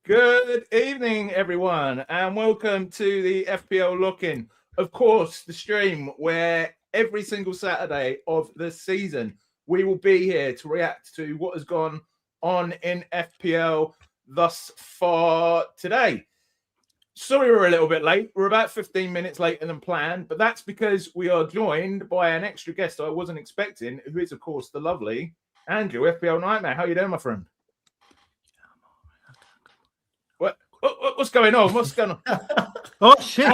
Good evening, everyone, and welcome to the FPL Lock-In. Of course, the stream where every single Saturday of the season we will be here to react to what has gone on in FPL thus far today. Sorry we're a little bit late. We're about 15 minutes later than planned, but that's because we are joined by an extra guest I wasn't expecting, who is, of course, the lovely Andrew, FPL Nightmare. How you doing, my friend? What's going on? What's going on? Oh shit!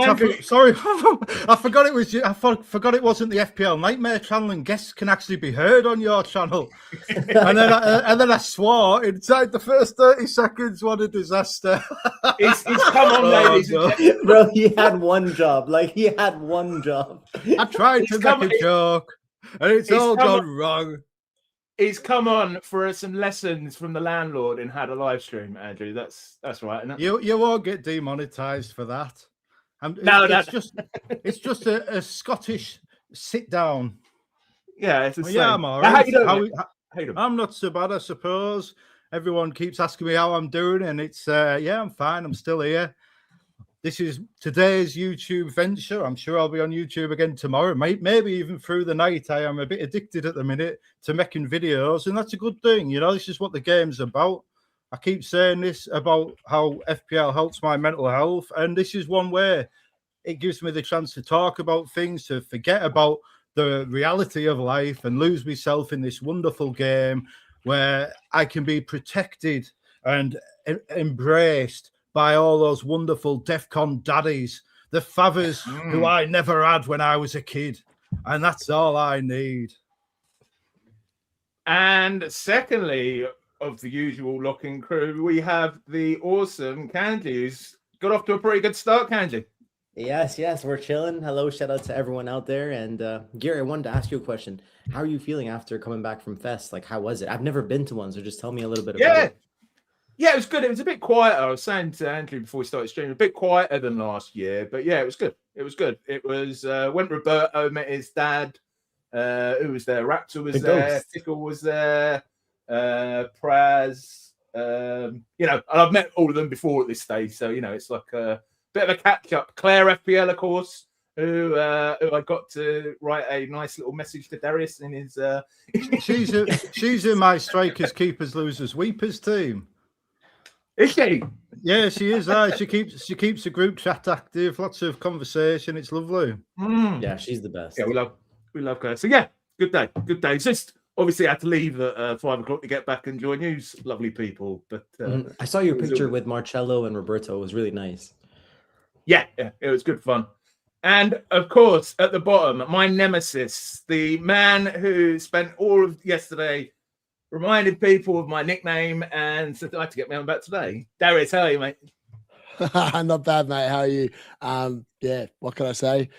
Sorry, I forgot it was you. I forgot it wasn't the FPL Nightmare channel, and guests can actually be heard on your channel. and then I swore inside the first 30 seconds. What a disaster! It's come on, ladies. No. Bro, he had one job. He had one job. I tried to make a joke, and it's all gone wrong. He's come on for some lessons from the landlord and had a live stream, Andrew. That's right. Isn't it? You won't get demonetized for that. It's just a Scottish sit down. Yeah, it's I'm all right. I'm not so bad, I suppose. Everyone keeps asking me how I'm doing, and it's I'm fine. I'm still here. This is today's YouTube venture. I'm sure I'll be on YouTube again tomorrow, maybe even through the night. I am a bit addicted at the minute to making videos, and that's a good thing. You know, this is what the game's about. I keep saying this about how FPL helps my mental health, and this is one way it gives me the chance to talk about things, to forget about the reality of life and lose myself in this wonderful game where I can be protected and embraced by all those wonderful DEFCON daddies, the fathers who I never had when I was a kid. And that's all I need. And secondly, of the usual Lock-In crew, we have the awesome Kanji, who's got off to a pretty good start, Kanji. Yes, we're chilling. Hello, shout out to everyone out there. And Gary, I wanted to ask you a question. How are you feeling after coming back from Fest? How was it? I've never been to one, so just tell me a little bit about it. Yeah, it was good. It was a bit quieter. I was saying to Andrew before we started streaming, a bit quieter than last year. But yeah, it was good. It was when Roberto met his dad, who was there? Raptor was there. Tickle was there. Praz. And I've met all of them before at this stage. So, it's like a bit of a catch-up. Claire FPL, of course, who I got to write a nice little message to Darius in his... She's in my strikers, keepers, losers, weepers team. Is she? Yeah, she is. She keeps the group chat active. Lots of conversation. It's lovely. Yeah, she's the best. Yeah, we love her. So yeah, good day. Just obviously I had to leave at 5 o'clock to get back and join you, lovely people. But I saw your picture with Marcello and Roberto. It was really nice. Yeah, it was good fun. And of course, at the bottom, my nemesis, the man who spent all of yesterday reminded people of my nickname and said I had to get me on back today. Darius, how are you, mate? Not bad, mate. How are you? What can I say?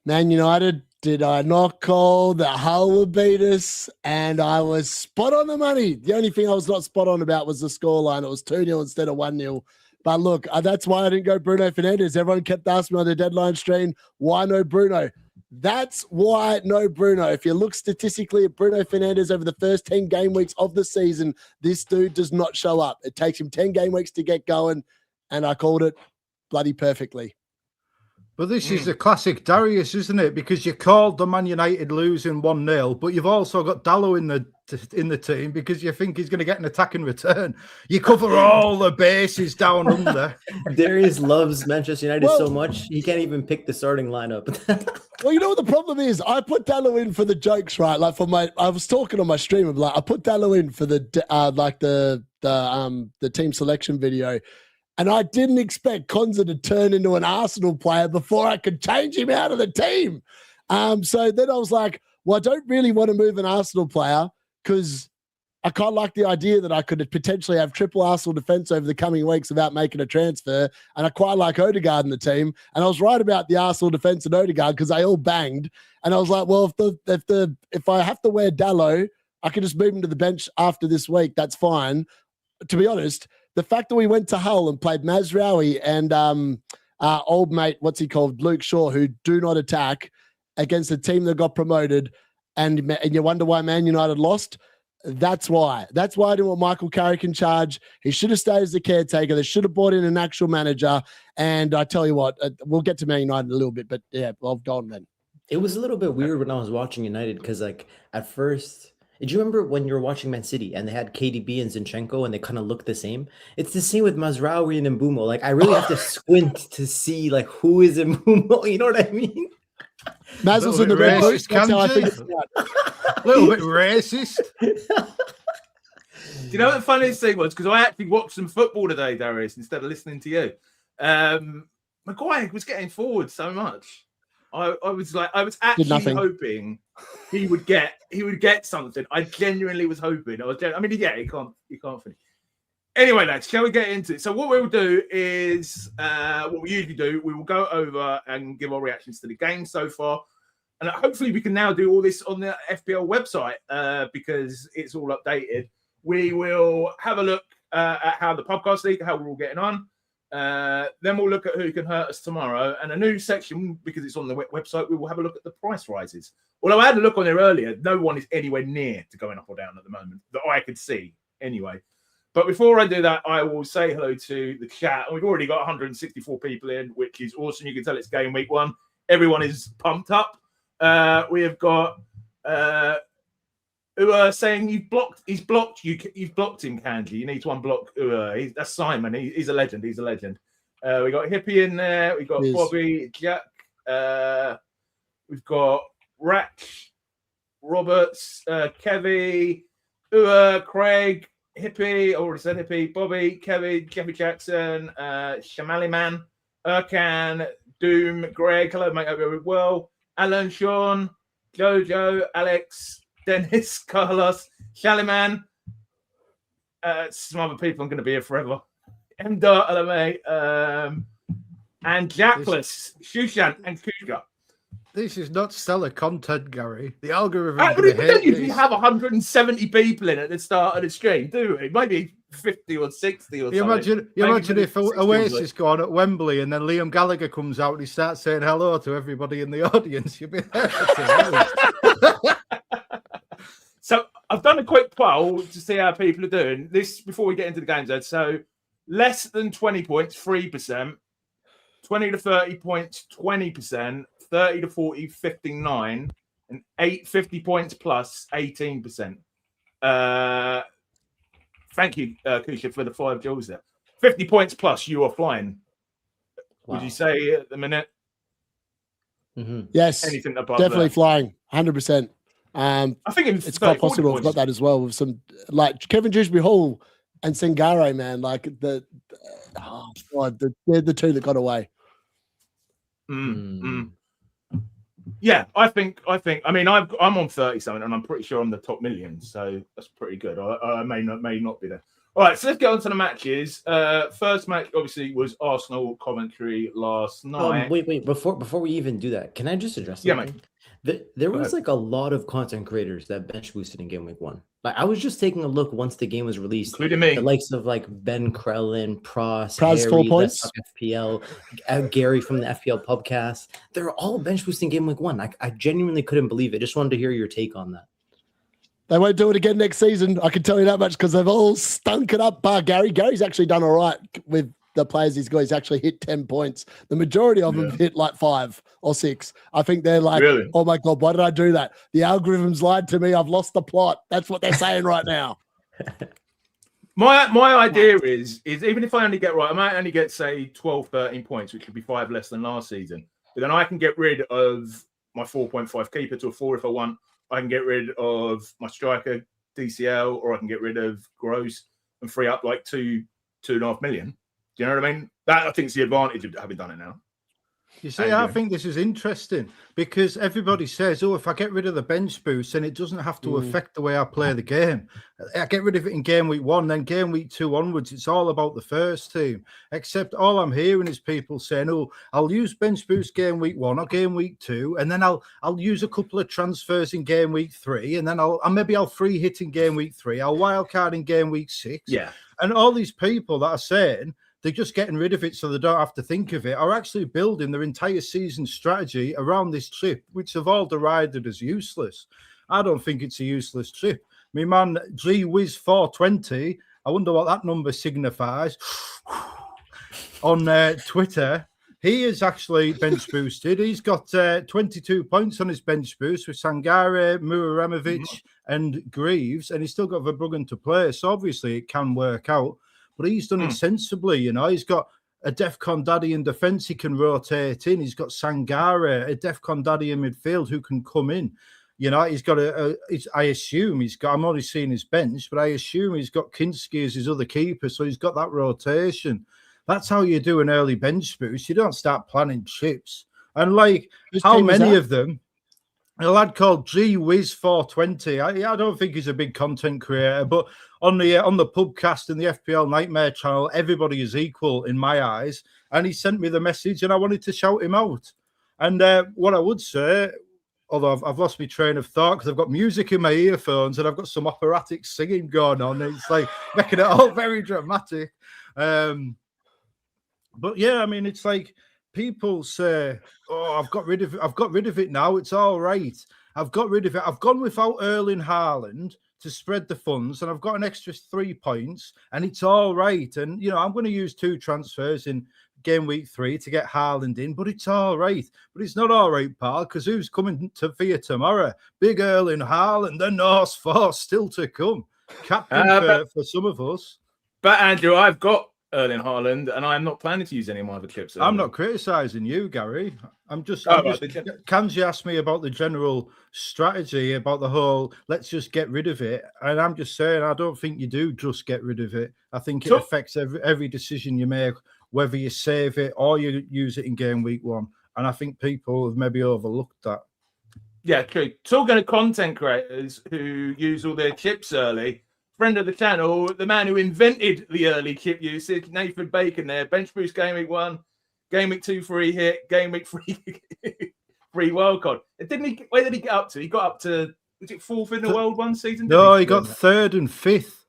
Man United, did I not call that Hull would beat us? And I was spot on the money. The only thing I was not spot on about was the scoreline. It was 2-0 instead of 1-0. But look, that's why I didn't go Bruno Fernandes. Everyone kept asking me on the deadline stream, why no Bruno? That's why no Bruno. If you look statistically at Bruno Fernandes over the first 10 game weeks of the season, this dude does not show up. It takes him 10 game weeks to get going, and I called it bloody perfectly. But this is the classic Darius, isn't it? Because you called the Man United losing 1-0, but you've also got Dallo in the team because you think he's going to get an attack in return. You cover all the bases down under. Darius loves Manchester United so much he can't even pick the starting lineup. Well, you know what the problem is? I put Dallo in for the jokes, right? I was talking on my stream of I put Dallo in for the team selection video. And I didn't expect Konza to turn into an Arsenal player before I could change him out of the team. So then I was like, well, I don't really want to move an Arsenal player because I kind of like the idea that I could potentially have triple Arsenal defense over the coming weeks without making a transfer. And I quite like Odegaard in the team. And I was right about the Arsenal defense and Odegaard because they all banged. And I was like, well, if I have to wear Dallo, I can just move him to the bench after this week. That's fine. To be honest, the fact that we went to Hull and played Mazraoui and old mate, what's he called, Luke Shaw, who do not attack against a team that got promoted, and you wonder why Man United lost. That's why. That's why I didn't want Michael Carrick in charge. He should have stayed as the caretaker. They should have brought in an actual manager. And I tell you what, we'll get to Man United in a little bit, but yeah, I've gone then. It was a little bit weird when I was watching United because, like, at first, did you remember when you were watching Man City and they had KDB and Zinchenko and they kind of looked the same? It's the same with Mazraoui and Mbeumo. Like, I really have to squint to see, like, who is Mbeumo. You know what I mean? Mazzel's in the red boots. That's how I think it's a little bit racist. Do you know what the funniest thing was? Because I actually watched some football today, Darius, instead of listening to you. Maguire was getting forward so much. I was actually hoping he would get something. I genuinely was hoping. He can't finish. Anyway, lads, shall we get into it? So what we'll do is what we usually do. We will go over and give our reactions to the game so far. And hopefully we can now do all this on the FPL website because it's all updated. We will have a look at how the PubCast league, how we're all getting on. Then we'll look at who can hurt us tomorrow. And a new section, because it's on the website, we will have a look at the price rises. Although I had a look on there earlier, no one is anywhere near to going up or down at the moment that I could see anyway. But before I do that, I will say hello to the chat. And we've already got 164 people in, which is awesome. You can tell it's game week 1. Everyone is pumped up. We have got who are saying you've blocked him, Kanji. You need to unblock that's Simon. He's a legend. He's a legend. We got Hippie in there. We got Bobby, Jack. We've got Ratch, Roberts, Kevy, Craig, Hippie. I already said Hippie. Bobby, Kevin, Jeffy Jackson, Shamali Man, Erkan, Doom, Greg. Hello, mate. Hope you're well. Alan, Sean, Jojo, Alex, Dennis, Carlos, Shaliman, some other people. I'm going to be here forever. M. Dart, LMA, and Jackless, Shushan, and Kuga. This is not stellar content, Gary. The algorithm. We don't usually have 170 people in at the start of the stream, do we? Maybe 50 or 60 or something. Imagine if Oasis go on at Wembley and then Liam Gallagher comes out and he starts saying hello to everybody in the audience. You'll be there for 2 hours. So I've done a quick poll to see how people are doing. This before we get into the games, Ed. So less than 20 points, 3%. 20 to 30 points, 20%. 30 to 40, 59%. And 50 points plus, 18%. Thank you, Kusha, for the 5 joules there. 50 points plus, you are flying. Wow. Would you say at the minute? Mm-hmm. Yes, anything above definitely that? Flying, 100%. I think it's quite possible I've got that as well with some like Kevin Dewsbury Hall and Singare, man. Like they're the two that got away. Yeah, I think. I mean, I'm on 30 something, and I'm pretty sure I'm the top million, so that's pretty good. I may not be there. All right, so let's get on to the matches. First match obviously was Arsenal Coventry last night. Wait, before we even do that, can I just address something? Yeah, mate. There was like a lot of content creators that bench boosted in game week 1. Like I was just taking a look once the game was released, including me. The likes of like Ben Krellin, Pross, Harry, 4 points, FPL, Gary from the FPL PubCast. They're all bench boosting game week 1. I genuinely couldn't believe it. Just wanted to hear your take on that. They won't do it again next season. I can tell you that much because they've all stunk it up. Bar Gary. Gary's actually done all right with the players he's got. He's actually hit 10 points. The majority of them hit like 5 or 6. I think they're like, really? Oh my God, why did I do that? The algorithms lied to me. I've lost the plot. That's what they're saying right now. My idea is even if I only get right, I might only get, say, 12, 13 points, which would be 5 less than last season. But then I can get rid of my 4.5 keeper to a 4 if I want. I can get rid of my striker, DCL, or I can get rid of Gross and free up like 2.5 million. Do you know what I mean? That I think is the advantage of having done it now. You see, I think this is interesting because everybody says, oh, if I get rid of the bench boost, then it doesn't have to affect the way I play the game. I get rid of it in game week 1, then game week 2 onwards, it's all about the first team. Except all I'm hearing is people saying, oh, I'll use bench boost game week 1 or game week 2, and then I'll use a couple of transfers in game week 3, and then I'll free hit in game week 3, I'll wildcard in game week 6. Yeah. And all these people that are saying they're just getting rid of it so they don't have to think of it, are actually building their entire season strategy around this trip, which have all derided as useless. I don't think it's a useless trip. My man GWiz420, I wonder what that number signifies, on Twitter, he is actually bench boosted. He's got 22 points on his bench boost with Sangare, Muraremovic, and Greaves, and he's still got Verbruggen to play. So obviously it can work out, but he's done it sensibly. You know, he's got a Defcon Daddy in defence he can rotate in. He's got Sangare, a Defcon Daddy in midfield who can come in. You know, he's got I assume he's got, I'm only seeing his bench, but I assume he's got Kinski as his other keeper. So he's got that rotation. That's how you do an early bench boost. You don't start planning chips. And like, how many of them? A lad called GWiz420. I don't think he's a big content creator, but on the PubCast and the FPL Nightmare channel, everybody is equal in my eyes. And he sent me the message, and I wanted to shout him out. And what I would say, although I've lost my train of thought because I've got music in my earphones and I've got some operatic singing going on. It's like making it all very dramatic. But yeah, I mean, it's like people say, "Oh, I've got rid of it. I've got rid of it now. It's all right. I've got rid of it. I've gone without Erling Haaland to spread the funds, and I've got an extra 3 points, and it's all right. And you know, I'm going to use 2 transfers in game week 3 to get Haaland in, but it's all right. But it's not all right, pal, because who's coming for you tomorrow? Big Erling Haaland, the Norse Force still to come. Captain for some of us. But Andrew, I've got Erling Haaland, and I'm not planning to use any of my other chips. I'm not criticising you, Gary. Kanji asked me about the general strategy, about the whole, let's just get rid of it. And I'm just saying, I don't think you do just get rid of it. I think it affects every decision you make, whether you save it or you use it in game week 1. And I think people have maybe overlooked that. Yeah, true. Talking to content creators who use all their chips early, friend of the channel, the man who invented the early chip usage, Nathan Bacon there, bench boost game week 1, game week 2 free hit, game week 3 free wildcard. Where did he get up to? He got up to, was it 4th in the world one season? No, he got 3rd and 5th.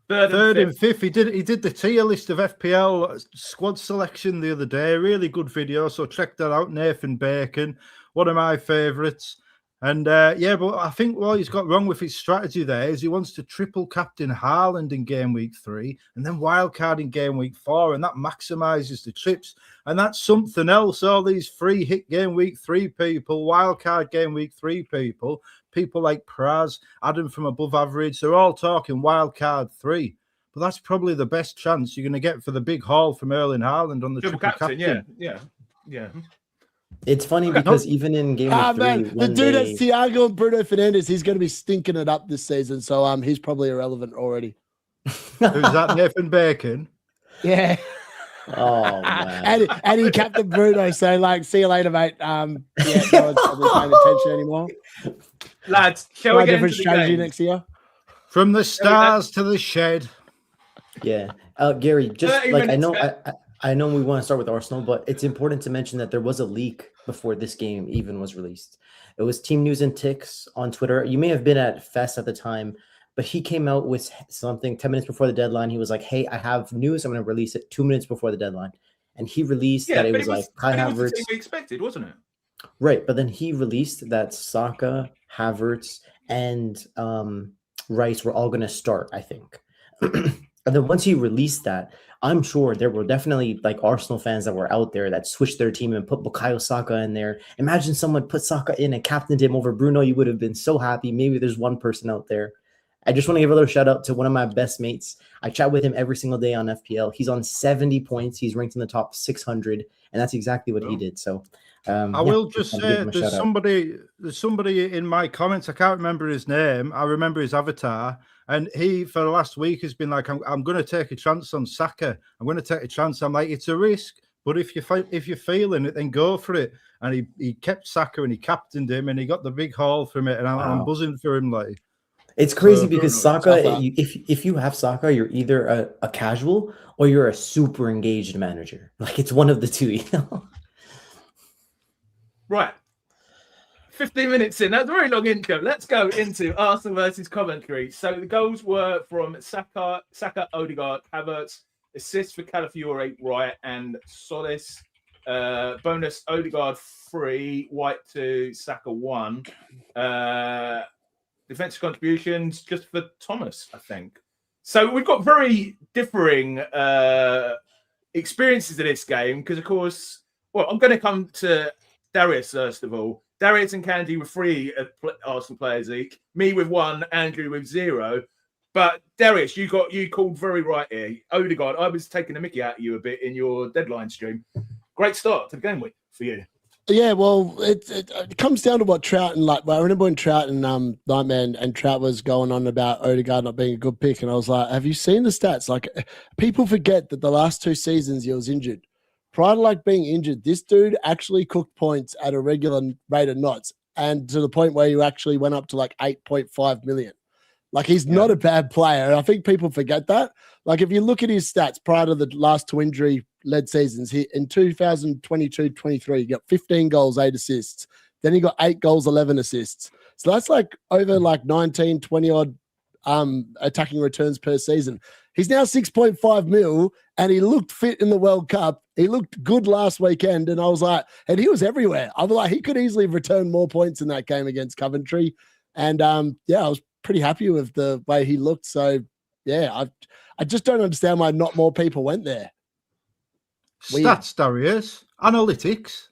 Third and fifth. He did the tier list of FPL squad selection the other day. Really good video, so check that out. Nathan Bacon, one of my favourites. And but I think what he's got wrong with his strategy there is he wants to triple captain Haaland in game week 3 and then wildcard in game week 4, and that maximises the chips. And that's something else. All these free hit game week 3 people, wildcard game week 3 people like Praz, Adam from Above Average, they're all talking wildcard 3. But that's probably the best chance you're going to get for the big haul from Erling Haaland on the triple captain. Yeah. It's funny because even in game week 3, man, the dude that's Thiago and Bruno Fernandes, he's going to be stinking it up this season. So he's probably irrelevant already. Who's that? Nathan Bacon? Yeah. Oh man. and he captained Bruno. So like, see you later, mate. No one's probably paying attention anymore. Lads, shall we get into the strategy game? next year? From the stars to the shed. Yeah, Gary. Just like I know we want to start with Arsenal, but it's important to mention that there was a leak before this game even was released. It was Team News and Ticks on Twitter. You may have been at Fest at the time, but he came out with something 10 minutes before the deadline. He was like, "Hey, I have news. I'm going to release it 2 minutes before the deadline." And he released that it was like Kai Havertz. We expected, wasn't it? Right, but then he released that Saka, Havertz, and Rice were all going to start, I think. And then once he released that, I'm sure there were definitely like Arsenal fans that were out there that switched their team and put Bukayo Saka in there. Imagine someone put Saka in and captained him over Bruno. You would have been so happy. Maybe there's one person out there. I just want to give a little shout out to one of my best mates. I chat with him every single day on FPL. He's on 70 points. He's ranked in the top 600, and that's exactly what he did. So I will just say there's somebody in my comments. I can't remember his name. I remember his avatar. And he, for the last week, has been like, I'm going to take a chance on Saka. I'm going to take a chance. I'm like, it's a risk. But if you're feeling it, then go for it. And he kept Saka and he captained him and he got the big haul from it. And I'm buzzing for him. Like, it's crazy because Saka, if you have Saka, you're either a casual or you're a super engaged manager. Like, it's one of the two, you know? Right. 15 minutes in. That's a very long intro. Let's go into Arsenal versus Coventry. So the goals were from Saka, Odegaard, Havertz, assists for Calafiore, Wright, and Solis. Bonus Odegaard 3, White 2, Saka 1. defensive contributions just for Thomas, I think. So we've got very differing experiences of this game because, of course, well, I'm going to come to Darius first of all. Darius and Kanji were 3 Arsenal players each. Me with 1, Andrew with 0. But Darius, you called very right here. Odegaard, I was taking the mickey out of you a bit in your deadline stream. Great start to the game week for you. Yeah, well, it comes down to what Trout and I remember when Trout and Nightman and Trout was going on about Odegaard not being a good pick, and I was like, have you seen the stats? Like, people forget that the last 2 seasons he was injured. Prior to being injured, this dude actually cooked points at a regular rate of knots, and to the point where you actually went up to 8.5 million. He's not a bad player. I think people forget that. If you look at his stats prior to the last 2 injury-led seasons, in 2022-23, he got 15 goals, 8 assists. Then he got 8 goals, 11 assists. So that's over 19, 20-odd attacking returns per season. He's now 6.5 mil, and he looked fit in the World Cup. He looked good last weekend, and I was like, and he was everywhere. I was like, he could easily have returned more points in that game against Coventry. And I was pretty happy with the way he looked. So yeah, I just don't understand why not more people went there. Stats, Darius. Analytics.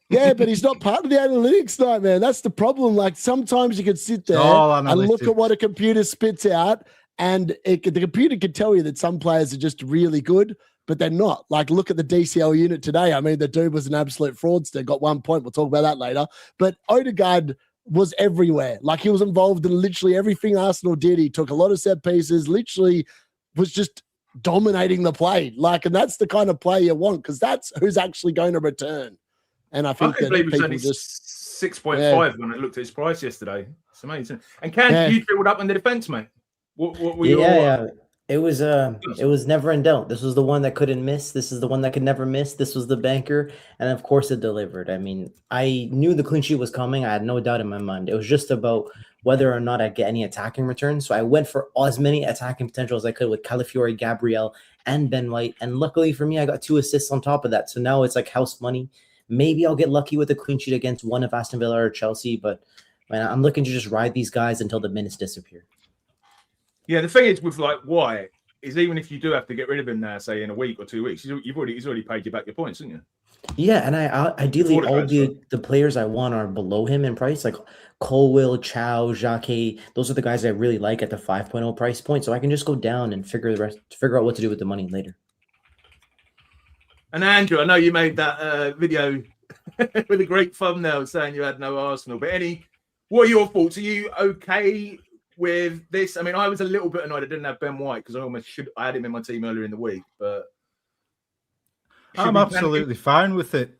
Yeah, but he's not part of the analytics, Nightman. That's the problem. Sometimes you could sit there and look at what a computer spits out, and the computer can tell you that some players are just really good, but they're not. Look at the DCL unit today. I mean, the dude was an absolute fraudster, got 1 point. We'll talk about that later. But Odegaard was everywhere. He was involved in literally everything Arsenal did. He took a lot of set pieces, literally was just dominating the play. And that's the kind of play you want, because that's who's actually going to return. And I think that people only just 6.5 when I looked at his price yesterday. It's amazing. And you dribbled up in the defense, mate? What were your... It was never in doubt. This was the one that couldn't miss. This is the one that could never miss. This was the banker. And of course it delivered. I mean, I knew the clean sheet was coming. I had no doubt in my mind. It was just about whether or not I'd get any attacking returns. So I went for as many attacking potential as I could with Calafiori, Gabriel, and Ben White. And luckily for me, I got 2 assists on top of that. So now it's house money. Maybe I'll get lucky with a clean sheet against one of Aston Villa or Chelsea. But man, I'm looking to just ride these guys until the minutes disappear. Yeah, the thing is with White is even if you do have to get rid of him now, say in a week or 2 weeks, he's already paid you back your points, haven't you? Yeah, and I ideally all the players I want are below him in price, like Colwill, Chow, Jacquet. Those are the guys I really like at the 5.0 price point, so I can just go down and figure out what to do with the money later. And Andrew, I know you made that video with a great thumbnail saying you had no Arsenal, but what are your thoughts? Are you okay with this? I mean, I was a little bit annoyed I didn't have Ben White because I had him in my team earlier in the week, but I'm absolutely fine with it.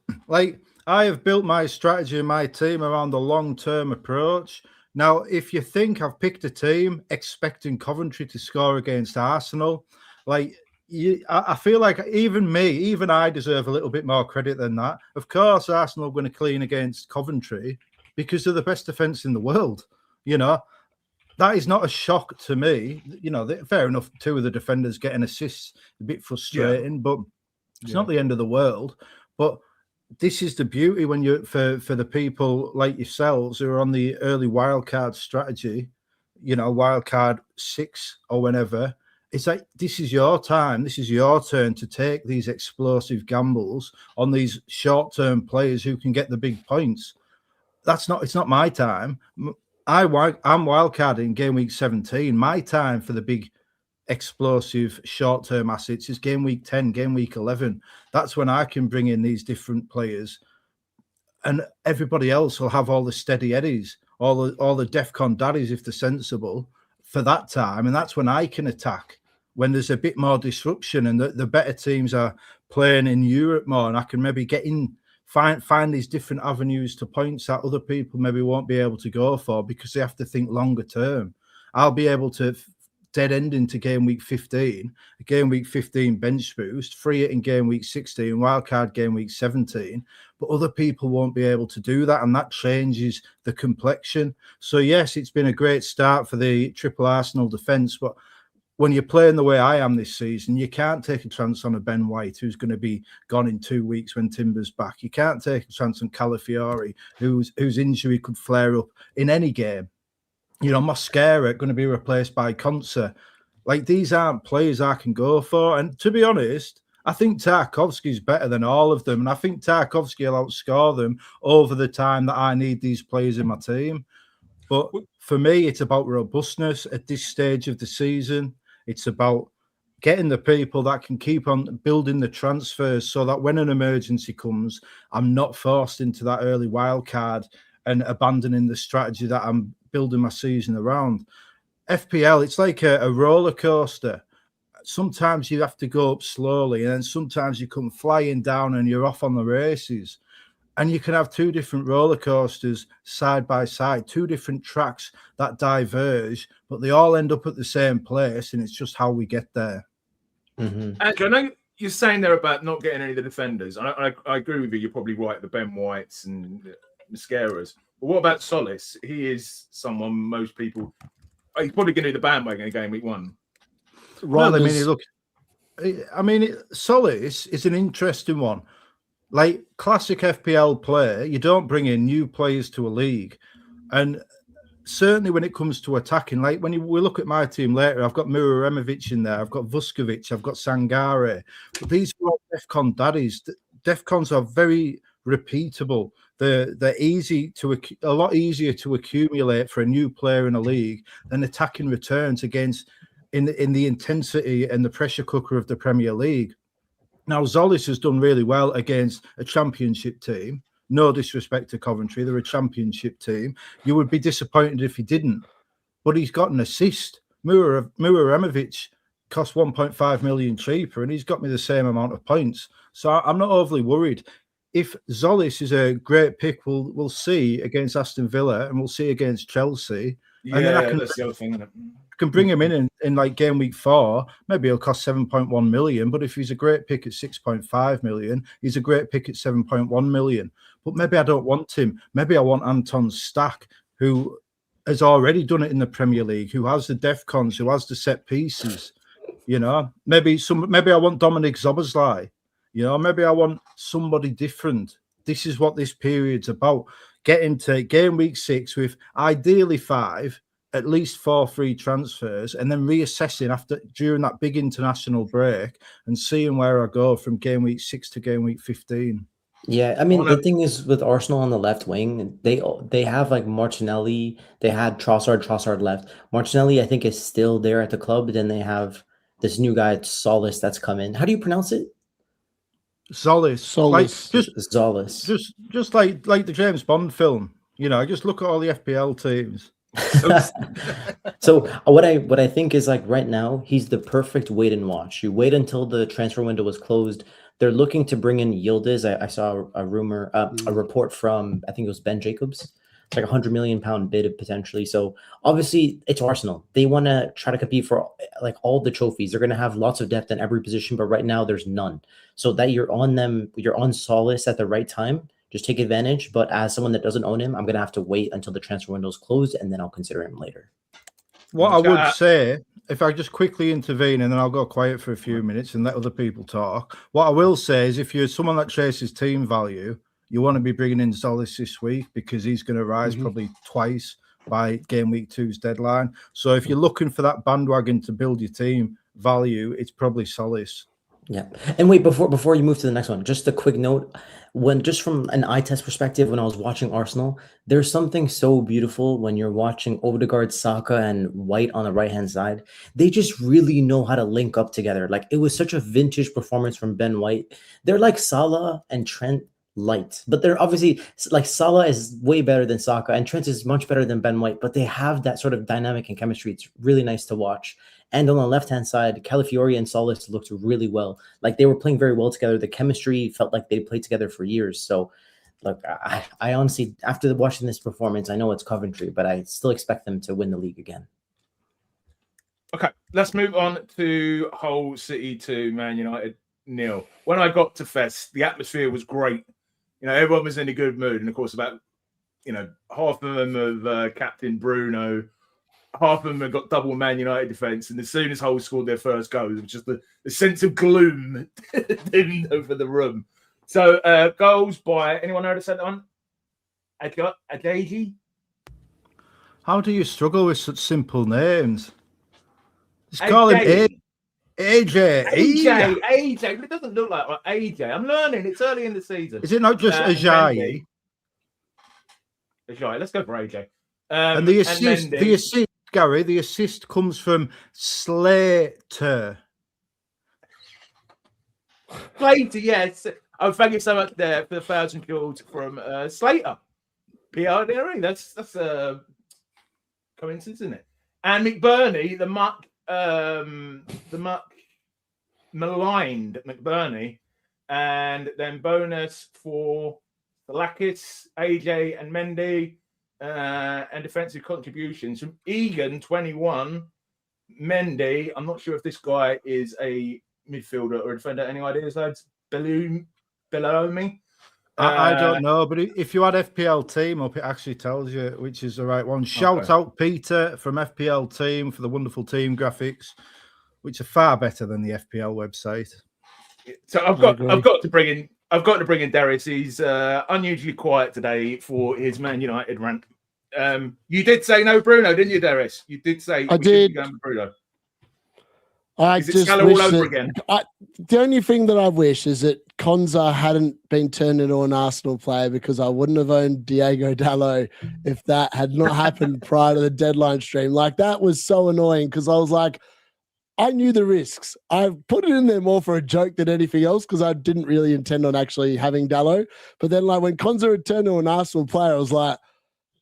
I have built my strategy and my team around the long-term approach. Now, if you think I've picked a team expecting Coventry to score against Arsenal, I feel like even I deserve a little bit more credit than that. Of course, Arsenal are going to clean against Coventry because they're the best defence in the world, That is not a shock to me. Fair enough, 2 of the defenders getting assists, a bit frustrating, but it's not the end of the world. But this is the beauty when you for the people like yourselves who are on the early wildcard strategy, wildcard 6 or whenever. It's this is your time. This is your turn to take these explosive gambles on these short-term players who can get the big points. It's not my time. I'm wildcarding game week 17. My time for the big explosive short-term assets is game week 10, game week 11. That's when I can bring in these different players, and everybody else will have all the steady eddies, all the DEFCON daddies if they're sensible for that time. And that's when I can attack, when there's a bit more disruption and the better teams are playing in Europe more, and I can maybe get in, find these different avenues to points that other people maybe won't be able to go for because they have to think longer term. I'll be able to dead end into game week 15, a game week 15 bench boost, free it in game week 16, wildcard game week 17, but other people won't be able to do that, and that changes the complexion. So yes, it's been a great start for the triple Arsenal defence, but when you're playing the way I am this season, you can't take a chance on a Ben White who's going to be gone in 2 weeks when Timber's back. You can't take a chance on Calafiori whose injury could flare up in any game. Mosquera going to be replaced by Konsa. Like, these aren't players I can go for. And to be honest, I think Tarkovsky's better than all of them. And I think Tarkovsky will outscore them over the time that I need these players in my team. But for me, it's about robustness at this stage of the season. It's about getting the people that can keep on building the transfers so that when an emergency comes, I'm not forced into that early wild card and abandoning the strategy that I'm building my season around. FPL, it's like a roller coaster. Sometimes you have to go up slowly, and then sometimes you come flying down and you're off on the races. And you can have two different roller coasters side by side, two different tracks that diverge, but they all end up at the same place, and it's just how we get there. Mm-hmm. Andrew, I know you're saying there about not getting any of the defenders. I agree with you. You're probably right, the Ben Whites and Mosqueras. But what about Solis? He is someone most people... He's probably going to do the bandwagon in game week 1. Well, Solis is an interesting one. Like, classic FPL player, you don't bring in new players to a league. And certainly when it comes to attacking, like we look at my team later, I've got Muraremovic in there, I've got Vuskovic, I've got Sangare. But these are all DEFCON daddies. DEFCONs are very repeatable. They're a lot easier to accumulate for a new player in a league than attacking returns against in the intensity and the pressure cooker of the Premier League. Now, Zolis has done really well against a championship team. No disrespect to Coventry, they're a championship team. You would be disappointed if he didn't. But he's got an assist. Muraremovic cost 1.5 million cheaper, and he's got me the same amount of points. So I'm not overly worried. If Zolis is a great pick, we'll see against Aston Villa, and we'll see against Chelsea. Yeah, and then that's the other thing. Can bring him in like game week 4. Maybe he'll cost 7.1 million, but if he's a great pick at 6.5 million, he's a great pick at 7.1 million. But maybe I don't want him. Maybe I want Anton Stack, who has already done it in the Premier League, who has the DEFCONs, who has the set pieces. Maybe I want Dominic Zoboszlai. Maybe I want somebody different. This is what this period's about. Getting to game week 6 with ideally 5, at least 4 free transfers, and then reassessing during that big international break and seeing where I go from game week 6 to game week 15. Yeah, I mean, the thing is with Arsenal on the left wing, they have like Martinelli, they had Trossard left. Martinelli, I think, is still there at the club. Then they have this new guy, Solis, that's come in. How do you pronounce it? Solis. Like, Solis. Just like the James Bond film. Just look at all the FPL teams. So what I think is, like, right now he's the perfect wait and watch. You wait until the transfer window was closed. They're looking to bring in Yildiz. I saw a rumor, a report from, I think it was Ben Jacobs. It's like £100 million bid potentially. So obviously it's Arsenal. They want to try to compete for like all the trophies. They're going to have lots of depth in every position, but right now there's none. So that you're on Solis at the right time. Just take advantage. But as someone that doesn't own him, I'm going to have to wait until the transfer window is closed, and then I'll consider him later. What I would say, if I just quickly intervene and then I'll go quiet for a few minutes and let other people talk. What I will say is, if you're someone that chases team value, you want to be bringing in Solis this week because he's going to rise probably twice by game week 2's deadline. So if you're looking for that bandwagon to build your team value, it's probably Solis. Yeah. And wait, before you move to the next one, just a quick note. Just from an eye test perspective, when I was watching Arsenal, there's something so beautiful when you're watching Odegaard, Saka, and White on the right-hand side. They just really know how to link up together. Like, it was such a vintage performance from Ben White. They're like Salah and Trent light, but they're obviously, like, Salah is way better than Saka and Trent is much better than Ben White, but they have that sort of dynamic and chemistry. It's really nice to watch. And on the left-hand side, Calafiori and Solis looked really well. Like, they were playing very well together. The chemistry felt like they played together for years. So, look, I honestly, after watching this performance, I know it's Coventry, but I still expect them to win the league again. Okay, let's move on to Hull City 2, Man United 0. When I got to Fest, the atmosphere was great. Everyone was in a good mood. And, of course, about, half of them of Captain Bruno, half of them have got double Man United defence, and as soon as Hull scored their first goal, it was just the sense of gloom over the room. So goals by anyone heard of that one? Adegi? How do you struggle with such simple names? Just call him AJ. AJ. It doesn't look like AJ. I'm learning. It's early in the season. Is it not just Ajayi? Ajayi. Let's go for AJ. And the assist, Gary, the assist comes from Slater. Slater, yes. Oh, thank you so much there for the 1,000 kills from Slater. PRDRE. That's a coincidence, isn't it? And McBurney, the muck maligned McBurney, and then bonus for Lakis, AJ, and Mendy, and defensive contributions from Egan, 21. Mendy, I'm not sure if this guy is a midfielder or a defender. Any ideas, lads? Below me? I don't know, but if you had FPL team up, it actually tells you which is the right one. Shout out Peter from FPL team for the wonderful team graphics, which are far better than the FPL website. So I've got to bring in Darius. He's unusually quiet today for his Man United rant. You did say no Bruno, didn't you, Darius? You did say I did. Bruno. Is it Salah all over again? The only thing that I wish is that Konza hadn't been turned into an Arsenal player, because I wouldn't have owned Diego Dallo if that had not happened prior to the deadline stream. Like, that was so annoying, because I was like, I knew the risks. I put it in there more for a joke than anything else, because I didn't really intend on actually having Dallo. But then, like, when Konza had turned to an Arsenal player, I was like,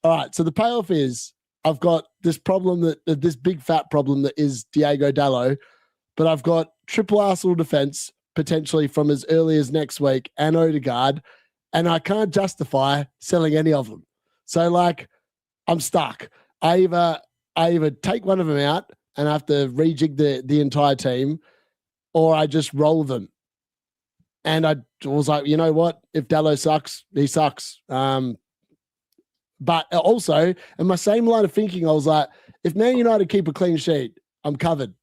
all right, so the payoff is I've got this problem this big fat problem that is Diego Dallo, but I've got triple Arsenal defense potentially from as early as next week and Odegaard, and I can't justify selling any of them. So, like, I'm stuck. I either take one of them out and I have to rejig the entire team, or I just roll them. And I was like, you know what? If Dallo sucks, he sucks. But also, in my same line of thinking, I was like, if Man United keep a clean sheet, I'm covered,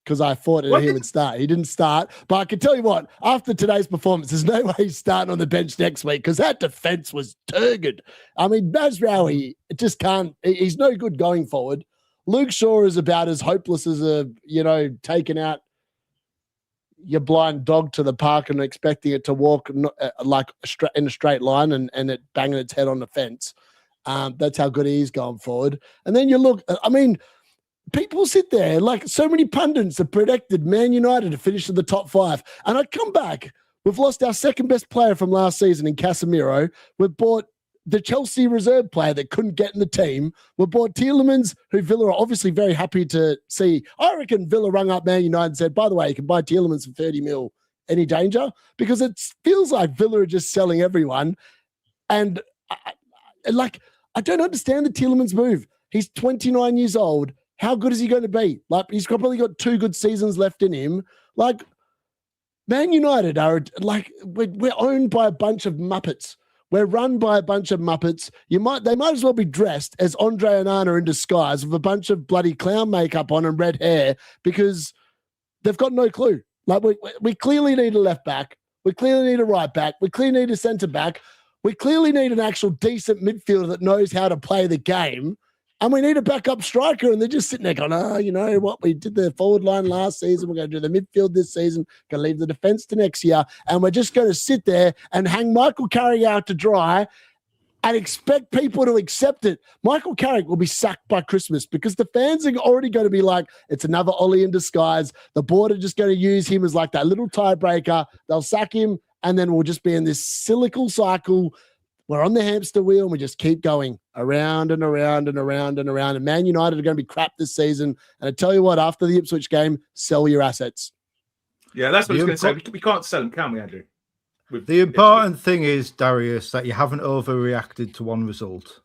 because I thought that he would start. He didn't start. But I can tell you what, after today's performance, there's no way he's starting on the bench next week, because that defense was turgid. I mean, Mazraoui just can't. He's no good going forward. Luke Shaw is about as hopeless as taking out your blind dog to the park and expecting it to walk in a straight line and it banging its head on the fence. That's how good he is going forward. And then you look, I mean, people sit there, like, so many pundits have predicted Man United to finish in the top 5. And I come back, we've lost our second best player from last season in Casemiro. We've bought the Chelsea reserve player that couldn't get in the team. We bought Tielemans, who Villa are obviously very happy to see. I reckon Villa rung up Man United and said, by the way, you can buy Tielemans for 30 mil. Any danger? Because it feels like Villa are just selling everyone. And I don't understand the Tielemans move. He's 29 years old. How good is he going to be? Like, he's probably got 2 good seasons left in him. Like, Man United are like, we're owned by a bunch of Muppets. We're run by a bunch of Muppets. They might as well be dressed as Andre Onana in disguise with a bunch of bloody clown makeup on and red hair, because they've got no clue. Like, we clearly need a left back. We clearly need a right back. We clearly need a centre back. We clearly need an actual decent midfielder that knows how to play the game. And we need a backup striker. And they're just sitting there going, you know what? We did the forward line last season. We're going to do the midfield this season. Going to leave the defense to next year. And we're just going to sit there and hang Michael Carrick out to dry and expect people to accept it. Michael Carrick will be sacked by Christmas, because the fans are already going to be like, it's another Ollie in disguise. The board are just going to use him as like that little tiebreaker. They'll sack him. And then we'll just be in this cyclical cycle. We're on the hamster wheel and we just keep going around and around and around and around. And Man United are going to be crap this season. And I tell you what, after the Ipswich game, sell your assets. Yeah, that's what I was going to say. We can't sell them, can we, Andrew? The important thing is, Darius, that you haven't overreacted to one result.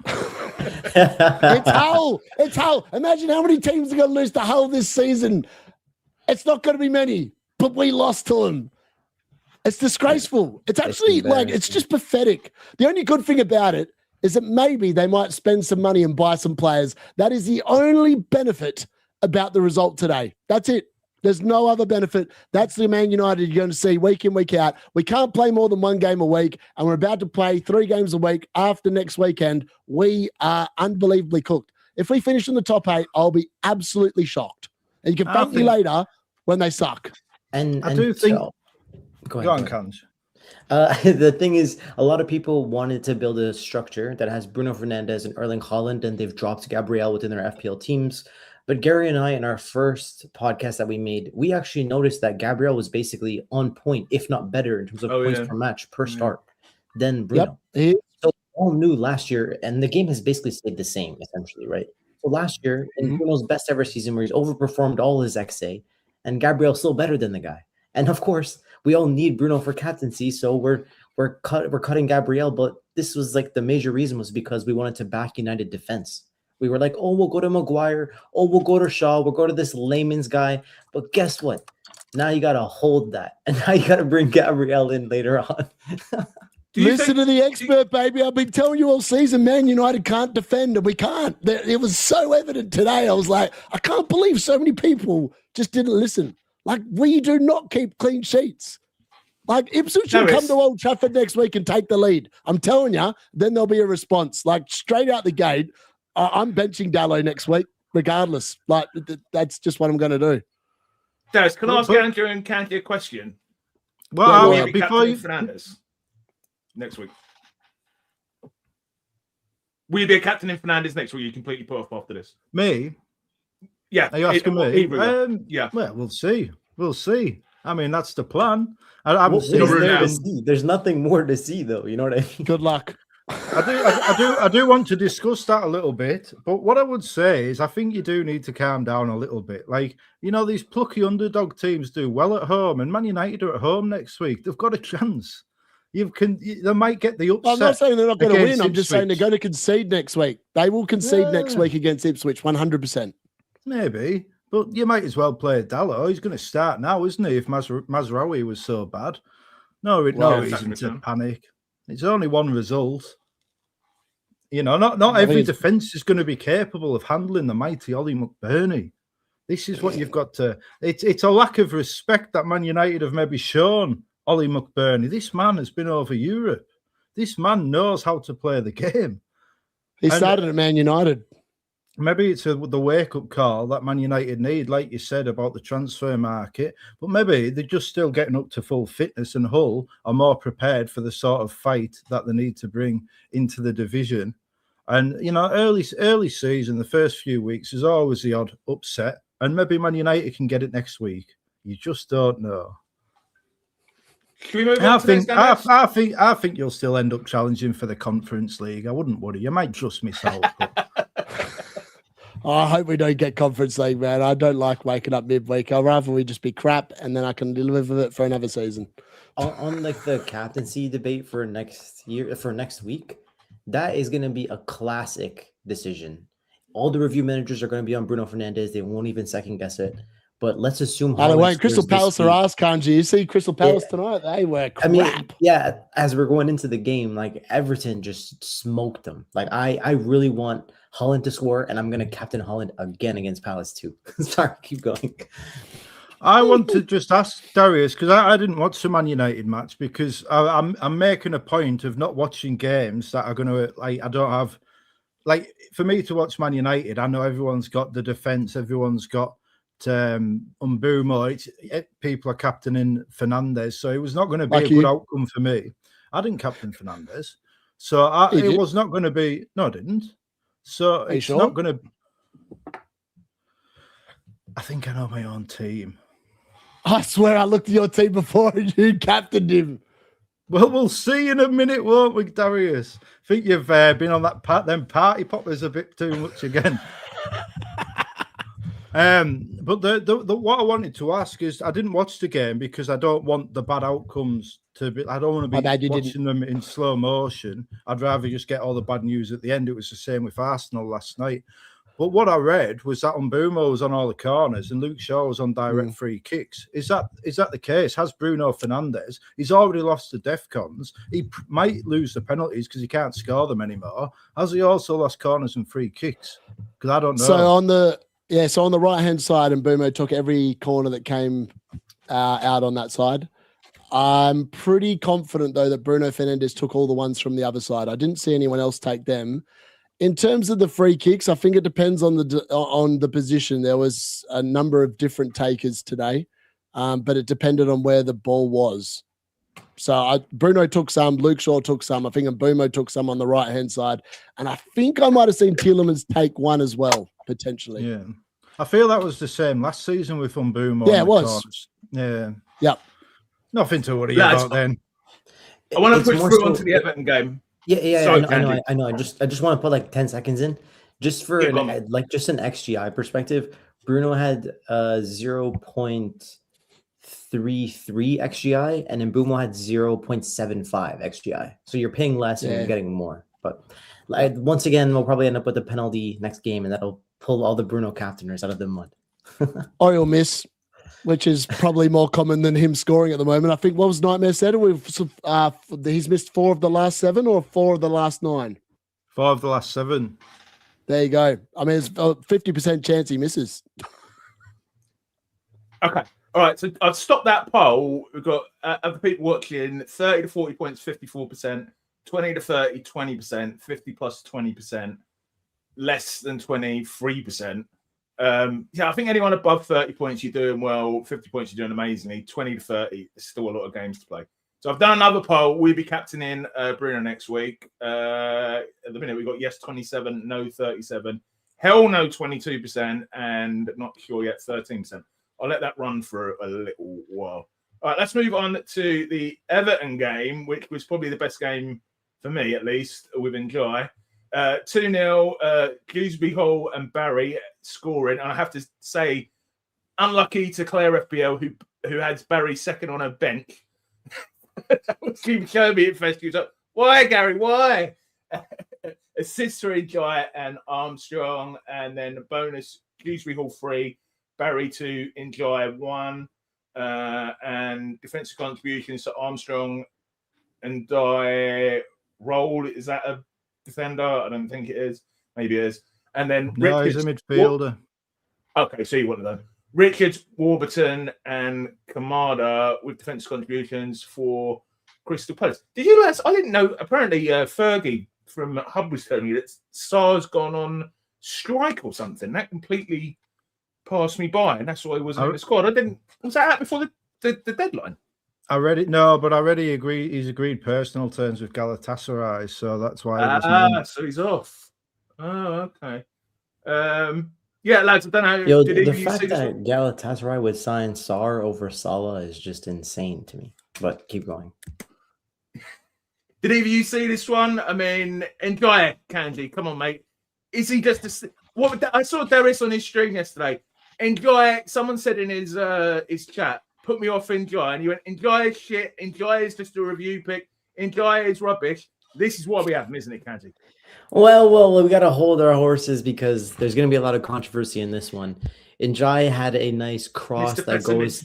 It's Hull. It's Hull. Imagine how many teams are going to lose to Hull this season. It's not going to be many, but we lost to them. It's disgraceful. It's actually it's just pathetic. The only good thing about it is that maybe they might spend some money and buy some players. That is the only benefit about the result today. That's it. There's no other benefit. That's the Man United you're going to see week in, week out. We can't play more than one game a week, and we're about to play 3 games a week after next weekend. We are unbelievably cooked. If we finish in the top 8, I'll be absolutely shocked. And you can thank me later when they suck. And I do think... Go on, Kanji. The thing is, a lot of people wanted to build a structure that has Bruno Fernandes and Erling Haaland, and they've dropped Gabriel within their FPL teams. But Gary and I, in our first podcast that we made, we actually noticed that Gabriel was basically on point, if not better, in terms of points per match, per start, than Bruno. Yep. So we all knew last year, and the game has basically stayed the same, essentially, right? So last year, in Bruno's best ever season, where he's overperformed all his XA, and Gabriel's still better than the guy. And of course, we all need Bruno for captaincy, so we're cutting Gabriel. But this was like the major reason was because we wanted to back United defense. We were like, oh, we'll go to Maguire. Oh, we'll go to Shaw. We'll go to this layman's guy. But guess what? Now you got to hold that. And now you got to bring Gabriel in later on. Listen to the expert, baby. I've been telling you all season, Man United can't defend, and we can't. It was so evident today. I was like, I can't believe so many people just didn't listen. Like, we do not keep clean sheets. Like, Ipswich will come to Old Trafford next week and take the lead. I'm telling you, then there'll be a response. Like, straight out the gate, I'm benching Dallo next week, regardless. Like, that's just what I'm going to do. Darius, can I ask Andrew and Kanji a question? Well, before you Fernandes next week, will you be a captain in Fernandes next week? You completely put off after this. Me? Yeah. Are you asking me? Yeah. Well, we'll see. We'll see. I mean, that's the plan. There's nothing more to see, though. You know what I mean? Good luck. I do want to discuss that a little bit, but what I would say is I think you do need to calm down a little bit. Like, you know, these plucky underdog teams do well at home, and Man United are at home next week. They've got a chance. They might get the upset. I'm not saying they're not going to win. I'm just saying they're going to concede next week. They will concede next week against Ipswich, 100%. Maybe, but you might as well play Dallo. He's going to start now, isn't he? If Mazraoui was so bad, no reason to panic. It's only one result. You know, not every defence is going to be capable of handling the mighty Ollie McBurney. This is what you've got to... It's a lack of respect that Man United have maybe shown Ollie McBurney. This man has been over Europe. This man knows how to play the game. He started at Man United. Maybe it's the wake-up call that Man United need, like you said, about the transfer market. But maybe they're just still getting up to full fitness, and Hull are more prepared for the sort of fight that they need to bring into the division. And, you know, early season, the first few weeks, is always the odd upset. And maybe Man United can get it next week. You just don't know. I think you'll still end up challenging for the Conference League. I wouldn't worry. You might just miss out. I hope we don't get Conference League, man. I don't like waking up midweek. I'd rather we just be crap, and then I can live with it for another season. On like the captaincy debate for next week, that is going to be a classic decision. All the review managers are going to be on Bruno Fernandes. They won't even second guess it. But let's assume. By the way, Crystal Palace are asked, Kanji. You see Crystal Palace tonight? They were crap. I mean, yeah, as we're going into the game, like Everton just smoked them. Like I really want Haaland to score, and I'm going to captain Haaland again against Palace too. Sorry, keep going. I want to just ask Darius, because I didn't watch the Man United match, because I'm making a point of not watching games that are going to, like, I don't have, like, for me to watch Man United, I know everyone's got the defence, everyone's got Umbumo, people are captaining Fernandes, so it was not going to be a good outcome for me. I didn't captain Fernandes, so it was not going to be. No, I didn't. So it's not going to. I think I know my own team. I swear I looked at your team before and you captained him. Well, we'll see in a minute, won't we, Darius? I think you've been on that them party poppers a bit too much again. But the what I wanted to ask is, I didn't watch the game because I don't want the bad outcomes to be. I don't want to be watching them in slow motion. I'd rather just get all the bad news at the end. It was the same with Arsenal last night. But what I read was that Umbumo was on all the corners and Luke Shaw was on direct free kicks. Is that the case? Has Bruno Fernandes? He's already lost the DEFCONs. He might lose the penalties because he can't score them anymore. Has he also lost corners and free kicks? Because I don't know. So Yeah, so on the right-hand side, and Boomo took every corner that came out on that side. I'm pretty confident, though, that Bruno Fernandes took all the ones from the other side. I didn't see anyone else take them. In terms of the free kicks, I think it depends on the position. There was a number of different takers today, but it depended on where the ball was. So Bruno took some, Luke Shaw took some. I think Mbumo took some on the right-hand side. And I think I might have seen Tielemans take one as well, potentially. Yeah. I feel that was the same last season with Mbumo. Yeah, it was. Yeah. Yep. Nothing to worry about then. I want to push through onto the Everton game. Yeah. Sorry, I know. I just want to put like 10 seconds in, just for an XGI perspective. Bruno had 0.33 XGI, and Mbumo had 0.75 XGI. So you're paying less and you're getting more. But once again, we'll probably end up with a penalty next game, and that'll pull all the Bruno captainers out of the mud. Or miss, which is probably more common than him scoring at the moment. I think, what was Nightmare said? He's missed 4 of the last 7 or 4 of the last 9? 4 of the last 7. There you go. I mean, it's a 50% chance he misses. Okay. All right. So I've stopped that poll. We've got other people watching 30 to 40 points, 54%, 20 to 30, 20%, 50 plus 20%, less than 23%. Yeah, I think anyone above 30 points, you're doing well. 50 points, you're doing amazingly. 20 to 30, there's still a lot of games to play. So I've done another poll. We'll be captaining Bruno next week. At the minute, we've got yes 27, no 37, hell no 22%, and not sure yet 13%. I'll let that run for a little while. All right, let's move on to the Everton game, which was probably the best game for me, at least, with Enjoy. 2-0, Gooseby Hall and Barry scoring. And I have to say, unlucky to Claire FPL, who had Barry second on her bench. She was showing me at first. She was like, why, Gary? Why? Assist for Enjoy and Armstrong. And then a bonus, Gooseby Hall 3, Barry 2, Enjoy 1. And defensive contributions to Armstrong and Die Roll. Is that a defender? I don't think it is. Maybe it is. And then no, he's a midfielder. Okay, so you want to know. Richards, Warburton, and Kamada with defensive contributions for Crystal Palace. Did you realize? I didn't know. Apparently, Fergie from Hub was telling me that Sar's gone on strike or something. That completely passed me by, and that's why he wasn't in the squad. I didn't. Was that out before the deadline? I read it. No, but I already agreed. He's agreed personal terms with Galatasaray, so that's why. So he's off. Oh, okay. Yeah, lads, I don't know. Yo, the fact that Galatasaray would sign Sar over Salah is just insane to me. But keep going. Did either of you see this one? I mean, enjoy it, Kanji. Come on, mate. Is he just what? I saw Darius on his stream yesterday. Enjoy. Someone said in his chat, put me off Enjoy, and he went, Enjoy is shit. Enjoy is just a review pick. Enjoy is rubbish. This is what we have, isn't it, Kanji? Well, we got to hold our horses because there's going to be a lot of controversy in this one. Njai had a nice cross that goes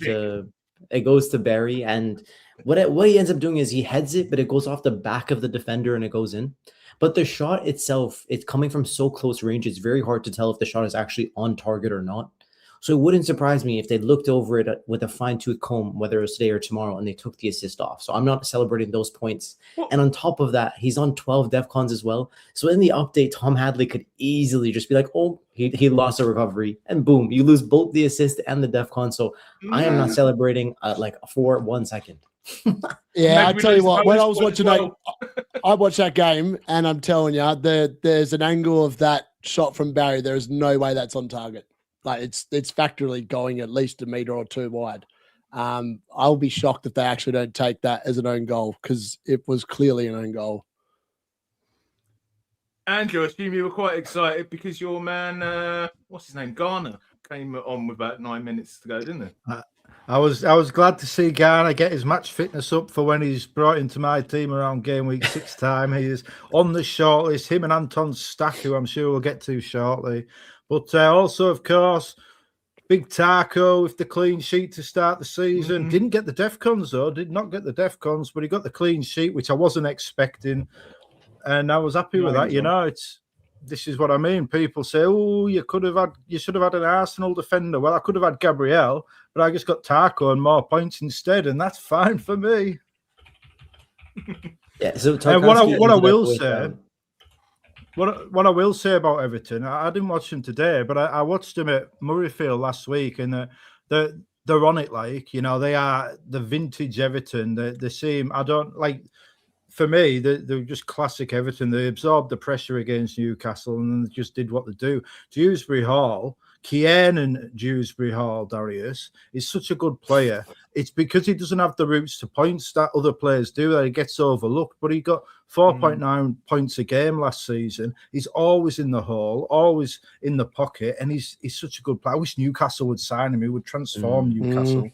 to Barry, and what he ends up doing is he heads it, but it goes off the back of the defender and it goes in. But the shot itself, it's coming from so close range, it's very hard to tell if the shot is actually on target or not. So it wouldn't surprise me if they looked over it with a fine-tooth comb, whether it was today or tomorrow, and they took the assist off. So I'm not celebrating those points. And on top of that, he's on 12 DEFCONs as well. So in the update, Tom Hadley could easily just be like, oh, he lost a recovery. And boom, you lose both the assist and the DEFCON. So I am not celebrating for 1 second. Yeah, I tell you what, when I was watching I watched that game, and I'm telling you, there's an angle of that shot from Barry. There is no way that's on target. Like it's factually going at least a meter or two wide. I'll be shocked if they actually don't take that as an own goal because it was clearly an own goal. Andrew, I assume you were quite excited because your man, what's his name, Garner, came on with about 9 minutes to go, didn't he? I was glad to see Garner get his match fitness up for when he's brought into my team around game week 6 time. He is on the shortlist. Him and Anton Stack, who I'm sure we'll get to shortly. But also, of course, Big Taco with the clean sheet to start the season. Mm-hmm. Didn't get the DEFCONs, though. Did not get the DEFCONs, but he got the clean sheet, which I wasn't expecting. And I was happy with that. You know, this is what I mean. People say, "Oh, you should have had an Arsenal defender." Well, I could have had Gabriel, but I just got Tarko and more points instead, and that's fine for me. Yeah. So what I will say about Everton, I didn't watch them today, but I watched them at Murrayfield last week, and they're on it. Like, you know, they are the vintage Everton. They seem, I don't like. For me, they're just classic Everton. They absorbed the pressure against Newcastle and just did what they do. Dewsbury Hall, Kiernan Dewsbury Hall, Darius, is such a good player. It's because he doesn't have the routes to points that other players do that he gets overlooked. But he got 4.9 points a game last season. He's always in the hole, always in the pocket, and he's such a good player. I wish Newcastle would sign him. He would transform Newcastle.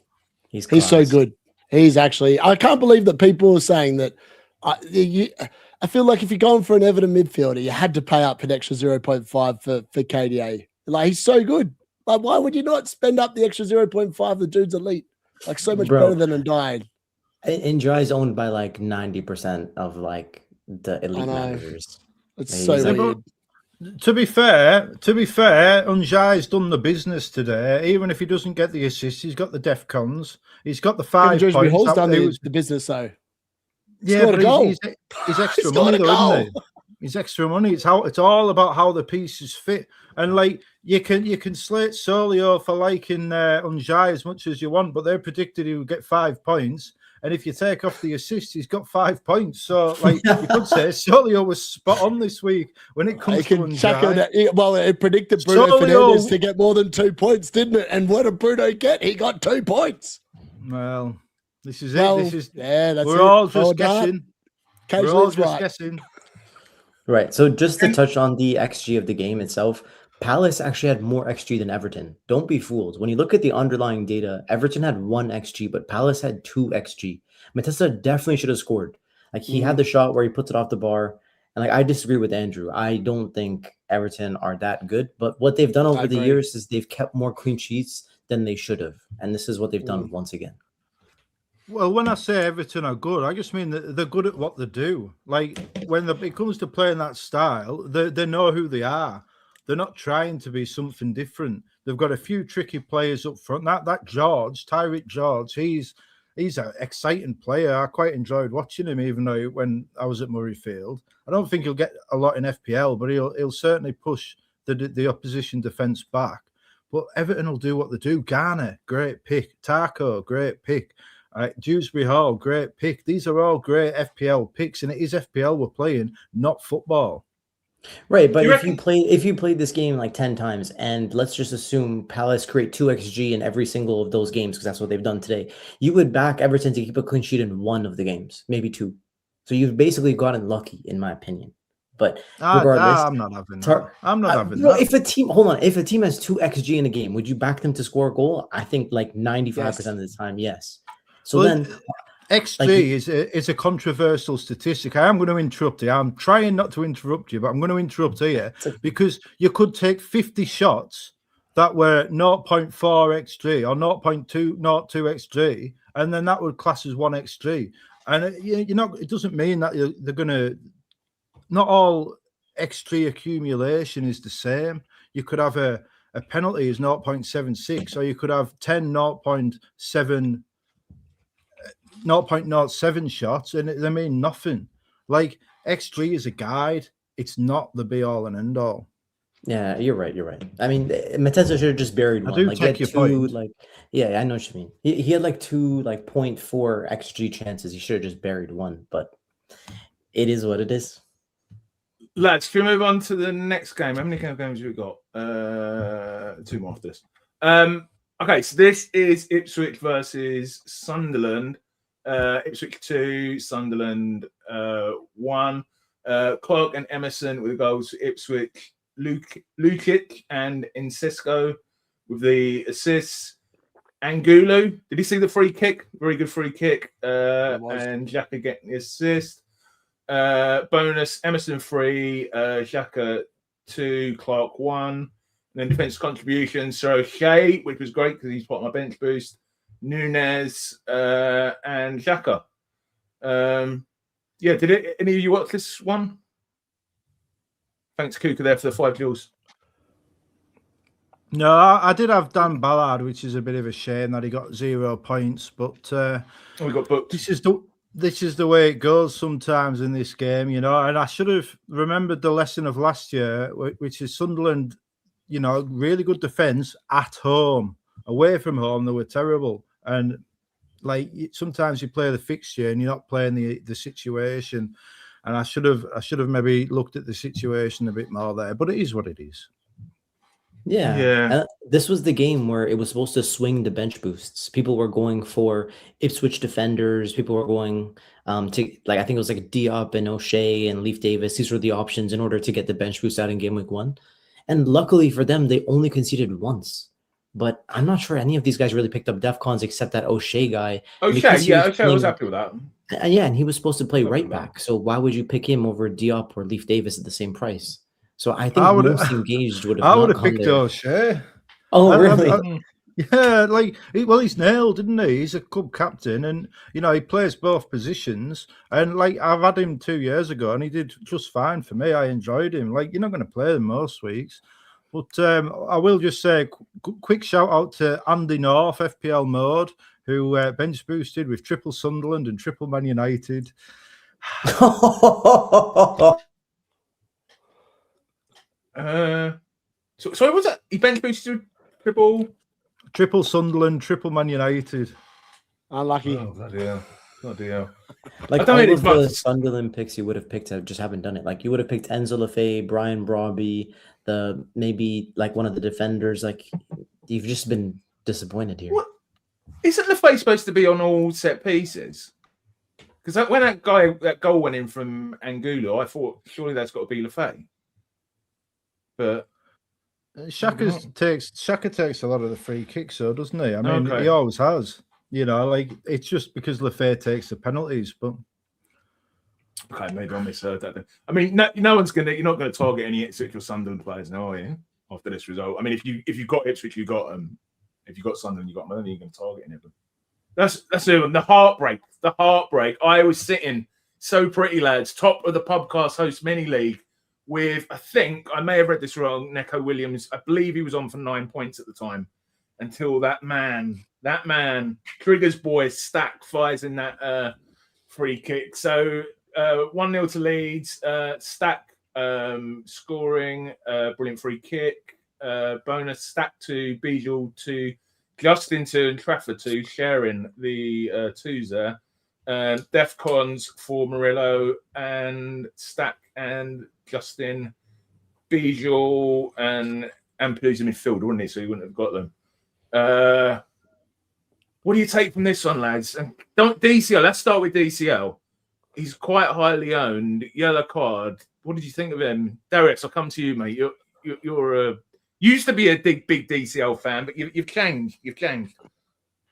He's so good. He's actually, I can't believe that people are saying that. I feel like if you're going for an Everton midfielder, you had to pay up an extra 0.5 for KDA. Like, he's so good. Like, why would you not spend up the extra 0.5? The dude's elite. Like, so much better than Ndiaye. And Ndiaye's owned by like 90% of like the elite managers. It's so weird. To be fair, Ndiaye's done the business today. Even if he doesn't get the assist, he's got the DEFCONs. He's got the 5 points. Hall's done the business, though. Yeah, but he's extra money, though, isn't he? He's extra money. It's all about how the pieces fit. And like you can slate Solio for liking Ndiaye as much as you want, but they predicted he would get 5 points. And if you take off the assist, he's got 5 points. So like you could say Solio was spot on this week when it comes to Ndiaye. Well, it predicted Bruno Fernandes to get more than 2 points, didn't it? And what did Bruno get? He got 2 points. Well, this is it. That's we're all just guessing. We're all just guessing. Right. So just to touch on the XG of the game itself, Palace actually had more XG than Everton. Don't be fooled. When you look at the underlying data, Everton had 1 XG, but Palace had 2 XG. Matessa definitely should have scored. Like, he had the shot where he puts it off the bar. And like, I disagree with Andrew. I don't think Everton are that good. But what they've done over the years is they've kept more clean sheets than they should have. And this is what they've done once again. Well, when I say Everton are good, I just mean that they're good at what they do. Like, when it comes to playing that style, they know who they are. They're not trying to be something different. They've got a few tricky players up front. That George, Tyreek George, he's an exciting player. I quite enjoyed watching him, even though when I was at Murrayfield. I don't think he'll get a lot in FPL, but he'll certainly push the opposition defence back. But Everton will do what they do. Garner, great pick. Tarko, great pick. Dewsbury Hall, great pick. These are all great FPL picks, and it is FPL we're playing, not football. Right, but if you played this game like 10 times, and let's just assume Palace create 2 XG in every single of those games, because that's what they've done today, you would back Everton to keep a clean sheet in 1 of the games, maybe 2. So you've basically gotten lucky, in my opinion. But regardless, I'm not having that. I'm not having that. If a team has 2 XG in a game, would you back them to score a goal? I think like 95% of the time, yes. So then XG is a controversial statistic. I am going to interrupt you. I'm trying not to interrupt you, but I'm going to interrupt here because you could take 50 shots that were 0.4 XG or 0.202 XG, and then that would class as 1 XG. And it doesn't mean that they're going to. Not all XG accumulation is the same. You could have a penalty is 0.76, or you could have 10 0.07 shots, and they mean nothing. Like, XG is a guide. It's not the be all and end all. Yeah, you're right. I mean, Matessa should have just buried one. I do take your point. Yeah, I know what you mean. He had like 2 0.4 XG chances. He should have just buried one, but it is what it is. Lads, can we move on to the next game? How many games have we got? 2 more after this. Okay, so this is Ipswich versus Sunderland. Ipswich 2, Sunderland 1. Clark and Emerson with goals for Ipswich. Lukic and Insisco with the assists. Angulu, did you see the free kick? Very good free kick. And Xhaka getting the assist. Bonus, Emerson 3, Xhaka 2, Clark 1. And then defensive contributions, so Shea, which was great because he's part of my bench boost. Nunes and Xhaka. Did any of you watch this one? Thanks, Kuka, there for the 5 jewels. No, I did have Dan Ballard, which is a bit of a shame that he got 0 points. But we got booked. This is the way it goes sometimes in this game, you know. And I should have remembered the lesson of last year, which is Sunderland, you know, really good defence at home. Away from home, they were terrible. And like sometimes you play the fixture and you're not playing the situation. And I should have maybe looked at the situation a bit more there. But it is what it is. Yeah. This was the game where it was supposed to swing the bench boosts. People were going for Ipswich defenders. People were going to, like, I think it was like Diop and O'Shea and Leif Davis. These were the options in order to get the bench boost out in game week 1. And luckily for them, they only conceded once. But I'm not sure any of these guys really picked up DEFCONs except that O'Shea guy. O'Shea, I was happy with that. Yeah, and he was supposed to play right back. So why would you pick him over Diop or Leif Davis at the same price? So I think most engaged would have. I would have picked O'Shea. Oh, really? Yeah, he's nailed, didn't he? He's a club captain, and you know he plays both positions. And like I've had him 2 years ago, and he did just fine for me. I enjoyed him. Like you're not going to play him most weeks, but I will just say quick shout out to Andy North, FPL mode, who bench boosted with triple Sunderland and triple Man United. So was that he bench boosted triple Sunderland, triple Man United? Unlucky. Oh, bloody hell. Like all of the Sunderland picks you would have picked, just haven't done it. Like you would have picked Enzo Lefebvre, Brian Brobby, maybe like one of the defenders. Like you've just been disappointed here. What? Isn't Lefebvre supposed to be on all set pieces? Because when that goal went in from Angulo, I thought surely that's got to be Lefebvre. But Xhaka takes a lot of the free kicks, so doesn't he? I mean, he always has. You know, like it's just because Lefebvre takes the penalties, but okay, maybe I misheard that. Then. I mean, no one's you're not gonna target any Ipswich or Sunderland players now, are you? After this result, I mean, if you got Ipswich, you got them. If you got Sunderland, you got them. I don't think you're gonna target any of them. That's the heartbreak. The heartbreak. I was sitting so pretty, lads, top of the PubCast host mini league. With, I think, I may have read this wrong, Neco Williams. I believe he was on for 9 points at the time until that man, Trigger's boy, Stack fires in that free kick. So 1-0 to Leeds. Stack scoring, brilliant free kick. Bonus Stack to Bijou to Justin to and Trafford to sharing the twos there. Defcons for Murillo and Stack and Justin, Bijou and Ampel's in midfield, wouldn't he? So he wouldn't have got them. What do you take from this one, lads? And DCL. Let's start with DCL. He's quite highly owned. Yellow card. What did you think of him, Derek? I'll come to you, mate. You used to be a big DCL fan, but you've changed. You've changed.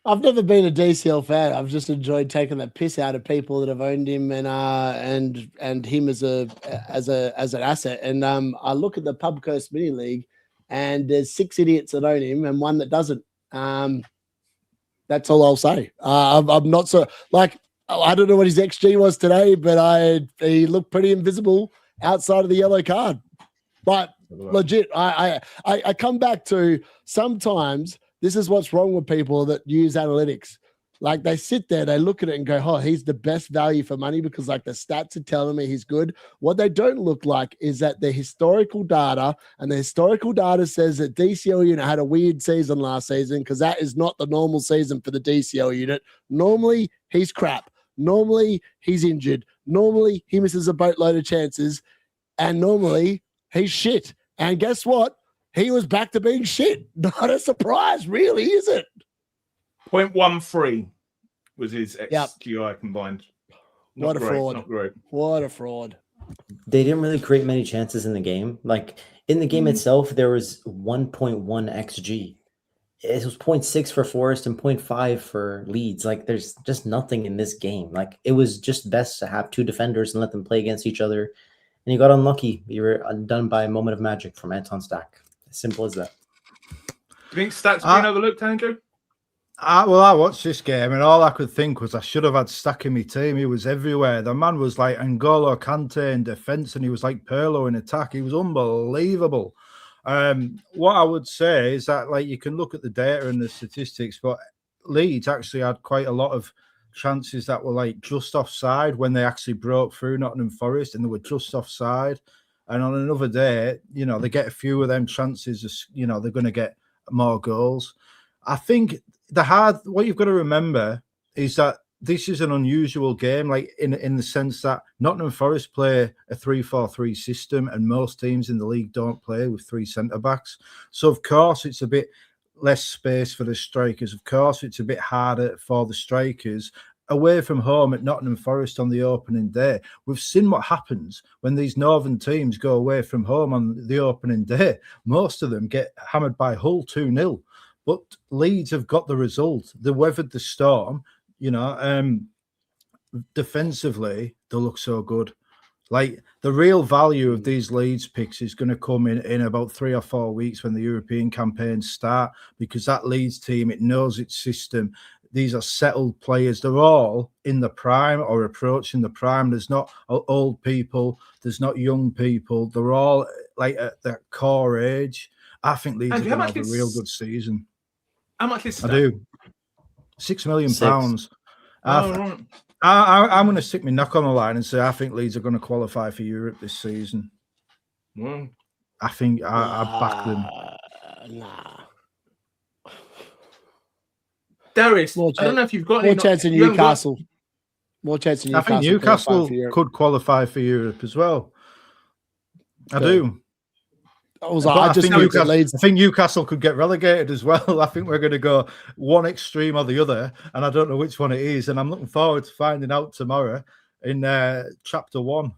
I've never been a DCL fan. I've just enjoyed taking the piss out of people that have owned him and him as an asset. And I look at the PubCast mini league, and there's 6 idiots that own him and 1 that doesn't. That's all I'll say. I'm not so like I don't know what his XG was today, but he looked pretty invisible outside of the yellow card. But legit, I come back to sometimes. This is what's wrong with people that use analytics. Like they sit there, they look at it and go, oh, he's the best value for money because like the stats are telling me he's good. What they don't look like is that the historical data, and the historical data says that DCL unit had a weird season last season because that is not the normal season for the DCL unit. Normally, he's crap. Normally, he's injured. Normally, he misses a boatload of chances. And normally, he's shit. And guess what? He was back to being shit. Not a surprise, really, is it? 0.13 was his XGI combined. What a fraud. Not great. What a fraud. They didn't really create many chances in the game. Like in the game itself, there was 1.1 XG. It was 0.6 for Forest and 0.5 for Leeds. Like there's just nothing in this game. Like it was just best to have 2 defenders and let them play against each other. And you got unlucky. You were done by a moment of magic from Anton Stack. Simple as that. Do you think Stack's been overlooked, Andrew? I watched this game and all I could think was I should have had Stack in my team. He was everywhere. The man was like N'Golo Kante in defence and he was like Pirlo in attack. He was unbelievable. What I would say is that like you can look at the data and the statistics, but Leeds actually had quite a lot of chances that were like just offside when they actually broke through Nottingham Forest and they were just offside. And on another day, you know, they get a few of them chances, you know, they're going to get more goals. I think what you've got to remember is that this is an unusual game, like in the sense that Nottingham Forest play a 3-4-3 system and most teams in the league don't play with 3 centre-backs. So, of course, it's a bit less space for the strikers. Of course, it's a bit harder for the strikers. Away from home at Nottingham Forest on the opening day, we've seen what happens when these northern teams go away from home on the opening day. Most of them get hammered by Hull 2-0. But Leeds have got the result. They weathered the storm. You know, defensively, they look so good. Like the real value of these Leeds picks is going to come in about 3 or 4 weeks when the European campaigns start, because that Leeds team, it knows its system. These are settled players. They're all in the prime or approaching the prime. There's not old people. There's not young people. They're all like at that core age. I think Leeds are going to have a real good season. How much is that? I do. £6 million. Right. I'm going to stick my neck on the line and say I think Leeds are going to qualify for Europe this season. I think I back them. Nah. Darius, I don't know if you've got more chance in Newcastle. More chance in Newcastle. I think Newcastle could qualify for Europe as well. I do. I think Newcastle could get relegated as well. I think we're going to go one extreme or the other, and I don't know which one it is. And I'm looking forward to finding out tomorrow in chapter 1.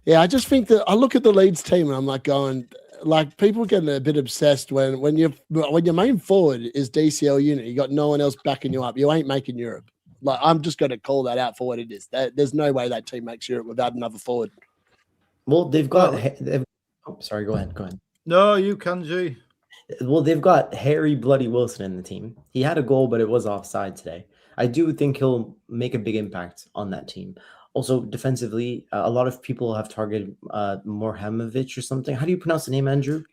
Yeah, I just think that I look at the Leeds team and I'm like going, like people getting a bit obsessed when your main forward is DCL unit, you got no one else backing you up. You ain't making Europe. Like I'm just going to call that out for what it is. There's no way that team makes Europe without another forward. Well, they've got. Oh, sorry. Go ahead. No, you can, G. Well, they've got Harry Bloody Wilson in the team. He had a goal, but it was offside today. I do think he'll make a big impact on that team. Also, defensively, a lot of people have targeted Morhamovic or something. How do you pronounce the name, Andrew?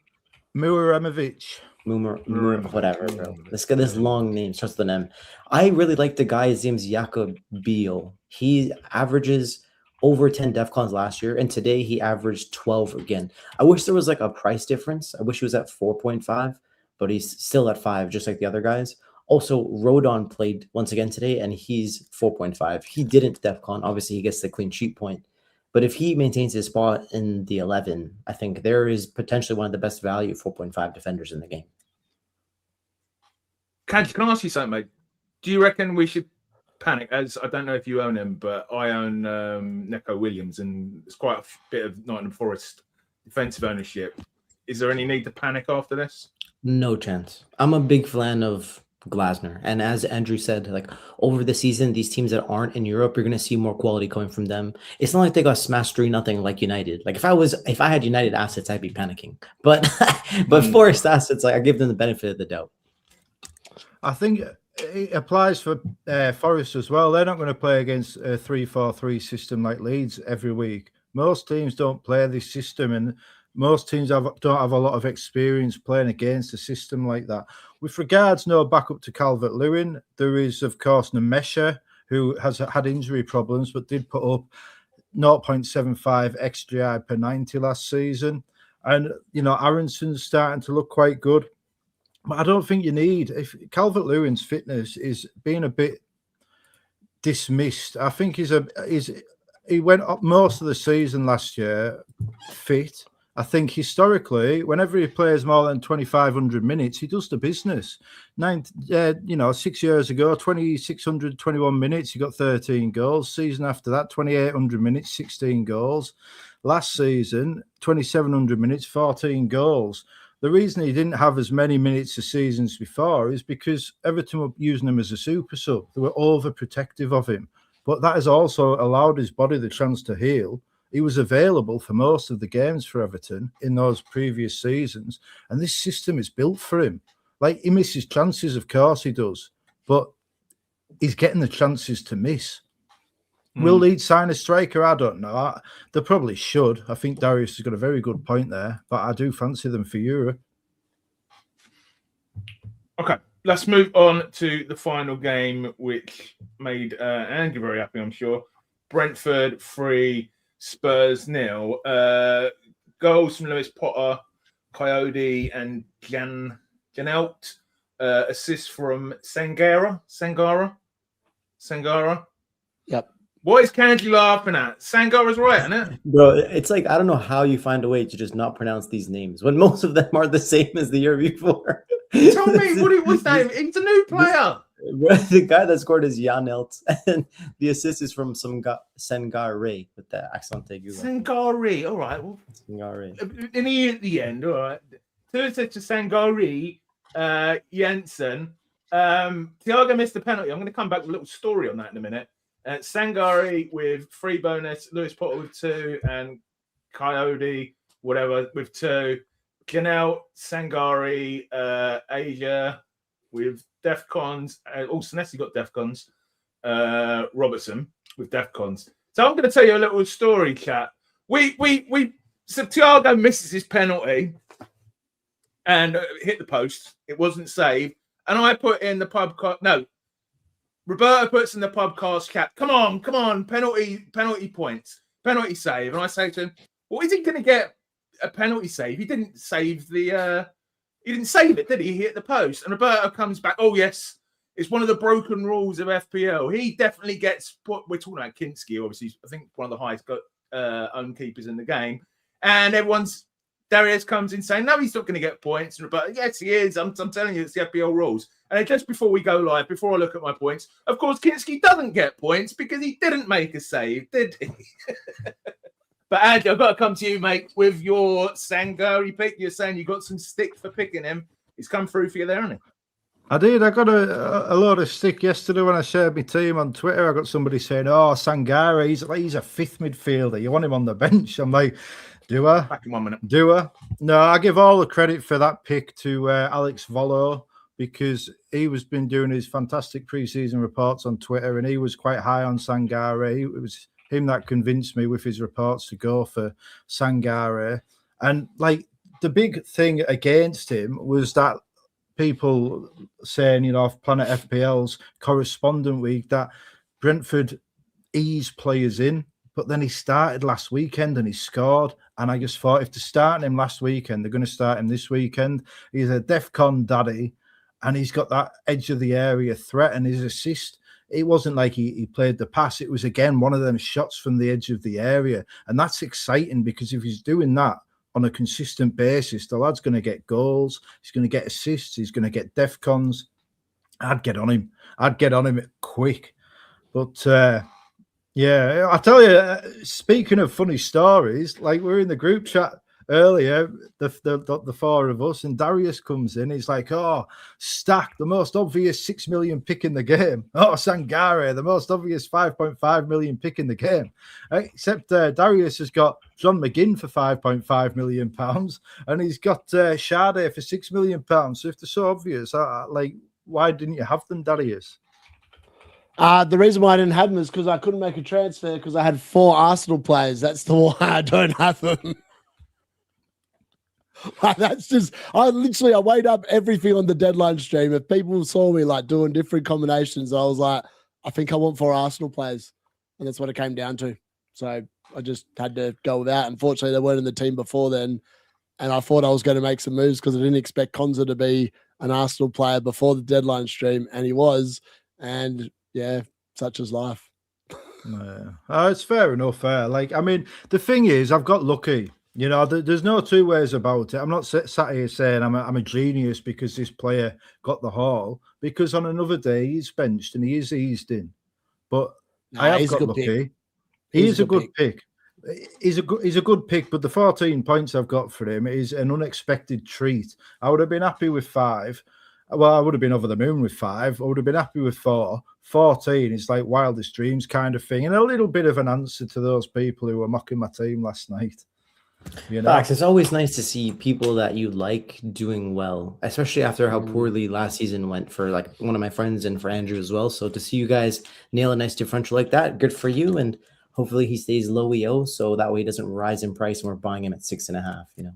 Muramovic. Whatever, bro. Let's get this long name. Starts with an M. I really like the guy. His name's Jakob Biel. He averages over 10 DEFCONs last year, and today he averaged 12 again. I wish there was like a price difference. I wish he was at 4.5, but he's still at 5, just like the other guys. Also, Rodon played once again today, and he's 4.5. He didn't DEFCON. Obviously, he gets the clean sheet point. But if he maintains his spot in the 11, I think there is potentially one of the best value 4.5 defenders in the game. Kanji, can I ask you something, mate? Do you reckon we should panic? As I don't know if you own him, but I own Neco Williams, and it's quite a bit of Nottingham Forest defensive ownership. Is there any need to panic after this? No chance. I'm a big fan of Glasner, and as Andrew said, like over the season, these teams that aren't in Europe, you're going to see more quality coming from them. It's not like they got smashed 3-0 like United. Like if I had United assets, I'd be panicking. But Forest assets, like I give them the benefit of the doubt. I think it applies for Forest as well. They're not going to play against a 3-4-3 system like Leeds every week. Most teams don't play this system, and most teams don't have a lot of experience playing against a system like that. With regards no backup to Calvert-Lewin, there is, of course, Nemesha, who has had injury problems, but did put up 0.75 XGI per 90 last season. And, you know, Aronson's starting to look quite good. But I don't think you need, if Calvert-Lewin's fitness is being a bit dismissed. I think he went up most of the season last year fit. I think historically, whenever he plays more than 2,500 minutes, he does the business. 6 years ago, 2,621 minutes, he got 13 goals. Season after that, 2,800 minutes, 16 goals. Last season, 2,700 minutes, 14 goals. The reason he didn't have as many minutes as seasons before is because Everton were using him as a super sub. They were overprotective of him. But that has also allowed his body the chance to heal. He was available for most of the games for Everton in those previous seasons. And this system is built for him. Like, he misses chances, of course he does, but he's getting the chances to miss. Will Leeds sign a striker? I don't know. They probably should. I think Darius has got a very good point there, but I do fancy them for Europe. Okay, let's move on to the final game, which made Andrew very happy, I'm sure. Brentford 3, Spurs 0. Goals from Lewis Potter, Coyote, and Janelt. Assists from Sangara. Yep. What is Kanji laughing at? Sangara's right, isn't it? Bro, it's like, I don't know how you find a way to just not pronounce these names when most of them are the same as the year before. Tell me, what's that? He's a new player. The guy that scored is Janelt, and the assist is from Sangare with the accent. Sangare, all right. Well, Sangare. In the end, all right. Two assists to Sangare, Jensen. Thiago missed the penalty. I'm going to come back with a little story on that in a minute. Sangare with 3 bonus, Lewis Potter with 2, and Coyote, whatever, with 2. Janelle, Sangare, Asia with Defcons. Senesi got Defcons. Robertson with Defcons. So I'm going to tell you a little story, chat. So Thiago misses his penalty and hit the post. It wasn't saved. And I put in the PubCast. No, Roberto puts in the PubCast cap. Come on, penalty points, penalty save. And I say to him, well, is he going to get a penalty save? He didn't save he didn't save it, did he? He hit the post. And Roberto comes back. Oh, yes, it's one of the broken rules of FPL. He definitely gets put. We're talking about Kinski, obviously. I think one of the highest own keepers in the game. And Darius comes in saying, no, he's not going to get points. And Roberto, yes, he is. I'm telling you, it's the FPL rules. And just before we go live, before I look at my points, of course, Kinski doesn't get points because he didn't make a save, did he? But Andy, I've got to come to you, mate, with your Sangari pick. You're saying you got some stick for picking him. He's come through for you there, hasn't he? I did. I got a lot of stick yesterday when I shared my team on Twitter. I got somebody saying, oh, Sangari, he's a 5th midfielder. You want him on the bench? I'm like, do I? Back in 1 minute. Do I? No, I give all the credit for that pick to Alex Volo, because he was been doing his fantastic preseason reports on Twitter, and he was quite high on Sangare. It was him that convinced me with his reports to go for Sangare. And like, the big thing against him was that people saying, off Planet FPL's correspondent week, that Brentford eased players in, but then he started last weekend and he scored. And I just thought, if they're starting him last weekend, they're going to start him this weekend. He's a DEFCON daddy, and he's got that edge of the area threat, and his assist, it wasn't like he played the pass. It was, again, one of them shots from the edge of the area. And that's exciting, because if he's doing that on a consistent basis, the lad's going to get goals. He's going to get assists. He's going to get DEFCONs. I'd get on him. I'd get on him quick. But, yeah, I tell you, speaking of funny stories, like, we're in the group chat earlier, the 4 of us, and Darius comes in. He's like, oh, Stack, the most obvious 6 million pick in the game. Oh, Sangare, the most obvious 5.5 million pick in the game. Except Darius has got John McGinn for £5.5 million, and he's got Sade for £6 million. So if they're so obvious, like, why didn't you have them, Darius? The reason why I didn't have them is because I couldn't make a transfer because I had 4 Arsenal players. That's the why I don't have them. That's just, I weighed up everything on the deadline stream. If people saw me like doing different combinations, I was like, I think I want 4 Arsenal players. And that's what it came down to. So I just had to go with that. Unfortunately, they weren't in the team before then. And I thought I was going to make some moves because I didn't expect Konza to be an Arsenal player before the deadline stream. And he was. And yeah, such is life. It's fair enough. Like, I mean, the thing is, I've got lucky. There's no two ways about it. I'm not sat here saying I'm a genius because this player got the haul, because on another day he's benched and he is eased in. But I have got lucky. He's a good pick. He's a good pick, but the 14 points I've got for him is an unexpected treat. I would have been happy with 5. Well, I would have been over the moon with 5. I would have been happy with 4. 14 is like wildest dreams kind of thing, and a little bit of an answer to those people who were mocking my team last night. You know? Facts. It's always nice to see people that you like doing well, especially after how poorly last season went for like one of my friends and for Andrew as well. So to see you guys nail a nice differential like that, good for you. And hopefully he stays low EO so that way he doesn't rise in price and we're buying him at 6.5, you know.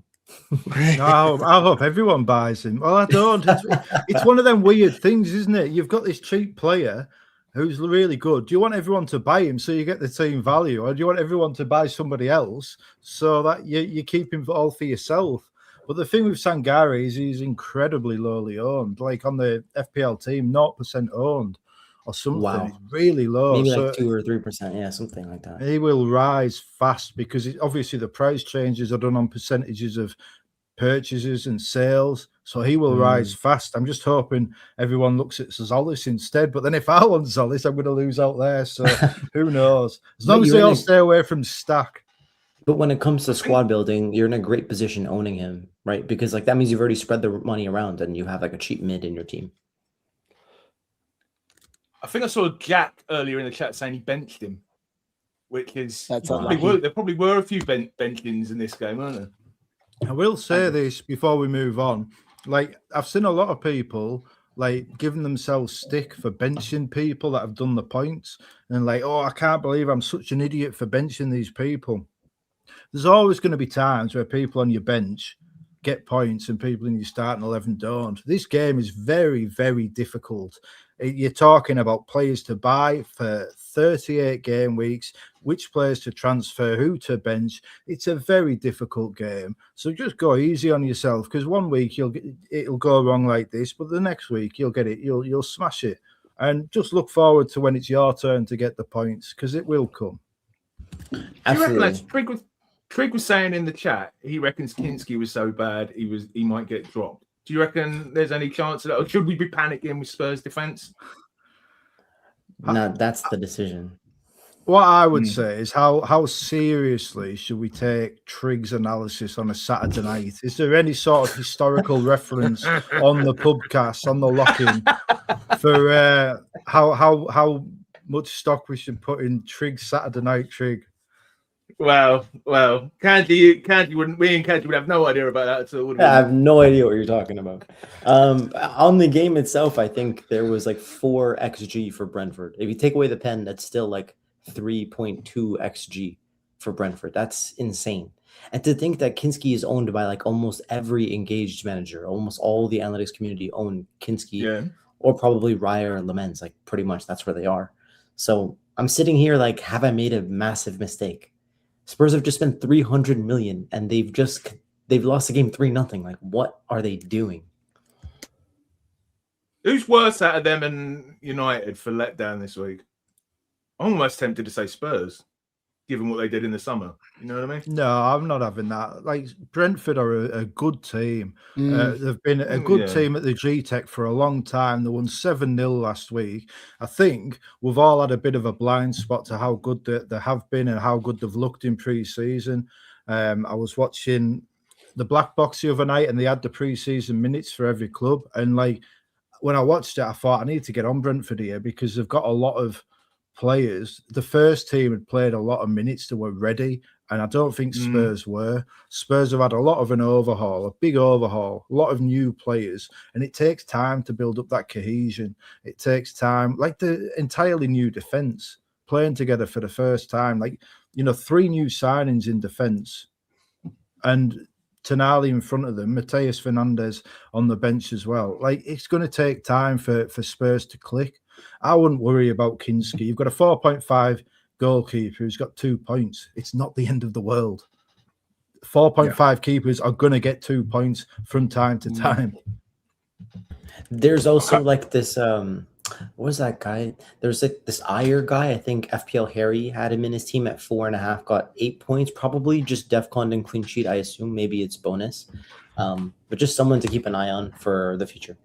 No, I hope everyone buys him. Well, I don't. It's one of them weird things, isn't it? You've got this cheap player who's really good. Do you want everyone to buy him so you get the team value, or do you want everyone to buy somebody else so that you keep him all for yourself? But the thing with Sangare is he's incredibly lowly owned. Like on the FPL team, 0% owned or something. Wow. It's really low. Maybe like 2 or 3%. Yeah, something like that. He will rise fast because obviously the price changes are done on percentages of purchases and sales. So he will rise fast. I'm just hoping everyone looks at Zolis instead. But then if I want Zolis, I'm going to lose out there. So who knows? As long as they all stay away from Stack. But when it comes to squad building, you're in a great position owning him, right? Because like that means you've already spread the money around and you have like a cheap mid in your team. I think I saw Jack earlier in the chat saying he benched him, which is there probably were a few benchings in this game, weren't there? I will say this before we move on. Like I've seen a lot of people like giving themselves stick for benching people that have done the points and like, oh, I can't believe I'm such an idiot for benching these people. There's always going to be times where people on your bench get points and people in your starting 11 don't. This game is very, very difficult. You're talking about players to buy for 38 game weeks, which players to transfer, who to bench. It's a very difficult game. So just go easy on yourself because one week it'll go wrong like this, but the next week you'll get it. You'll smash it. And just look forward to when it's your turn to get the points because it will come. Absolutely. Trig was saying in the chat he reckons Kinski was so bad he might get dropped. Do you reckon there's any chance of that? Or should we be panicking with Spurs defense? No, that's the decision. What I would say is how seriously should we take Trig's analysis on a Saturday night? Is there any sort of historical reference on the PubCast, on the lock-in, for how much stock we should put in Trig's Saturday night Trig? Well, Kanji wouldn't. Me and Kanji would have no idea about that at all. I have no idea what you're talking about. On the game itself, I think there was like 4 XG for Brentford. If you take away the pen, that's still like 3.2 XG for Brentford. That's insane. And to think that Kinski is owned by like almost every engaged manager, almost all the analytics community own Kinski, or probably Ryer and Lamens. Like pretty much that's where they are. So I'm sitting here like, have I made a massive mistake? Spurs have just spent 300 million and they've lost the game 3-0. Like, what are they doing? Who's worse out of them and United for letdown this week? I'm almost tempted to say Spurs, given what they did in the summer. You know what I mean? No, I'm not having that. Like Brentford are a good team. They've been a good team at the G-Tech for a long time. They won 7-0 last week. I think we've all had a bit of a blind spot to how good they have been and how good they've looked in pre-season. I was watching the Black Box the other night and they had the pre-season minutes for every club. And like when I watched it, I thought I need to get on Brentford here because they've got a lot of players. The first team had played a lot of minutes. They were ready. And I don't think Spurs were. Spurs have had a lot of an overhaul, a big overhaul, a lot of new players. And it takes time to build up that cohesion. It takes time, like the entirely new defence, playing together for the first time. Like, 3 new signings in defence. And Tonali in front of them, Mateus Fernandes on the bench as well. Like, it's going to take time for Spurs to click. I wouldn't worry about Kinski. You've got a 4.5 goalkeeper who's got 2 points. It's not the end of the world. 4.5 keepers are going to get 2 points from time to time. There's also like this, what was that guy? There's like this Ayer guy. I think FPL Harry had him in his team at 4.5, got 8 points, probably just DEFCON and clean sheet. I assume maybe it's bonus, but just someone to keep an eye on for the future.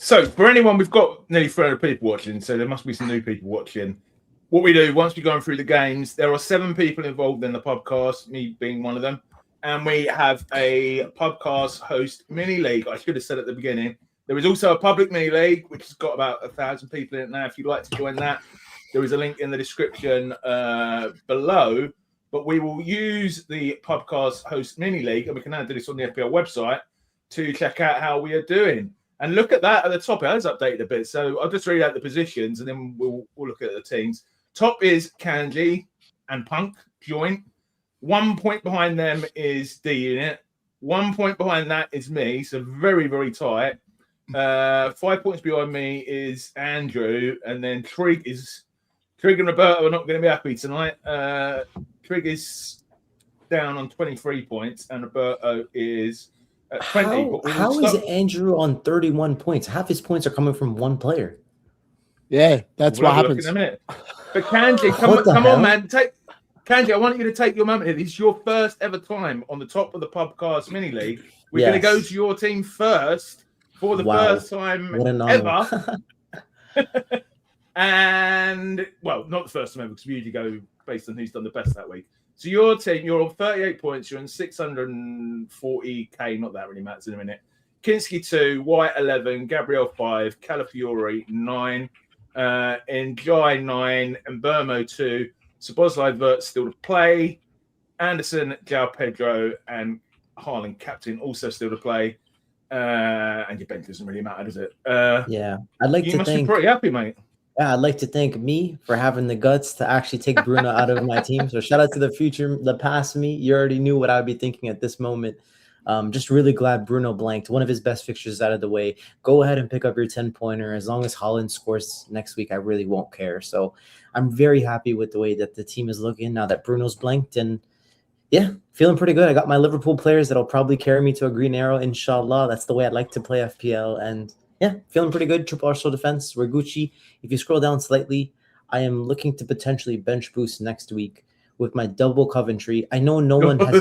So for anyone, we've got nearly 300 people watching, so there must be some new people watching. What we do, once we're going through the games, there are 7 people involved in the podcast, me being one of them. And we have a podcast host mini league. I should have said at the beginning. There is also a public mini league, which has got about 1,000 people in it now. If you'd like to join that, there is a link in the description below. but we will use the PubCast host mini league, and we can now do this on the FPL website to check out how we are doing. And look at that at the top. It has updated a bit. So I'll just read out the positions and then we'll look at the teams. Top is Kanji and Punk joint. 1 point behind them is D Unit. 1 point behind that is me. So very, very tight. 5 points behind me is Andrew. And then Trig and Roberto are not going to be happy tonight. Trig is down on 23 points and Roberto is at 20. How is Andrew on 31 points? Half his points are coming from one player. Yeah, that's what happens. In a minute. But Kanji, come on, man. Kanji, I want you to take your moment here. This is your first ever time on the top of the PubCast mini league. We're going to go to your team first for the first time ever. And, well, not the first time ever because we usually go based on who's done the best that week. So your team, you're on 38 points. You're on 640k. Not that really matters in a minute. Kinski 2, White 11, Gabriel 5, Calafiore 9, Njai 9, and Burmo 2. Sabozlai Vert still to play. Anderson, João Pedro, and Harlan captain also still to play. And your bench doesn't really matter, does it? Yeah, I'd like to think you must be pretty happy, mate. Yeah, I'd like to thank me for having the guts to actually take Bruno out of my team. So shout out to the past me. You already knew what I'd be thinking at this moment. Just really glad Bruno blanked. One of his best fixtures out of the way. Go ahead and pick up your 10-pointer. As long as Holland scores next week, I really won't care. So I'm very happy with the way that the team is looking now that Bruno's blanked. And yeah, feeling pretty good. I got my Liverpool players that'll probably carry me to a green arrow, inshallah. That's the way I'd like to play FPL. And yeah, feeling pretty good. Triple Arsenal defense. We're Gucci. If you scroll down slightly, I am looking to potentially bench boost next week with my double Coventry. I know nobody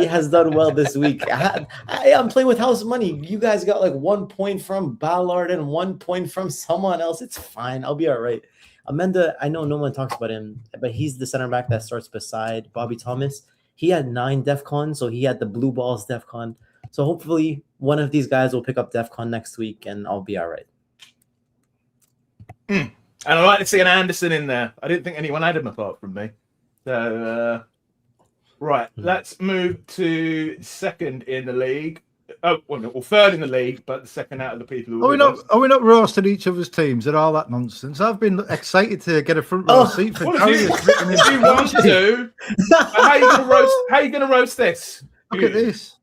has done well this week. I'm playing with house money. You guys got like 1 point from Ballard and 1 point from someone else. It's fine. I'll be all right. Amenda, I know no one talks about him, but he's the center back that starts beside Bobby Thomas. He had 9 DEFCON, so he had the blue balls DEFCON. So hopefully one of these guys will pick up DEFCON next week and I'll be all right. And I like to see an Anderson in there. I didn't think anyone had him apart from me. So, right, let's move to second in the league. Oh, well, third in the league, but the second out of the people who are we not roasting each other's teams and all that nonsense? I've been excited to get a front row seat for Darius. If you want to, how are you going to roast this? Look at this.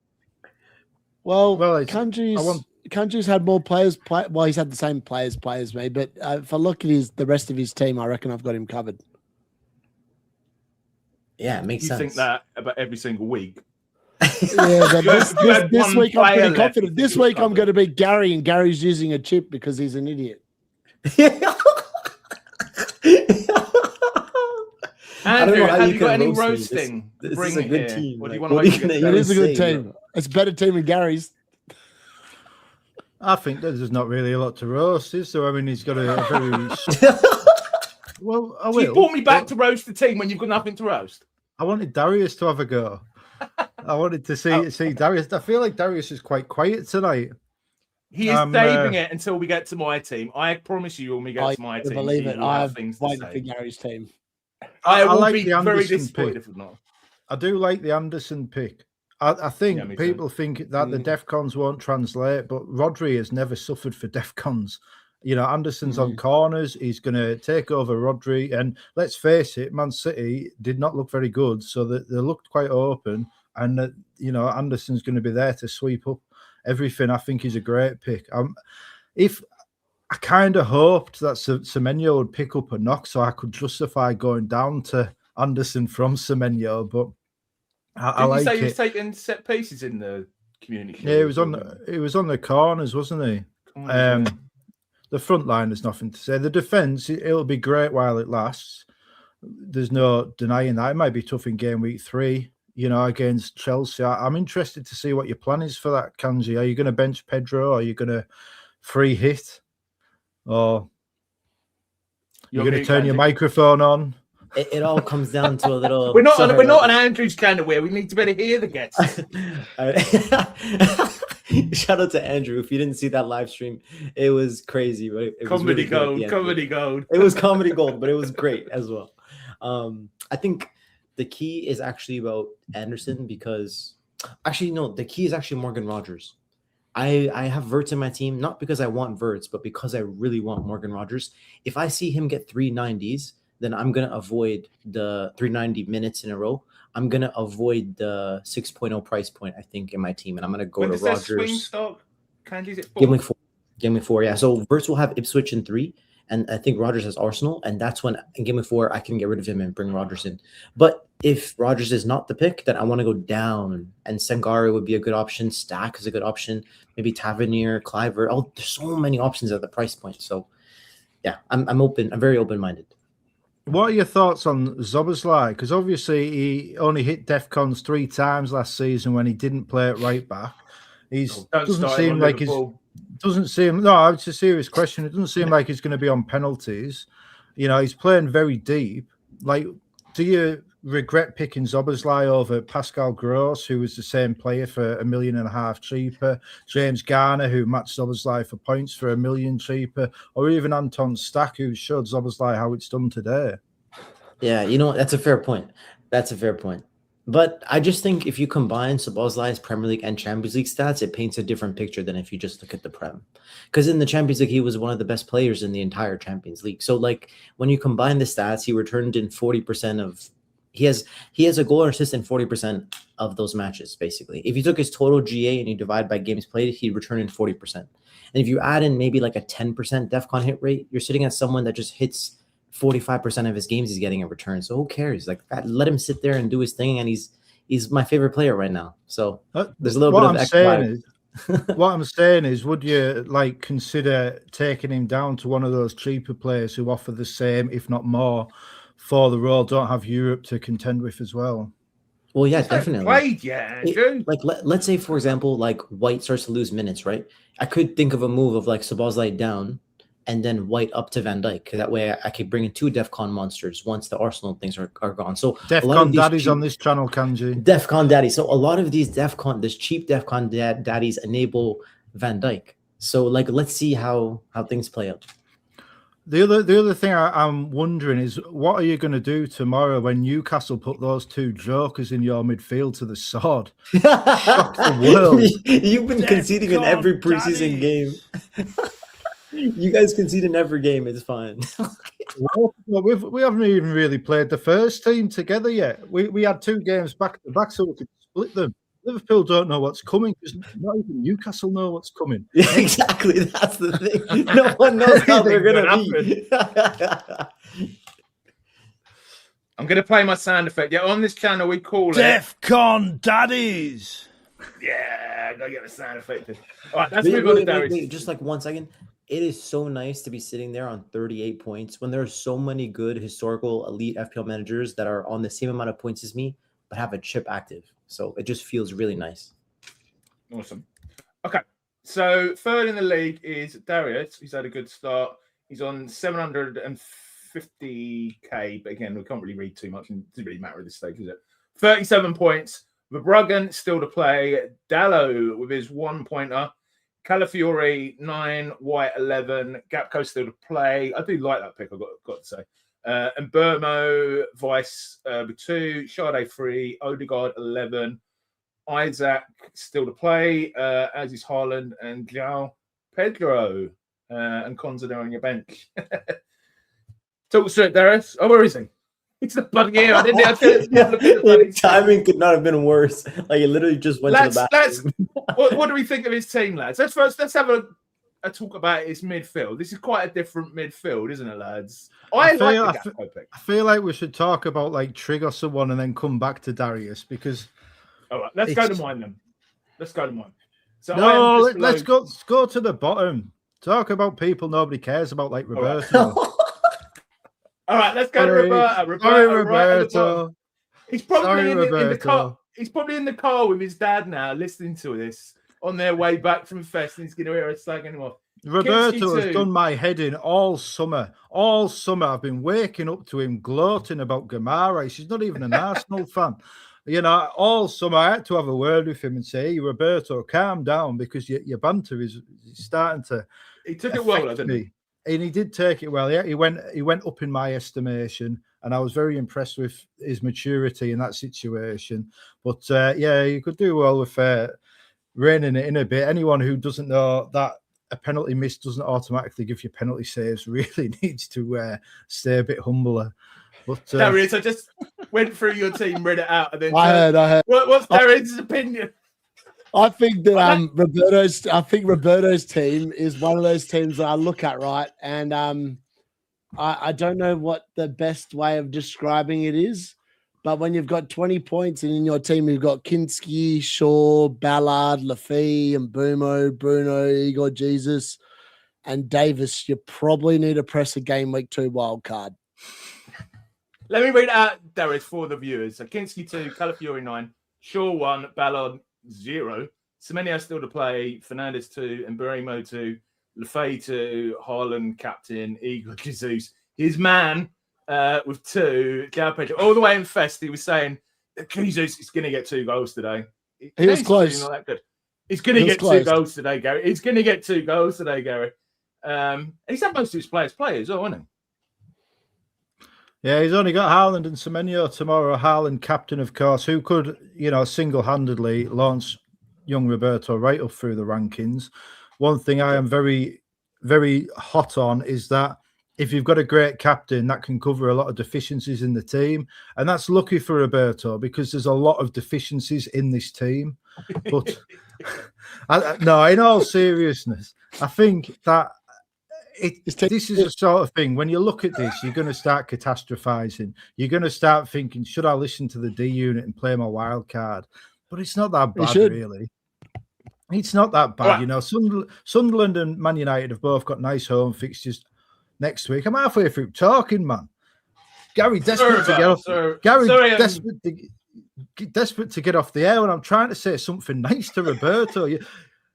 Well, Kanji's had more players play. Well, he's had the same players play as me, but if I look at the rest of his team, I reckon I've got him covered. Yeah, it makes sense. You think that about every single week? Yeah, but this week I'm pretty confident. This week I'm going to beat Gary, and Gary's using a chip because he's an idiot. Andrew, have you got any roasting? This is a good team. What do you want to make it is a good team. It's a better team than Gary's. I think there's not really a lot to roast, is there? I mean, he's got a very... Well, I will. You brought me back to roast the team when you've got nothing to roast. I wanted Darius to have a go. I wanted to see Darius. I feel like Darius is quite quiet tonight. He is saving it until we get to my team. I promise you when we get to my team. I believe it. I have things to say. Gary's team. I will like be very disappointed if not. I do like the Anderson pick. I think people think that the DEFCONs won't translate, but Rodri has never suffered for DEFCONs. You know, Anderson's on corners. He's going to take over Rodri. And let's face it, Man City did not look very good. So they looked quite open. And, Anderson's going to be there to sweep up everything. I think he's a great pick. I kind of hoped that Semenyo would pick up a knock so I could justify going down to Anderson from Semenyo, but I like it. Didn't you say he was taking set pieces in the community? Yeah, he was on the corners, wasn't he? The front line, there's nothing to say. The defence, it'll be great while it lasts. There's no denying that. It might be tough in game week 3, against Chelsea. I'm interested to see what your plan is for that, Kanji. Are you going to bench Pedro? Or are you going to free hit? Or you're going to turn your microphone on? It all comes down to a little. We're not an Andrews kind of way. We need to better hear the guests. Shout out to Andrew. If you didn't see that live stream, it was crazy. But it comedy was gold. Comedy gold. It was comedy gold, but it was great as well. I think the key is actually about Anderson because actually, no, the key is actually Morgan Rogers. I have Verts in my team, not because I want Verts, but because I really want Morgan Rogers. If I see him get 390s, then I'm going to avoid the 390 minutes in a row. I'm going to avoid the 6.0 price point, I think, in my team. And I'm going to go to Rogers. Swing stock? Kanji's at 4? Game week 4, yeah. So Verts will have Ipswich in 3. And I think Rogers has Arsenal, and that's when in game week 4 I can get rid of him and bring Rogers in. But if Rogers is not the pick, then I want to go down, and Sangare would be a good option. Stack is a good option. Maybe Tavernier, Cliver. Oh, there's so many options at the price point. So, yeah, I'm open. I'm very open-minded. What are your thoughts on Szoboszlai? Because obviously he only hit DEFCONs 3 times last season when he didn't play at right back. Doesn't seem like he's. Doesn't seem. No, it's a serious question. It doesn't seem like he's going to be on penalties. You know, he's playing very deep. Like, do you regret picking Szoboszlai over Pascal Gross, who was the same player for $1.5 million cheaper, James Garner, who matched Szoboszlai for points for $1 million cheaper, or even Anton Stack, who showed Szoboszlai how it's done today? Yeah, you know, that's a fair point. That's a fair point. But I just think if you combine Szoboszlai's Premier League and Champions League stats, it paints a different picture than if you just look at the Prem. Because in the Champions League, he was one of the best players in the entire Champions League. So, like, when you combine the stats, he returned in 40% of – he has a goal or assist in 40% of those matches, basically. If you took his total GA and you divide by games played, he'd return in 40%. And if you add in maybe like a 10% DEFCON hit rate, you're sitting at someone that just hits – 45% of his games he's getting a return. So who cares? Like, let him sit there and do his thing, and he's my favorite player right now. So there's a little bit of extra. What I'm saying is, would you like consider taking him down to one of those cheaper players who offer the same, if not more, for the role, don't have Europe to contend with as well? Well, yeah, definitely. Played, yeah. Like, let's say, for example, like White starts to lose minutes, right? I could think of a move of like Szoboszlai down and then White up to Van Dijk. That way I could bring in 2 DEFCON monsters once the Arsenal things are gone. So DEFCON daddies on this channel, Kanji. DEFCON daddies. So a lot of these this cheap DEFCON daddies enable Van Dijk. So, like, let's see how things play out. The other thing I'm wondering is, what are you going to do tomorrow when Newcastle put those 2 jokers in your midfield to the sword? Shock the world. You've been conceding in every preseason game. You guys concede in every game. It's fine. Well, we haven't even really played the first team together yet. We had 2 games back to back, so we could split them. Liverpool don't know what's coming because not even Newcastle know what's coming. Yeah, exactly. That's the thing. No one knows how they're going to be. I'm going to play my sound effect. Yeah, on this channel we call DEFCON Daddies. Yeah, I got to get the sound effect. All right, that's move on to Darius. Just like 1 second. It is so nice to be sitting there on 38 points when there are so many good historical elite FPL managers that are on the same amount of points as me, but have a chip active. So it just feels really nice. Awesome. Okay. So third in the league is Darius. He's had a good start. He's on 750k, but again, we can't really read too much. And it doesn't really matter at this stage, is it? 37 points. Verbruggen still to play. Dallo with his 1-pointer. Calafiore 9, White 11, Gapco still to play. I do like that pick, I've got to say. And Burmo, Vice 2, Sade 3, Odegaard 11, Isaac still to play, as is Haaland and João Pedro and Konza there on your bench. Talk straight, Darius. Oh, where is he? It's the bloody game. I didn't the timing could not have been worse. Like, it literally just went to the bathroom. What do we think of his team, lads? Let's have a talk about his midfield. This is quite a different midfield, isn't it, lads? I feel like we should talk about like Trig or someone and then come back to Darius because. All right, let's go to mine then. Let's go to mine. So let's go to the bottom. Talk about people nobody cares about, like Roberto. All right, let's go to Roberto. Right, he's probably in the car. He's probably in the car with his dad now, listening to this on their way back from Fest, and he's going to hear us slagging him off. Roberto has done my head in all summer. All summer, I've been waking up to him gloating about Gamara. He's not even an Arsenal fan. You know, all summer I had to have a word with him and say, "Hey, Roberto, calm down because your banter is starting to." He took it well, didn't he? And he did take it well. Yeah, he went up in my estimation. and I was very impressed with his maturity in that situation. But yeah, you could do well with reining it in a bit. Anyone who doesn't know that a penalty miss doesn't automatically give you penalty saves really needs to stay a bit humbler. But Darius, I just went through your team, read it out, and then I heard. What's Darius' opinion? I think that Roberto's team is one of those teams that I look at, right? And I don't know what the best way of describing it is, but when you've got 20 points and in your team you've got Kinski, Shaw, Ballard, Lafay, and Bruno, Igor Jesus, and Davis, you probably need to press a game week 2 wild card. Let me read out, Darius, for the viewers. So Kinski 2, Calafiori 9, Shaw 1, Ballard 0, Semenyo still to play, Fernandez 2, and Mbeumo 2, Lafay 2, Haaland captain, Igor Jesus. His man with 2, João Pedro. All the way in Fest, he was saying, Jesus is going to get 2 goals today. He was close. Not that good. He's going to get close. 2 goals today, Gary. He's going to get 2 goals today, Gary. He's had most of his players play as well, hasn't he? Yeah, he's only got Haaland and Semenyo tomorrow. Haaland, captain, of course, who could, single-handedly launch young Roberto right up through the rankings. One thing I am very, very hot on is that if you've got a great captain, that can cover a lot of deficiencies in the team. And that's lucky for Roberto because there's a lot of deficiencies in this team. But no, in all seriousness, I think that this is a sort of thing. When you look at this, you're going to start catastrophizing. You're going to start thinking, should I listen to the D unit and play my wild card? But it's not that bad, really. It's not that bad. Right. Sunderland and Man United have both got nice home fixtures next week. I'm halfway through talking, man. Gary, desperate to get off. Desperate to get off the air when I'm trying to say something nice to Roberto.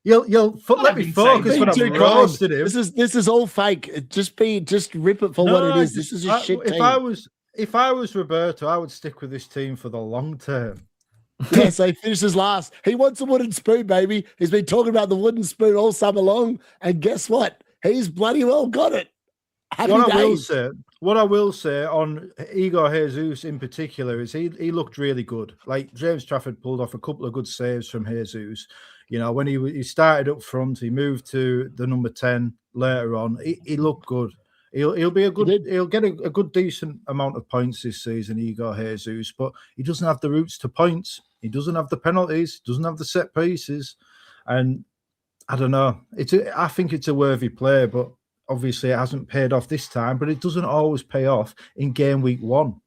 You'll let me focus when I'm roasting him. This is all fake. Just rip it for what it is. This is a shit team. If I was Roberto, I would stick with this team for the long term. Yeah, so he finishes last. He wants a wooden spoon, baby. He's been talking about the wooden spoon all summer long, and guess what? He's bloody well got it. What I will say on Igor Jesus in particular is he looked really good. Like James Trafford pulled off a couple of good saves from Jesus. When he started up front, he moved to the number 10 later on. He looked good. He'll be he'll get a good decent amount of points this season, Igor Jesus, but he doesn't have the routes to points. He doesn't have the penalties, doesn't have the set pieces. And I don't know. I think it's a worthy play, but obviously it hasn't paid off this time, but it doesn't always pay off in game week 1.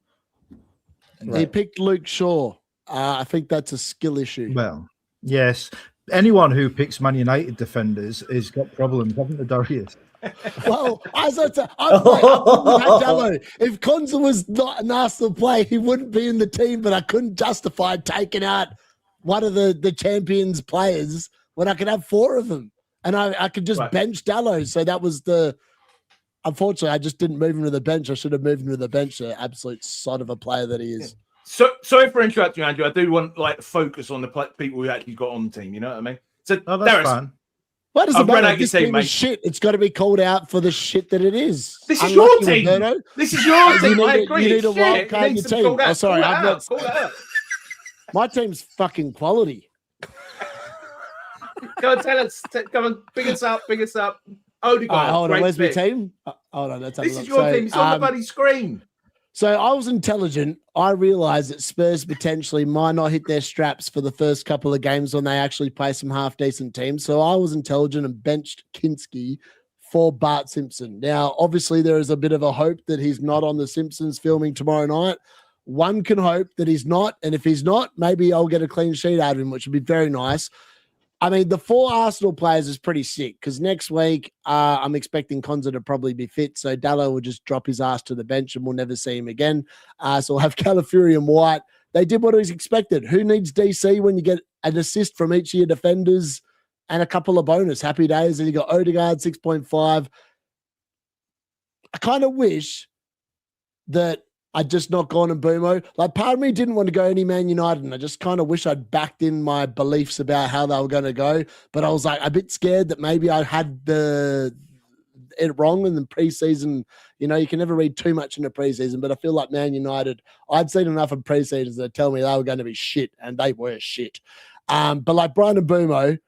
Right. He picked Luke Shaw. I think that's a skill issue. Well, yes. Anyone who picks Man United defenders has got problems, haven't they, Darius? Well, as I said, if Konza was not an Arsenal player, he wouldn't be in the team, but I couldn't justify taking out one of the champions players when I could have 4 of them. And I could just bench Dallo. So that was unfortunately, I just didn't move him to the bench. I should have moved him to the bench, the absolute sod of a player that he is. So sorry for interrupting you, Andrew. I do want to focus on the people who actually got on the team. You know what I mean? So that's fine. What does it matter? This team is shit. It's got to be called out for the shit that it is. This is your team. This is your team. I agree. You need a wild card in your team. Oh, sorry, I'm not. My team's fucking quality. Go on, tell us. Come on, big us up. Odegaard. Hold on, where's my team? Hold on, this is your team. It's on the bloody screen. So I was intelligent. I realized that Spurs potentially might not hit their straps for the first couple of games when they actually play some half-decent teams. So I was intelligent and benched Kinski for Bart Simpson. Now, obviously, there is a bit of a hope that he's not on The Simpsons filming tomorrow night. One can hope that he's not. And if he's not, maybe I'll get a clean sheet out of him, which would be very nice. I mean, the 4 Arsenal players is pretty sick because next week I'm expecting Konza to probably be fit. So Dallo will just drop his ass to the bench and we'll never see him again. So we'll have Calafiori and White. They did what was expected. Who needs DC when you get an assist from each of your defenders and a couple of bonus? Happy days. And you got Odegaard, 6.5. I kind of wish that I'd just not gone and Mbeumo. Like, part of me didn't want to go any Man United, and I just kind of wish I'd backed in my beliefs about how they were going to go. But I was like a bit scared that maybe I had it wrong in the preseason. You know, you can never read too much in the preseason, but I feel like Man United, I'd seen enough of preseasons that tell me they were going to be shit, and they were shit. But like Brian Mbumo,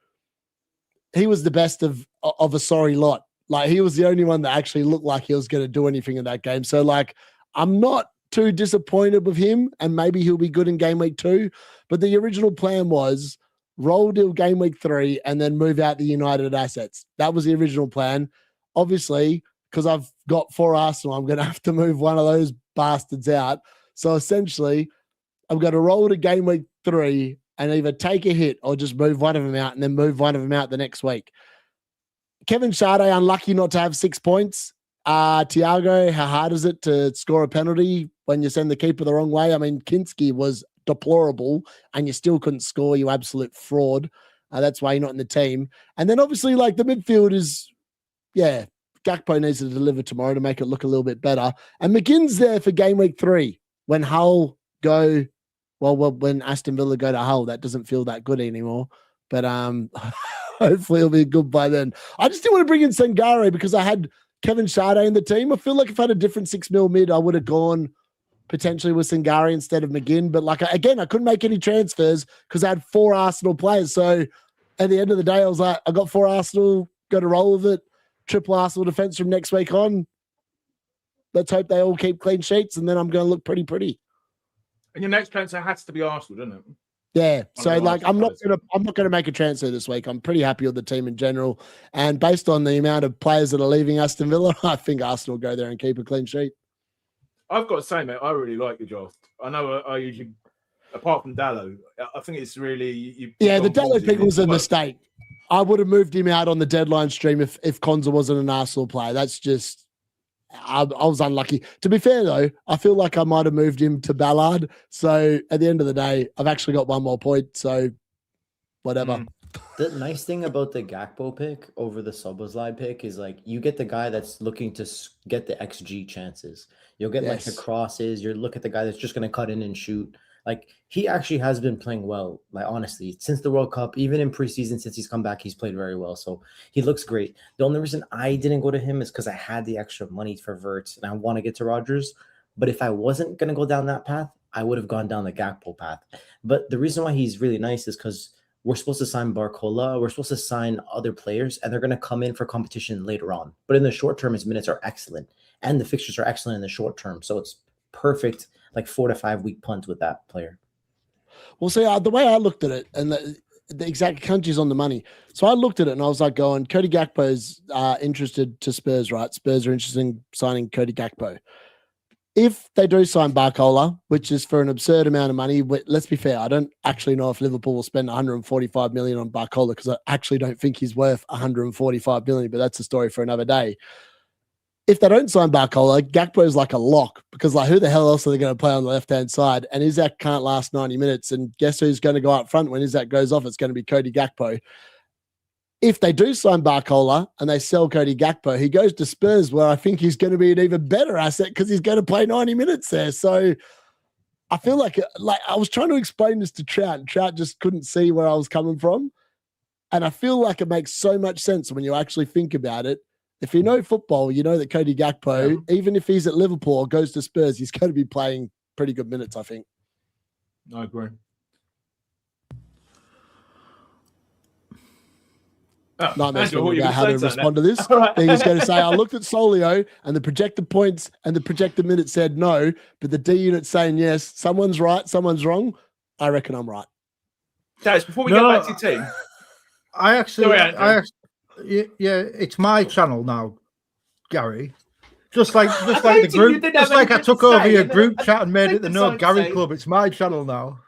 he was the best of a sorry lot. Like, he was the only one that actually looked like he was going to do anything in that game. So, like, I'm not too disappointed with him, and maybe he'll be good in game week 2. But the original plan was roll deal game week 3 and then move out the United assets. That was the original plan. Obviously, because I've got 4 Arsenal, I'm going to have to move one of those bastards out. So essentially, I'm going to roll to game week 3 and either take a hit or just move one of them out and then move one of them out the next week. Kevin Sade, unlucky not to have 6 points. Thiago, how hard is it to score a penalty when you send the keeper the wrong way? I mean, Kinski was deplorable and you still couldn't score, you absolute fraud. That's why you're not in the team. And then obviously, like, the midfield is, Gakpo needs to deliver tomorrow to make it look a little bit better. And McGinn's there for game week 3 when Hull go, when Aston Villa go to Hull. That doesn't feel that good anymore. But hopefully it'll be good by then. I just didn't want to bring in Sangare because I had Kevin Sade in the team. I feel like if I had a different 6 mil mid, I would have gone potentially with Sangare instead of McGinn. But like, again, I couldn't make any transfers because I had 4 Arsenal players. So at the end of the day, I was like, I got 4 Arsenal, got to roll with it. Triple Arsenal defense from next week on. Let's hope they all keep clean sheets, and then I'm going to look pretty. And your next transfer has to be Arsenal, doesn't it? Yeah. So like, I'm not gonna make a transfer this week. I'm pretty happy with the team in general, and based on the amount of players that are leaving Aston Villa, I think Arsenal will go there and keep a clean sheet. I've got to say, mate, I really like your draft. I know I usually, apart from Dallo, I think it's really the Dallo pick was a mistake. I would have moved him out on the deadline stream if Konza wasn't an Arsenal player. That's just, I was unlucky. To be fair, though, I feel like I might have moved him to Ballard. So at the end of the day, I've actually got 1 more point. So whatever. The nice thing about the Gakpo pick over the Szoboszlai pick is, like, you get the guy that's looking to get the XG chances. You'll get like the crosses. You look at the guy that's just going to cut in and shoot. Like, he actually has been playing well. Like, honestly, since the World Cup, even in preseason, since he's come back, he's played very well. So he looks great. The only reason I didn't go to him is because I had the extra money for Wirtz and I want to get to Rodgers. But if I wasn't going to go down that path, I would have gone down the Gakpo path. But the reason why he's really nice is because we're supposed to sign Barcola. We're supposed to sign other players, and they're going to come in for competition later on. But in the short term, his minutes are excellent, and the fixtures are excellent in the short term. So it's perfect, like 4 to 5 week punt with that player. Well, see, the way I looked at it, and the exact Kanji's on the money. So I looked at it and I was like going, Cody Gakpo's interested to Spurs, right? Spurs are interested in signing Cody Gakpo. If they do sign Barcola, which is for an absurd amount of money, let's be fair, I don't actually know if Liverpool will spend 145 million on Barcola because I actually don't think he's worth 145 million, but that's a story for another day. If they don't sign Barcola, Gakpo is like a lock because, like, who the hell else are they going to play on the left-hand side? And Isak can't last 90 minutes. And guess who's going to go up front when Isak goes off? It's going to be Cody Gakpo. If they do sign Barcola and they sell Cody Gakpo, he goes to Spurs, where I think he's going to be an even better asset because he's going to play 90 minutes there. So I feel like I was trying to explain this to Trout, and Trout just couldn't see where I was coming from. And I feel like it makes so much sense when you actually think about it. If you know football, you know that Cody Gakpo, even if he's at Liverpool or goes to Spurs, he's going to be playing pretty good minutes, I think. I agree. Nightmare's going to how to respond to this. Right. He's going to say, I looked at Solio and the projected points and the projected minutes said no, but the D unit's saying yes. Someone's right, someone's wrong. I reckon I'm right. Daz, before we get back to your team. It's my channel now, Gary. Just like the group, just like I took over your group chat and made it the No Gary Club. It's my channel now.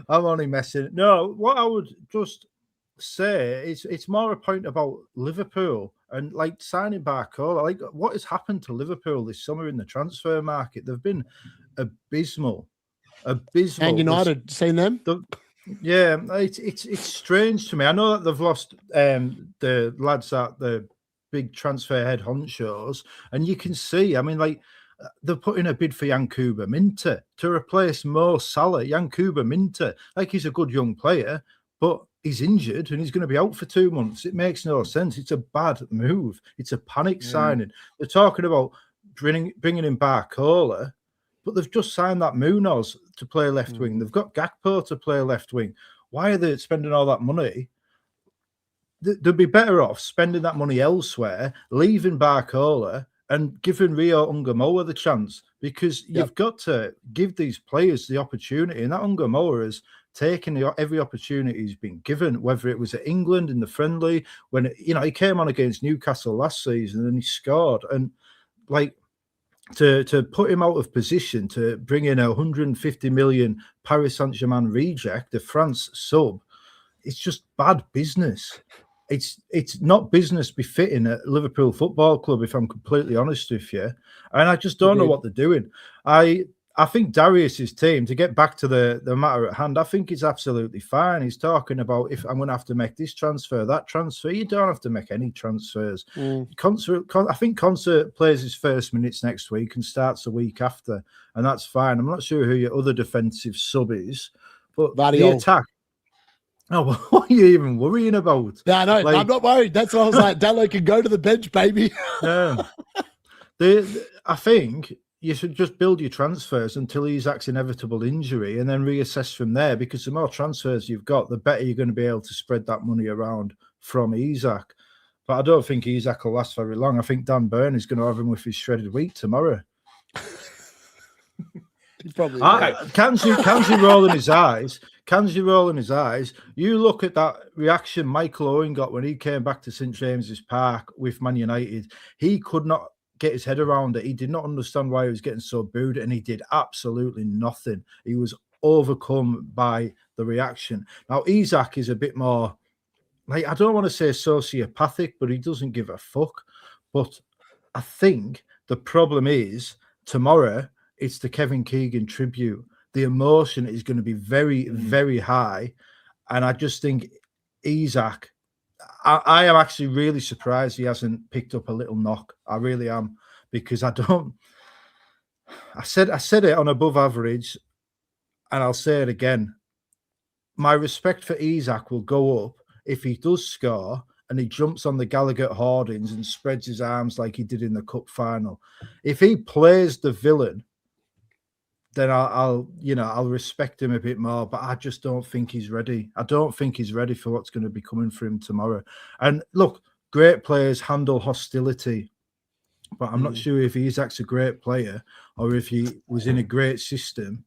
I'm only messing. No, what I would just say it's more a point about Liverpool and like signing Barcola. Like, what has happened to Liverpool this summer in the transfer market? They've been abysmal. And United, seen them? Yeah, it's strange to me. I know that they've lost the lads at the big transfer head honchos, and you can see, I mean, like, they're putting a bid for Yankuba Minter to replace Mo Salah. Yankuba Minter, like, he's a good young player, but he's injured and he's going to be out for 2 months. It makes no sense. It's a bad move. It's a panic signing. They're talking about bringing in Barcola, but they've just signed that Munoz to play left wing. They've got Gakpo to play left wing. Why are they spending all that money? They'd be better off spending that money elsewhere, leaving Barcola and giving Rio Ungamoa the chance, because you've got to give these players the opportunity. And that Ungamoa has taken every opportunity he's been given, whether it was at England in the friendly, when he came on against Newcastle last season and he scored. And like, to put him out of position, to bring in a 150 million Paris Saint-Germain reject, the France sub, it's just bad business. It's not business befitting at Liverpool Football Club, if I'm completely honest with you. And I just don't know what they're doing. I think Darius's team, to get back to the matter at hand, I think it's absolutely fine. He's talking about, if I'm going to have to make this transfer, that transfer. You don't have to make any transfers. I think Concert plays his first minutes next week and starts the week after, and that's fine. I'm not sure who your other defensive sub is, but the attack. Oh, what are you even worrying about? No, no, I'm not worried. That's why I was like, Dallo can go to the bench, baby. Yeah. I think you should just build your transfers until Isak's inevitable injury and then reassess from there, because the more transfers you've got, the better you're going to be able to spread that money around from Isak. But I don't think Isak will last very long. I think Dan Burn is going to have him with his shredded wheat tomorrow. Probably Kanji rolling his eyes. Kanji rolling his eyes. You look at that reaction Michael Owen got when he came back to St James's Park with Man United. He could not get his head around it. He did not understand why he was getting so booed, and he did absolutely nothing. He was overcome by the reaction. Now, Isak is a bit more, like, I don't want to say sociopathic, but he doesn't give a fuck. But I think the problem is tomorrow, it's the Kevin Keegan tribute. The emotion is going to be very, very high. And I just think Isak, I am actually really surprised he hasn't picked up a little knock. I really am, because I said it on above average, and I'll say it again. My respect for Isak will go up if he does score and he jumps on the Gallagher hoardings and spreads his arms like he did in the cup final. If he plays the villain, then I'll respect him a bit more. But I just don't think he's ready. I don't think he's ready for what's going to be coming for him tomorrow. And look, great players handle hostility, but I'm not sure if Isak's a great player or if he was in a great system.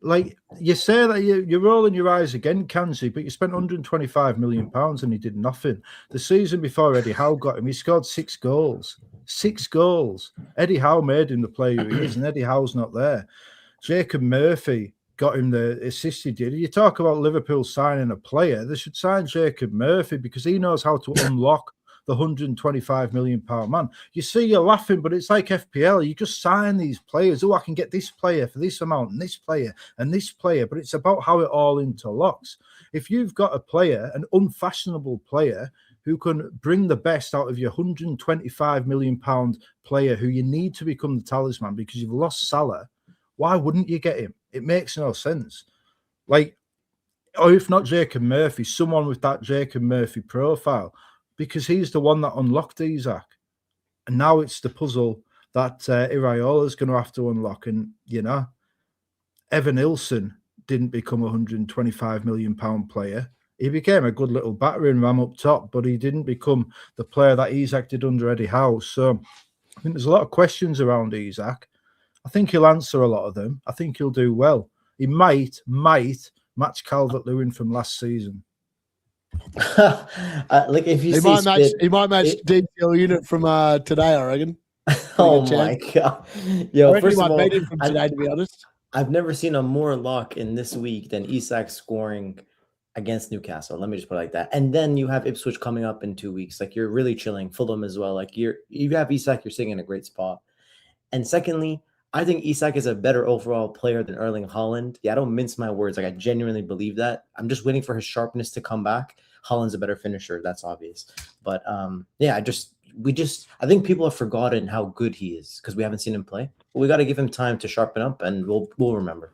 Like, you say that you're rolling your eyes again, Kanji, but you spent £125 million and he did nothing. The season before Eddie Howe got him, he scored 6 goals. 6 goals. Eddie Howe made him the player he is, and Eddie Howe's not there. Jacob Murphy got him the assist he did. You talk about Liverpool signing a player, they should sign Jacob Murphy, because he knows how to unlock the £125 million man. You see, you're laughing, but it's like FPL. You just sign these players. Oh, I can get this player for this amount, and this player, and this player. But it's about how it all interlocks. If you've got a player, an unfashionable player, who can bring the best out of your £125 million player who you need to become the talisman because you've lost Salah, why wouldn't you get him? It makes no sense. Like, or if not Jacob Murphy, someone with that Jacob Murphy profile, because he's the one that unlocked Isak. And now it's the puzzle that Iraola is going to have to unlock. And, Evan Ilson didn't become a £125 million player. He became a good little battering ram up top, but he didn't become the player that Isak did under Eddie Howe. So I think there's a lot of questions around Isak. I think he'll answer a lot of them. I think he'll do well. He might match Calvert-Lewin from last season. Like, if you he might match DCL unit from today, I reckon. Oh my god! Yo, first of all, him from today, to be honest. I've never seen a more luck in this week than Isak scoring against Newcastle. Let me just put it like that. And then you have Ipswich coming up in 2 weeks. Like, you're really chilling. Fulham as well. Like, you have Isak, you're sitting in a great spot. And secondly, I think Isak is a better overall player than Erling Haaland. Yeah, I don't mince my words. Like, I genuinely believe that. I'm just waiting for his sharpness to come back. Haaland's a better finisher. That's obvious. But yeah, I think people have forgotten how good he is because we haven't seen him play. But we got to give him time to sharpen up, and we'll remember.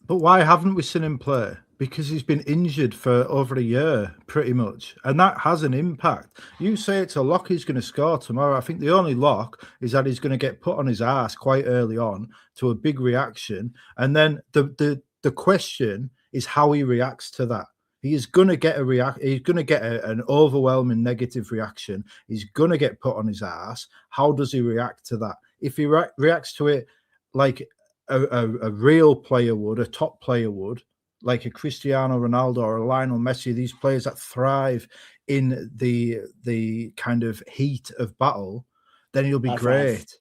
But why haven't we seen him play? because he's been injured for over a year, pretty much. And that has an impact. You say it's a lock he's going to score tomorrow. I think the only lock is that he's going to get put on his ass quite early on to a big reaction. And then the question is how he reacts to that. He is going to get he's going to get an overwhelming negative reaction. He's going to get put on his ass. How does he react to that? If he reacts to it like a real player would, a top player would, like a Cristiano Ronaldo or a Lionel Messi, these players that thrive in the kind of heat of battle, then he'll be great.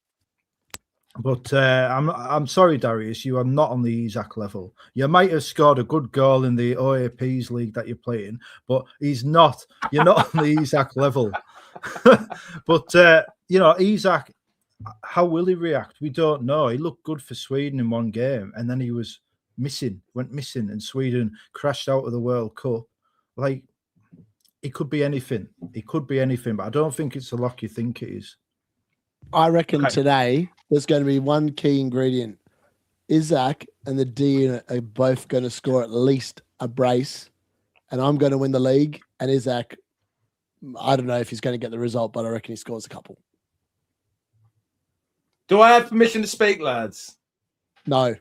But I'm sorry, Darius, you are not on the Isak level. You might have scored a good goal in the OAP's league that you're playing, but he's not. You're not on the Isak level. But Isak, how will he react? We don't know. He looked good for Sweden in one game, and then he went missing, and Sweden crashed out of the World Cup. Like, it could be anything. It could be anything, but I don't think it's the lock you think it is. I reckon today there's going to be one key ingredient. Isak and the D are both going to score at least a brace, and I'm going to win the league. And Isak, I don't know if he's going to get the result, but I reckon he scores a couple. Do I have permission to speak, lads? No.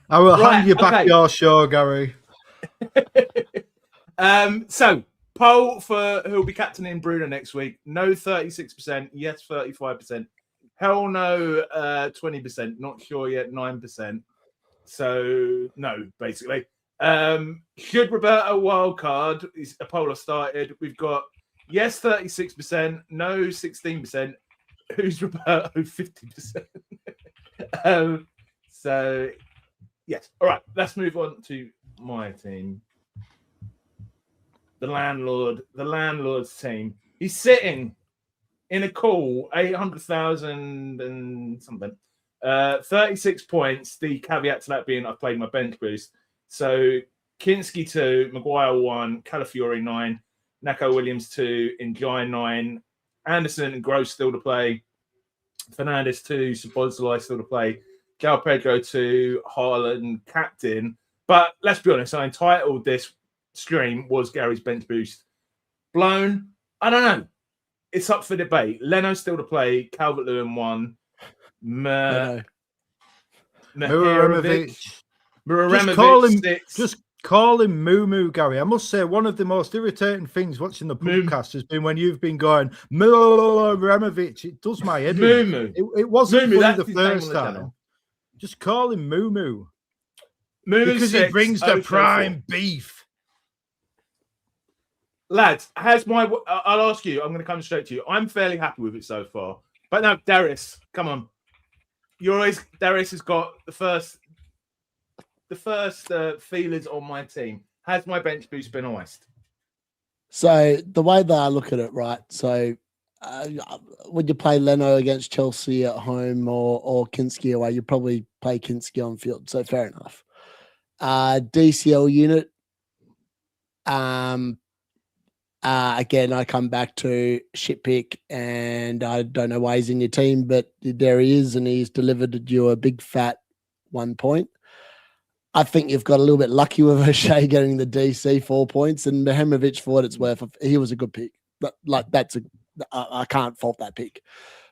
I will hand you back your show, Gary. So, poll for who'll be captaining Bruno next week. No 36%, yes 35%. Hell no 20%, not sure yet 9%. So, no, basically. Should Roberto wildcard? A poll has started. We've got yes 36%, no 16%. Who's Roberto? 50%. So, yes. All right, let's move on to my team. The landlord's team. He's sitting in a cool 800,000 and something. 36 points. The caveat to that being I've played my bench boost. So Kinski 2, Maguire 1, Calafiori 9, Naco Williams 2, Njai 9, Anderson and Gross still to play, Fernandes 2, Szoboszlai still to play, João Pedro 2, Haaland captain. But let's be honest, I entitled this stream was Gary's bench boost blown. I don't know. It's up for debate. Leno still to play, Calvert-Lewin 1, Miramovic. Just call him Moo, Gary. I must say, one of the most irritating things watching the podcast has been when you've been going Miramovic. It does my head in. It wasn't funny the first time. Just call him Moo. Because he brings the prime beef. Lads, I'll ask you, I'm going to come straight to you. I'm fairly happy with it so far. But no, Darius, come on. Darius has got the first feelers on my team. Has my bench boost been iced? So the way that I look at it, right? So when you play Leno against Chelsea at home or Kinski away, you probably play Kinski on field. So fair enough. DCL unit. Again, I come back to shit pick, and I don't know why he's in your team, but there he is, and he's delivered you a big fat 1 point. I think you've got a little bit lucky with O'Shea getting the DC 4 points, and Mihajlovic, for what it's worth, he was a good pick. I can't fault that pick.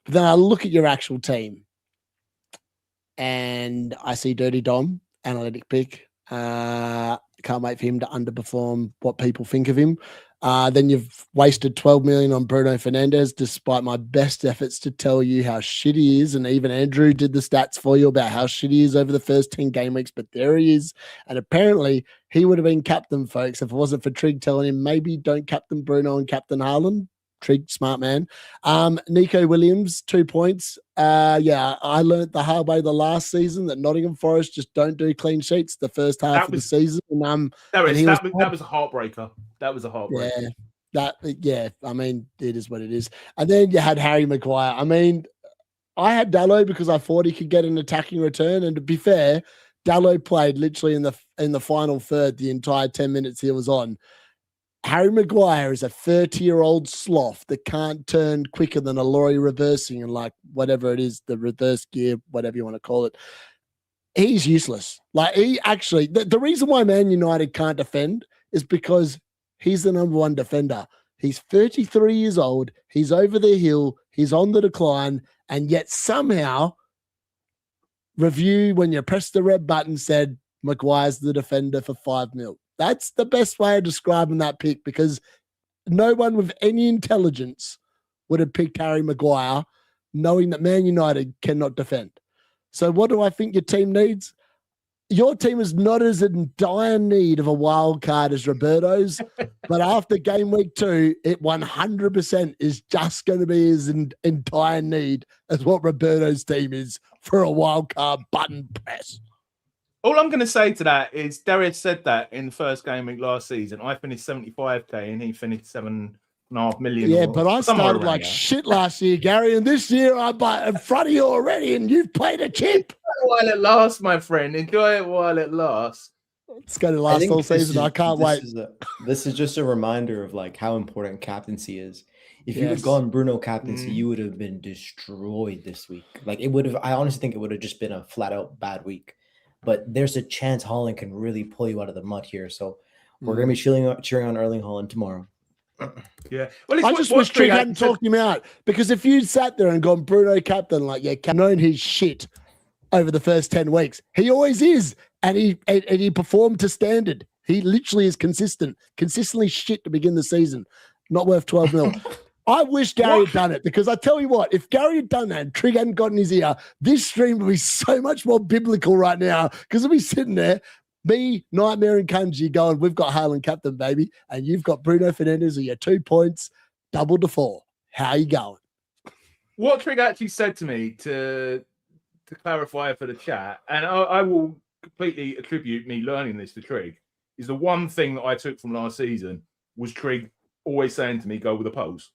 But then I look at your actual team, and I see Dirty Dom, analytic pick. Can't wait for him to underperform what people think of him. Then you've wasted 12 million on Bruno Fernandes, despite my best efforts to tell you how shit he is. And even Andrew did the stats for you about how shit he is over the first 10 game weeks. But there he is. And apparently he would have been captain, folks, if it wasn't for Trig telling him maybe don't captain Bruno and captain Haaland. Trig, smart man. Nico Williams, 2 points. I learned the hard way the last season that Nottingham Forest just don't do clean sheets the first half of the season. That was a heartbreaker. That was a heartbreaker. I mean, it is what it is. And then you had Harry Maguire. I mean, I had Dalot because I thought he could get an attacking return. And to be fair, Dalot played literally in the final third the entire 10 minutes he was on. Harry Maguire is a 30-year-old sloth that can't turn quicker than a lorry reversing and like whatever it is, the reverse gear, whatever you want to call it. he's useless. Like he actually, the reason why Man United can't defend is because he's the number one defender. He's 33 years old. He's over the hill. He's on the decline. And yet somehow review, when you press the red button, said Maguire's the defender for 5 mil. That's the best way of describing that pick, because no one with any intelligence would have picked Harry Maguire knowing that Man United cannot defend. So what do I think your team needs? Your team is not as in dire need of a wild card as Roberto's, but after game week 2, it 100% is just going to be as in dire need as what Roberto's team is for a wild card button press. All I'm going to say to that is Darius said that in the first game week last season. I finished 75k and he finished 7.5 million. Yeah, but I started like shit last year, Gary, and this year I'm in front of you already, and you've played a chip. While it lasts, my friend. Enjoy it while it lasts. It's going to last all season. I can't wait. This is just a reminder of like how important captaincy is. If you had gone Bruno captaincy, you would have been destroyed this week. Like it would have. I honestly think it would have just been a flat out bad week. But there's a chance Haaland can really pull you out of the mud here. So we're going to be cheering on Erling Haaland tomorrow. Yeah. Well, I just wish Trig hadn't talked him out, because if you'd sat there and gone Bruno captain, like, known his shit over the first 10 weeks, he always is. And he performed to standard. He literally is consistently shit to begin the season. Not worth 12 mil. I wish Gary had done it, because I tell you what, if Gary had done that and Trig hadn't gotten his ear, this stream would be so much more biblical right now, because he'll be sitting there, me, Nightmare, and Kanji going, we've got Haaland captain, baby, and you've got Bruno Fernandes with your 2 points, double to 4. How you going? What Trig actually said to me to clarify for the chat, and I will completely attribute me learning this to Trig, is the one thing that I took from last season was Trig always saying to me, go with the poles.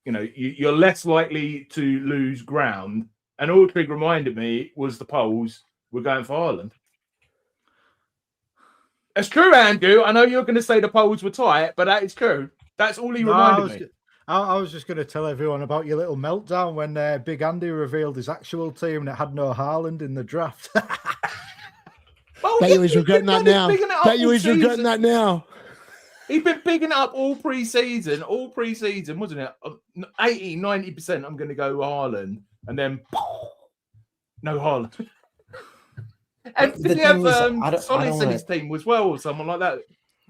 You know, you're less likely to lose ground. And all Trig reminded me was the polls were going for Haaland. That's true, Andrew. I know you're going to say the polls were tight, but that is true. That's all he reminded me. I was just going to tell everyone about your little meltdown when Big Andy revealed his actual team and it had no Haaland in the draft. Bet you he's regretting that now. Bet you he's regretting that now. He's been picking up all pre-season, wasn't it? 80, 90%, I'm going to go Haaland, and then no Haaland. And did he have Solis in his team as well, or someone like that?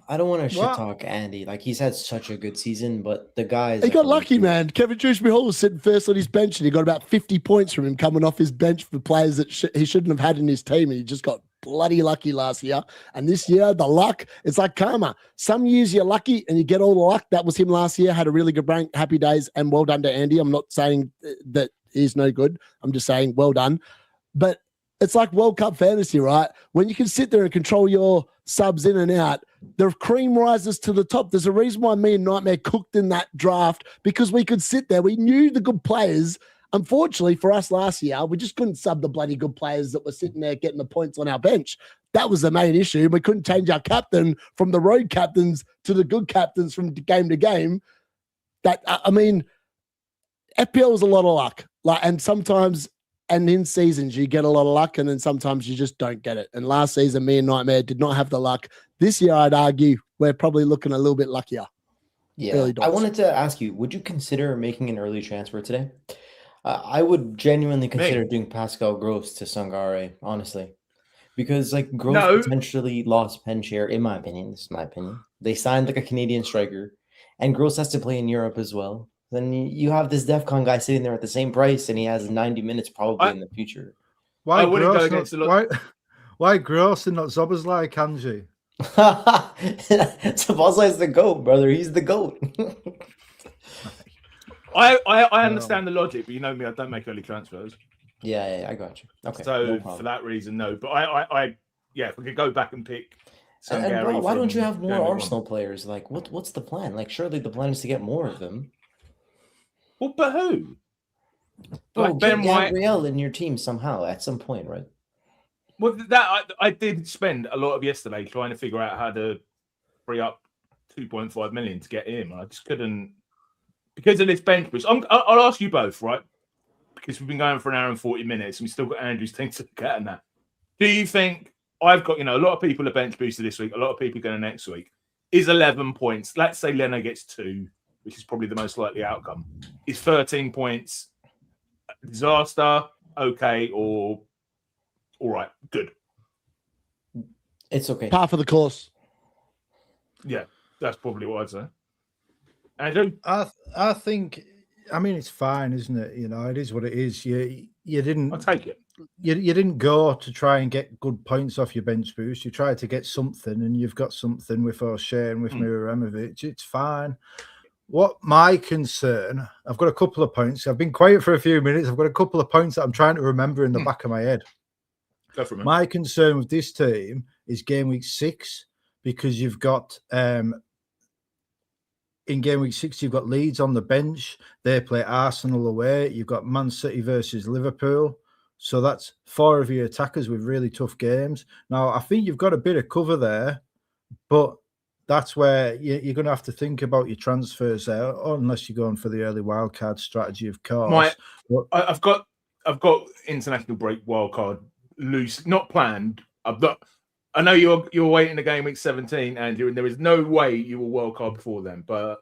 I don't want to shit talk Andy. Like, he's had such a good season, but the guys... He got lucky, man. Kevin Dewsbury Hall was sitting first on his bench, and he got about 50 points from him coming off his bench for players that he shouldn't have had in his team, and he just got bloody lucky last year. And this year, the luck, it's like karma. Some years you're lucky and you get all the luck. That was him last year, had a really good rank, happy days, and well done to Andy. I'm not saying that he's no good. I'm just saying well done. But it's like World Cup fantasy, right? When you can sit there and control your subs in and out, the cream rises to the top. There's a reason why me and Nightmare cooked in that draft, because we could sit there. We knew the good players. Unfortunately for us last year, we just couldn't sub the bloody good players that were sitting there getting the points on our bench. That was the main issue. We couldn't change our captain from the road captains to the good captains from game to game. I mean, FPL is a lot of luck. And sometimes, and in seasons, you get a lot of luck, and then sometimes you just don't get it. And last season, me and Nightmare did not have the luck. This year, I'd argue we're probably looking a little bit luckier. Yeah, I wanted to ask you, would you consider making an early transfer today? I would genuinely consider doing Pascal Gross to Sangare, honestly. Because, like, Gross potentially lost pen share, in my opinion. This is my opinion. They signed, like, a Canadian striker, and Gross has to play in Europe as well. Then you have this DEFCON guy sitting there at the same price, and he has 90 minutes probably in the future. Why Gross and not Zoboslai Kanji? Zoboslai's the GOAT, brother. He's the GOAT. I understand the logic, but you know me, I don't make early transfers. Yeah, I got you. Okay. So for that reason, no. But I if we could go back and pick. And bro, why don't you have more Arsenal players? Like, what's the plan? Like, surely the plan is to get more of them. Well, but who? Like Ben White, Gabriel in your team somehow at some point, right? Well, that I did spend a lot of yesterday trying to figure out how to free up 2.5 million to get him. I just couldn't. Because of this bench boost, I'll ask you both, right? Because we've been going for an hour and 40 minutes, and we've still got Andrew's team to look at and that. Do you think I've got, a lot of people are bench boosted this week, a lot of people going to next week. Is 11 points, let's say Leno gets 2, which is probably the most likely outcome. Is 13 points disaster, okay, or all right, good? It's okay. Par for the course. Yeah, that's probably what I'd say. Andrew? I think, it's fine, isn't it? It is what it is. You didn't. I'll take it. You didn't go to try and get good points off your bench boost. You tried to get something, and you've got something with O'Shea and with Miramovic. It's fine. What my concern, I've got a couple of points. I've been quiet for a few minutes. I've got a couple of points that I'm trying to remember in the back of my head. Go for it, man. My concern with this team is game week 6, because you've got in game week 6, you've got Leeds on the bench. They play Arsenal away. You've got Man City versus Liverpool. So that's 4 of your attackers with really tough games. Now, I think you've got a bit of cover there, but that's where you're going to have to think about your transfers there, unless you're going for the early wildcard strategy, of course. I've got international break wildcard loose, not planned. I know you're waiting the game week 17, Andrew, and there is no way you will wildcard before then. But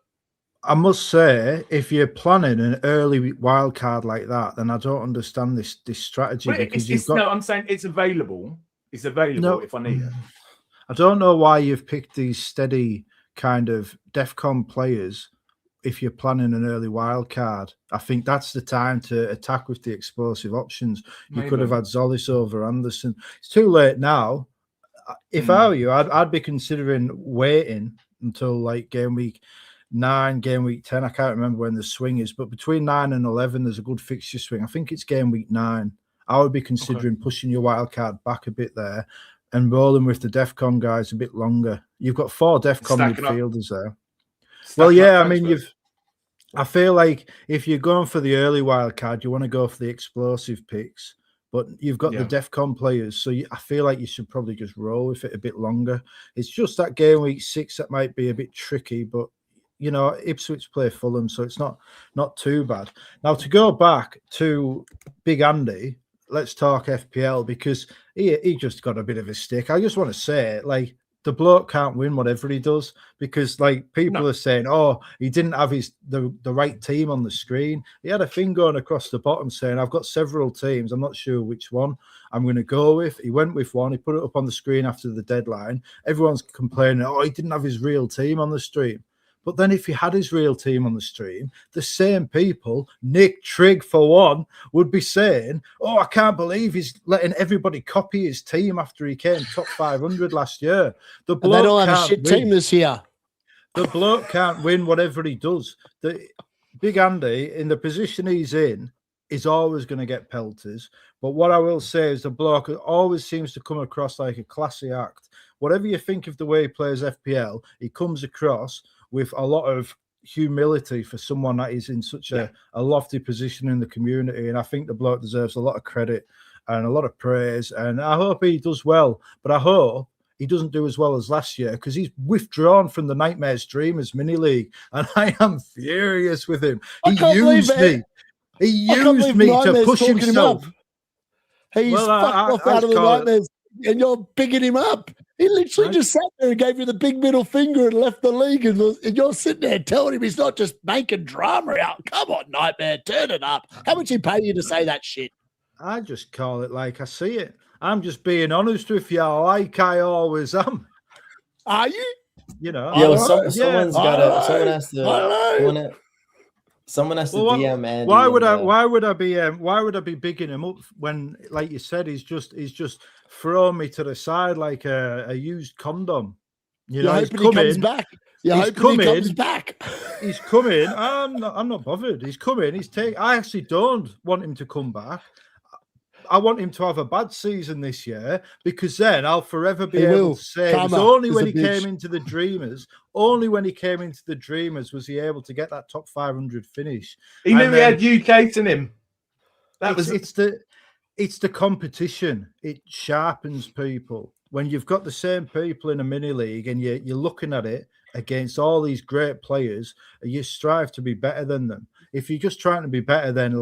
I must say, if you're planning an early wild card like that, then I don't understand this strategy, because no, I'm saying it's available. It's available if I need it. I don't know why you've picked these steady kind of DEFCON players if you're planning an early wild card. I think that's the time to attack with the explosive options. You could have had Zolis over Anderson. It's too late now. If I were you, I'd be considering waiting until like game week 9, game week 10. I can't remember when the swing is, but between 9 and 11, there's a good fixture swing. I think it's game week 9. I would be considering pushing your wild card back a bit there and rolling with the DEFCON guys a bit longer. You've got 4 DEFCON midfielders there. Well, yeah, I feel like if you're going for the early wild card, you want to go for the explosive picks, but you've got the DEFCON players, so I feel like you should probably just roll with it a bit longer. It's just that game week 6 that might be a bit tricky, but Ipswich play Fulham, so it's not too bad. Now, to go back to Big Andy, let's talk FPL, because he just got a bit of a stick. I just want to say, like, the bloke can't win whatever he does, because like people are saying, he didn't have the right team on the screen. He had a thing going across the bottom saying, I've got several teams, I'm not sure which one I'm going to go with. He went with one, he put it up on the screen after the deadline. Everyone's complaining, he didn't have his real team on the stream. But then if he had his real team on the stream, the same people, Nick Trig for one, would be saying, I can't believe he's letting everybody copy his team after he came top 500 last year. The bloke they don't have a shit team this year. The bloke can't win whatever he does. The Big Andy, in the position he's in, is always going to get pelters. But what I will say is the bloke always seems to come across like a classy act. Whatever you think of the way he plays FPL, he comes across with a lot of humility for someone that is in such a lofty position in the community. And I think the bloke deserves a lot of credit and a lot of praise. And I hope he does well. But I hope he doesn't do as well as last year, because he's withdrawn from the Nightmares Dreamers mini league. And I am furious with him. He used me. He used me to push himself. He's fucked off out of the Nightmares, and you're bigging him up. He literally just sat there and gave you the big middle finger and left the league. And you're sitting there telling him he's not just making drama out. Come on, Nightmare, turn it up. How much he pay you to say that shit? I just call it like I see it. I'm just being honest with you, like I always am. Are you? Someone has to. Someone has to DM Andy. Why would I be bigging him up when, like you said, he's just thrown me to the side like a used condom? You're hoping he comes back. You're hoping he comes back. He's coming. I'm not bothered. He's coming. I actually don't want him to come back. I want him to have a bad season this year, because then I'll forever be able to say it was only when he came into the Dreamers. Only when he came into the Dreamers was he able to get that top 500 finish. He knew he had UK in him. It's the competition. It sharpens people. When you've got the same people in a mini league and you're looking at it against all these great players, you strive to be better than them. If you're just trying to be better than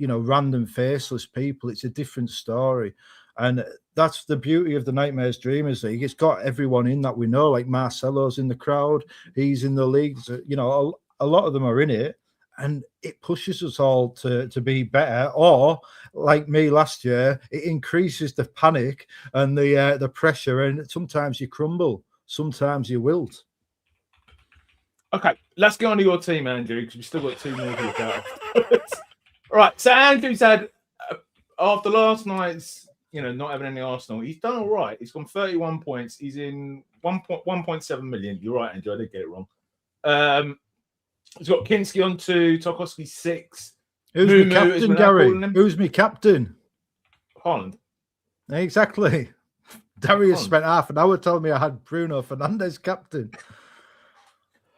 random faceless people, it's a different story. And that's the beauty of the Nightmares Dreamers League. It's got everyone in that we know, like Marcelo's in the crowd. He's in the league. So, you know, a lot of them are in it. And it pushes us all to be better. Or, like me last year, it increases the panic and the pressure. And sometimes you crumble. Sometimes you wilt. Okay, let's go on to your team, Andrew, because we've still got 2 more to look at. All right, so Andrew's had, after last night's, not having any Arsenal, he's done all right. He's gone 31 points. He's in 1.7 million. You're right, Andrew, I did get it wrong. He's got Kinski on 2, Tarkowski 6. Who's my captain, Gary? Who's my captain? Haaland. Exactly. Darius spent half an hour telling me I had Bruno Fernandes captain.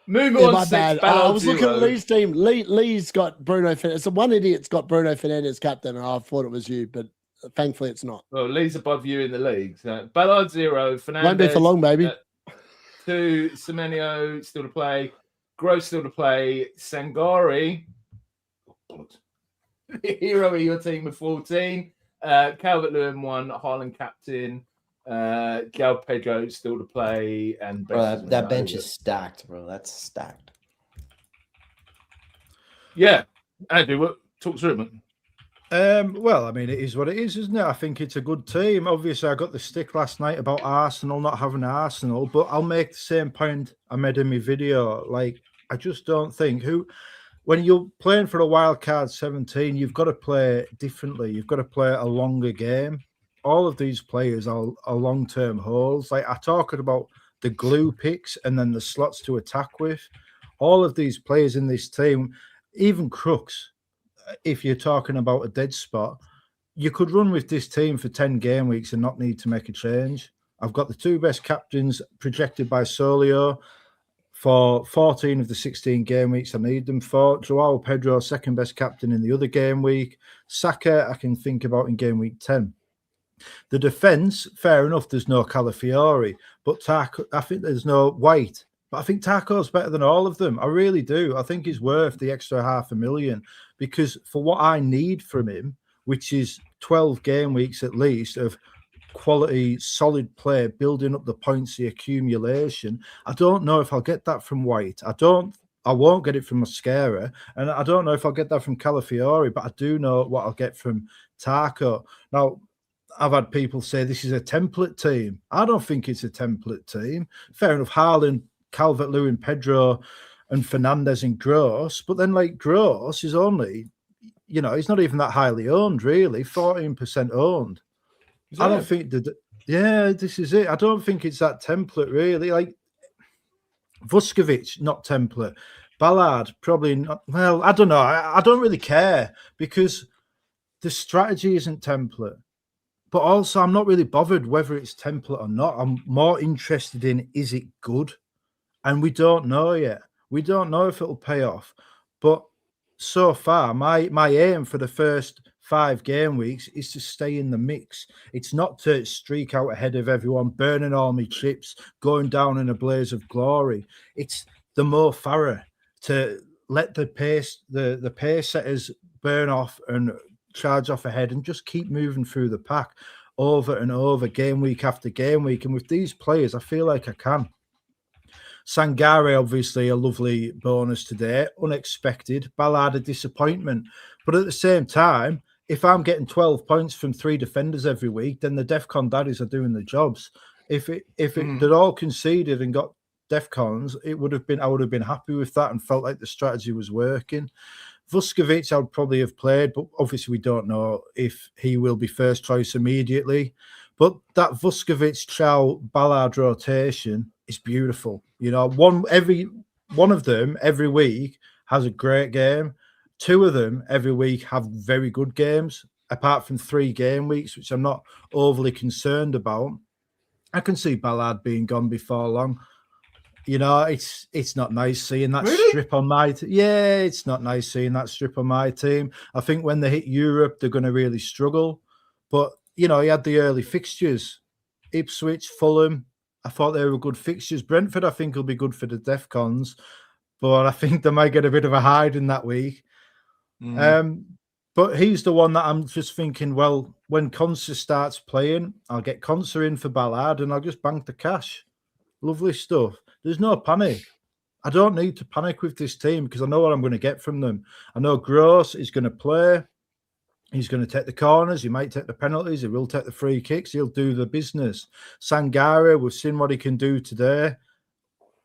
Moving on. My bad. I was looking at Lee's team. Lee's got Bruno Fernandes. So one idiot's got Bruno Fernandes captain, and I thought it was you, but thankfully it's not. Well, Lee's above you in the league. So Ballard 0, Fernandes. Won't be for long, baby. 2, Semenyo still to play. Gross still to play. Sangari. Hero of your team with 14. Calvert-Lewin 1. Haaland captain. Gal Pedro still to play, and bro, that bench is stacked, bro. That's stacked. Yeah, Andrew, talk through it. Well, I mean, it is what it is, isn't it? I think it's a good team. Obviously, I got the stick last night about Arsenal not having Arsenal, but I'll make the same point I made in my video. Like, I just don't think when you're playing for a wild card 17, you've got to play differently. You've got to play a longer game. All of these players are long-term holes. Like I talked about the glue picks and then the slots to attack with. All of these players in this team, even Crooks, if you're talking about a dead spot, you could run with this team for 10 game weeks and not need to make a change. I've got the 2 best captains projected by Solio for 14 of the 16 game weeks I need them for. Joao Pedro, 2nd best captain in the other game week. Saka, I can think about in game week 10. The defence, fair enough, there's no Calafiori, but I think there's no White. But I think Taco's better than all of them. I really do. I think he's worth the extra $500,000 because for what I need from him, which is 12 game weeks at least of quality, solid play, building up the points, the accumulation, I don't know if I'll get that from White. I won't get it from Mascara, and I don't know if I'll get that from Calafiori, but I do know what I'll get from Taco. Now, I've had people say this is a template team. I don't think it's a template team. Fair enough, Haaland, Calvert-Lewin, Pedro, and Fernandes and Gross. But then, like, Gross is only, he's not even that highly owned, really. 14% owned. I don't think that. Yeah, this is it. I don't think it's that template, really. Like, Vuskovic, not template. Ballard, probably not. Well, I don't know. I don't really care because the strategy isn't template. But also, I'm not really bothered whether it's template or not. I'm more interested in, is it good? And we don't know yet. We don't know if it'll pay off. But so far, my aim for the first 5 game weeks is to stay in the mix. It's not to streak out ahead of everyone, burning all my chips, going down in a blaze of glory. It's the Mo Farah to let the pace setters burn off and charge off ahead and just keep moving through the pack over and over, game week after game week. And with these players, I feel like I can. Sangare, obviously, a lovely bonus today, unexpected. Ballard, a disappointment. But at the same time, if I'm getting 12 points from 3 defenders every week, then the DEFCON daddies are doing the jobs. If they'd all conceded and got DEFCONs, I would have been happy with that and felt like the strategy was working. Vuskovic, I would probably have played, but obviously we don't know if he will be first choice immediately. But that Vuskovic, Chow, Ballard rotation is beautiful. Every one of them every week has a great game. 2 of them every week have very good games, apart from 3 game weeks, which I'm not overly concerned about. I can see Ballard being gone before long. It's not nice seeing that strip on my team. Yeah, it's not nice seeing that strip on my team. I think when they hit Europe, they're going to really struggle. But, he had the early fixtures. Ipswich, Fulham, I thought they were good fixtures. Brentford, I think, will be good for the DEFCONs. But I think they might get a bit of a hide in that week. But he's the one that I'm just thinking, well, when Konsa starts playing, I'll get Konsa in for Ballard and I'll just bank the cash. Lovely stuff. There's no panic. I don't need to panic with this team because I know what I'm going to get from them. I know Gross is going to play. He's going to take the corners. He might take the penalties. He will take the free kicks. He'll do the business. Sangare, we've seen what he can do today.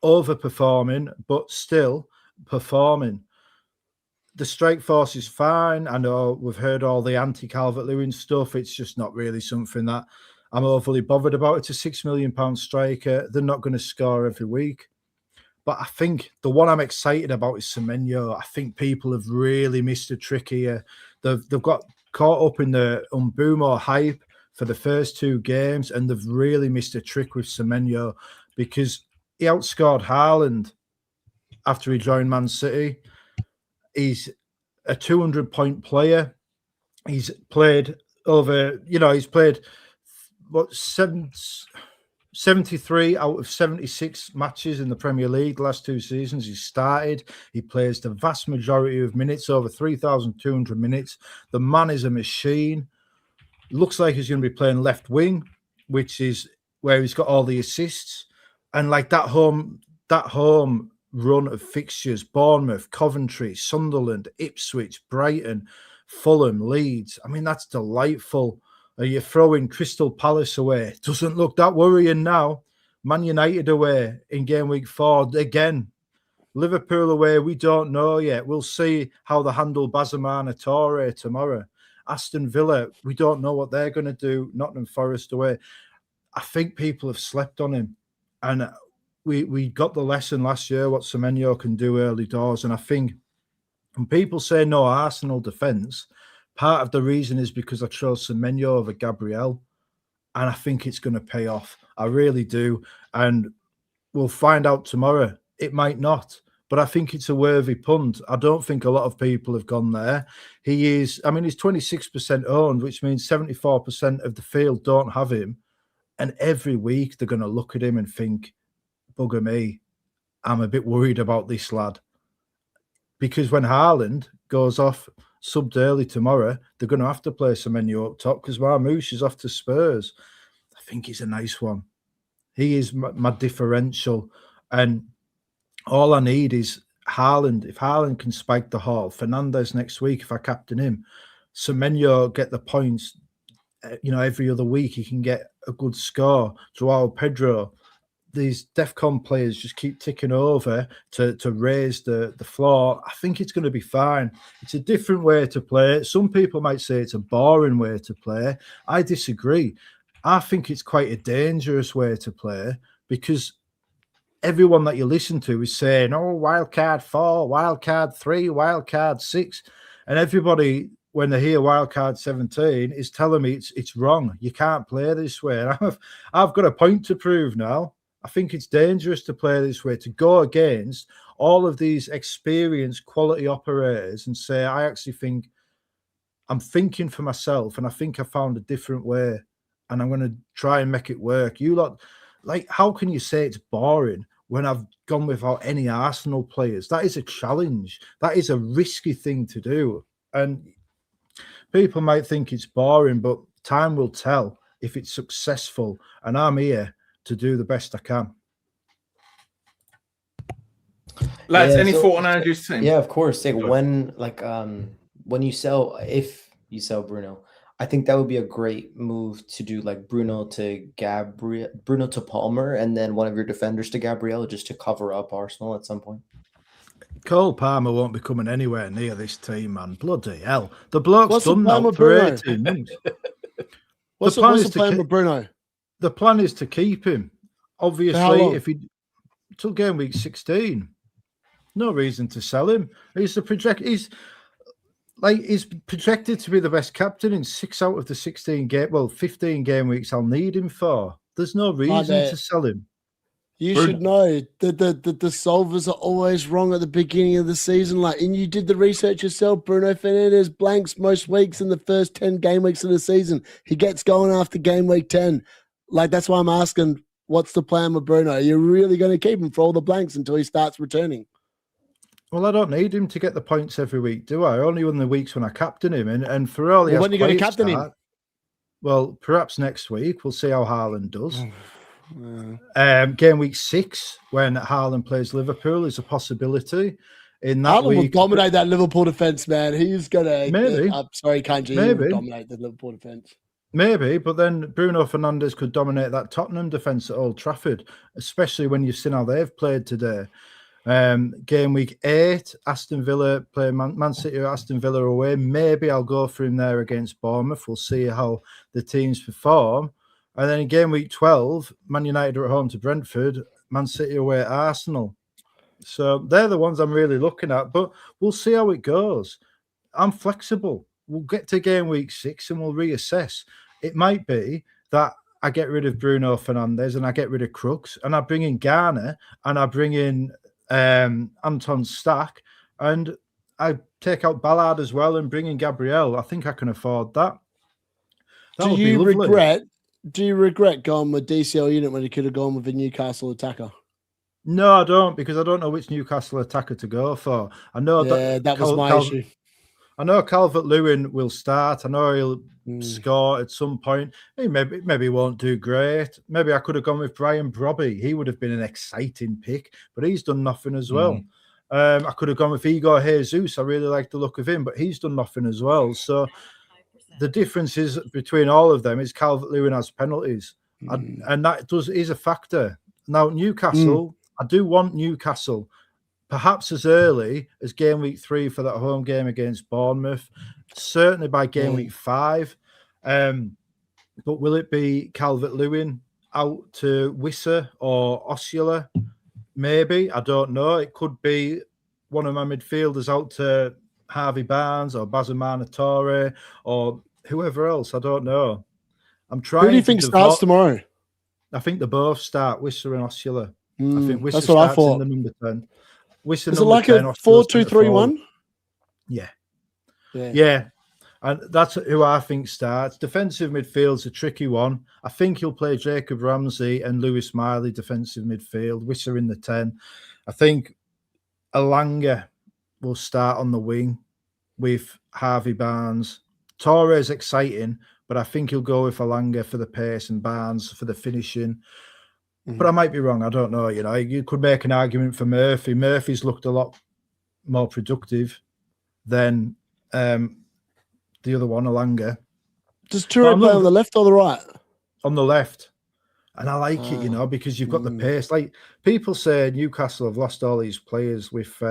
Overperforming, but still performing. The strike force is fine. I know we've heard all the anti-Calvert-Lewin stuff. It's just not really something that I'm overly bothered about. It's a £6 million striker. They're not going to score every week. But I think the one I'm excited about is Semenyo. I think people have really missed a trick here. They've got caught up in the Mbeumo hype for the first 2 games, and they've really missed a trick with Semenyo because he outscored Haaland after he joined Man City. He's a 200-point player. He's played over, he's played 73 out of 76 matches in the Premier League the last 2 seasons. He started. He plays the vast majority of minutes, over 3,200 minutes. The man is a machine. Looks like he's going to be playing left wing, which is where he's got all the assists. And like that home run of fixtures, Bournemouth, Coventry, Sunderland, Ipswich, Brighton, Fulham, Leeds. I mean, that's delightful. You're throwing Crystal Palace away. Doesn't look that worrying now. Man United away in game week 4. Again, Liverpool away, we don't know yet. We'll see how they handle Bazamana Toure tomorrow. Aston Villa, we don't know what they're going to do. Nottingham Forest away. I think people have slept on him. And we got the lesson last year what Semenyo can do early doors. And I think when people say no Arsenal defence, part of the reason is because I chose Semenyo over Gabriel. And I think it's going to pay off. I really do. And we'll find out tomorrow. It might not. But I think it's a worthy punt. I don't think a lot of people have gone there. He's 26% owned, which means 74% of the field don't have him. And every week they're going to look at him and think, bugger me, I'm a bit worried about this lad. Because when Haaland goes off subbed early tomorrow, they're going to have to play Semenyo up top because Marmoush is off to Spurs. I think he's a nice one. He is my differential. And all I need is Haaland. If Haaland can spike the hall, Fernandes next week, if I captain him, Semenyo get the points, every other week he can get a good score. Joao Pedro, these DEFCON players just keep ticking over to raise the floor. I think it's going to be fine. It's a different way to play. Some people might say it's a boring way to play. I disagree. I think it's quite a dangerous way to play because everyone that you listen to is saying, oh, wildcard 4, wildcard 3, wildcard 6. And everybody, when they hear wildcard 17, is telling me it's wrong. You can't play this way. And I've got a point to prove now. I think it's dangerous to play this way, to go against all of these experienced quality operators and say, I actually think I'm thinking for myself and I think I found a different way and I'm going to try and make it work. You lot, how can you say it's boring when I've gone without any Arsenal players? That is a challenge. That is a risky thing to do. And people might think it's boring, but time will tell if it's successful. And I'm here to do the best I can. Lads, any thought on Andrew's team? Yeah, of course. When you sell, if you sell Bruno, I think that would be a great move to do, like Bruno to Palmer, and then one of your defenders to Gabriel, just to cover up Arsenal at some point. Cole Palmer won't be coming anywhere near this team, man. Bloody hell. The bloke's done now for 18 months. What's the plan with Bruno? The plan is to keep him. Obviously, if he till game week 16, no reason to sell him. He's projected to be the best captain in 6 out of the 15 game weeks I'll need him for. There's no reason to sell him. You should know that the solvers are always wrong at the beginning of the season. And you did the research yourself. Bruno Fernandes blanks most weeks in the first 10 game weeks of the season. He gets going after game week 10. That's why I'm asking, what's the plan with Bruno? Are you really going to keep him for all the blanks until he starts returning? Well, I don't need him to get the points every week, do I? Only on the weeks when I captain him. And for all when are you going to captain him? Well, perhaps next week. We'll see how Haaland does. Game week 6, when Haaland plays Liverpool, is a possibility. In that Haaland week, will dominate that Liverpool defence, man. He's going to... Maybe. sorry, Kanji. He will dominate the Liverpool defence. Maybe, but then Bruno Fernandes could dominate that Tottenham defence at Old Trafford, especially when you've seen how they've played today. Game week 8, Aston Villa play Man City or Aston Villa away. Maybe I'll go for him there against Bournemouth. We'll see how the teams perform. And then in game week 12, Man United are at home to Brentford, Man City away at Arsenal. So they're the ones I'm really looking at, but we'll see how it goes. I'm flexible. We'll get to game week 6 and we'll reassess. It might be that I get rid of Bruno Fernandes and I get rid of Crooks and I bring in Garner and I bring in Anton Stack and I take out Ballard as well and bring in Gabriel. I think I can afford that. Do you regret going with DCL unit when you could have gone with a Newcastle attacker? No, I don't, because I don't know which Newcastle attacker to go for. I know that was my issue. I know Calvert-Lewin will start. I know he'll score at some point. He maybe won't do great. Maybe I could have gone with Brian Brobby. He would have been an exciting pick, but he's done nothing as well. I could have gone with Igor Jesus. I really like the look of him, but he's done nothing as well. So the difference is between all of them is Calvert-Lewin has penalties, and that is a factor. Now, Newcastle, I do want Newcastle, perhaps as early as game week 3 for that home game against Bournemouth, certainly by game week 5. But will it be Calvert-Lewin out to Wissa or Osula? Maybe. I don't know. It could be one of my midfielders out to Harvey Barnes or Bazamana Torre or whoever else. I don't know. I'm trying. Who do you think starts tomorrow? I think they both start, Wissa and Osula. I think Wissa that's what I thought. In the number 10. Is it like a 4-2-3-1? Yeah. And that's who I think starts. Defensive midfield's a tricky one. I think he'll play Jacob Ramsey and Lewis Miley defensive midfield. Wissa in the 10. I think Alanga will start on the wing with Harvey Barnes. Torres exciting, but I think he'll go with Alanga for the pace and Barnes for the finishing. But I might be wrong. I don't know. You know, you could make an argument for Murphy. Murphy's looked a lot more productive than the other one, Alanga. Does Toure play on the left or the right? On the left. And I like it, you know, because you've got the pace. Like, people say Newcastle have lost all these players with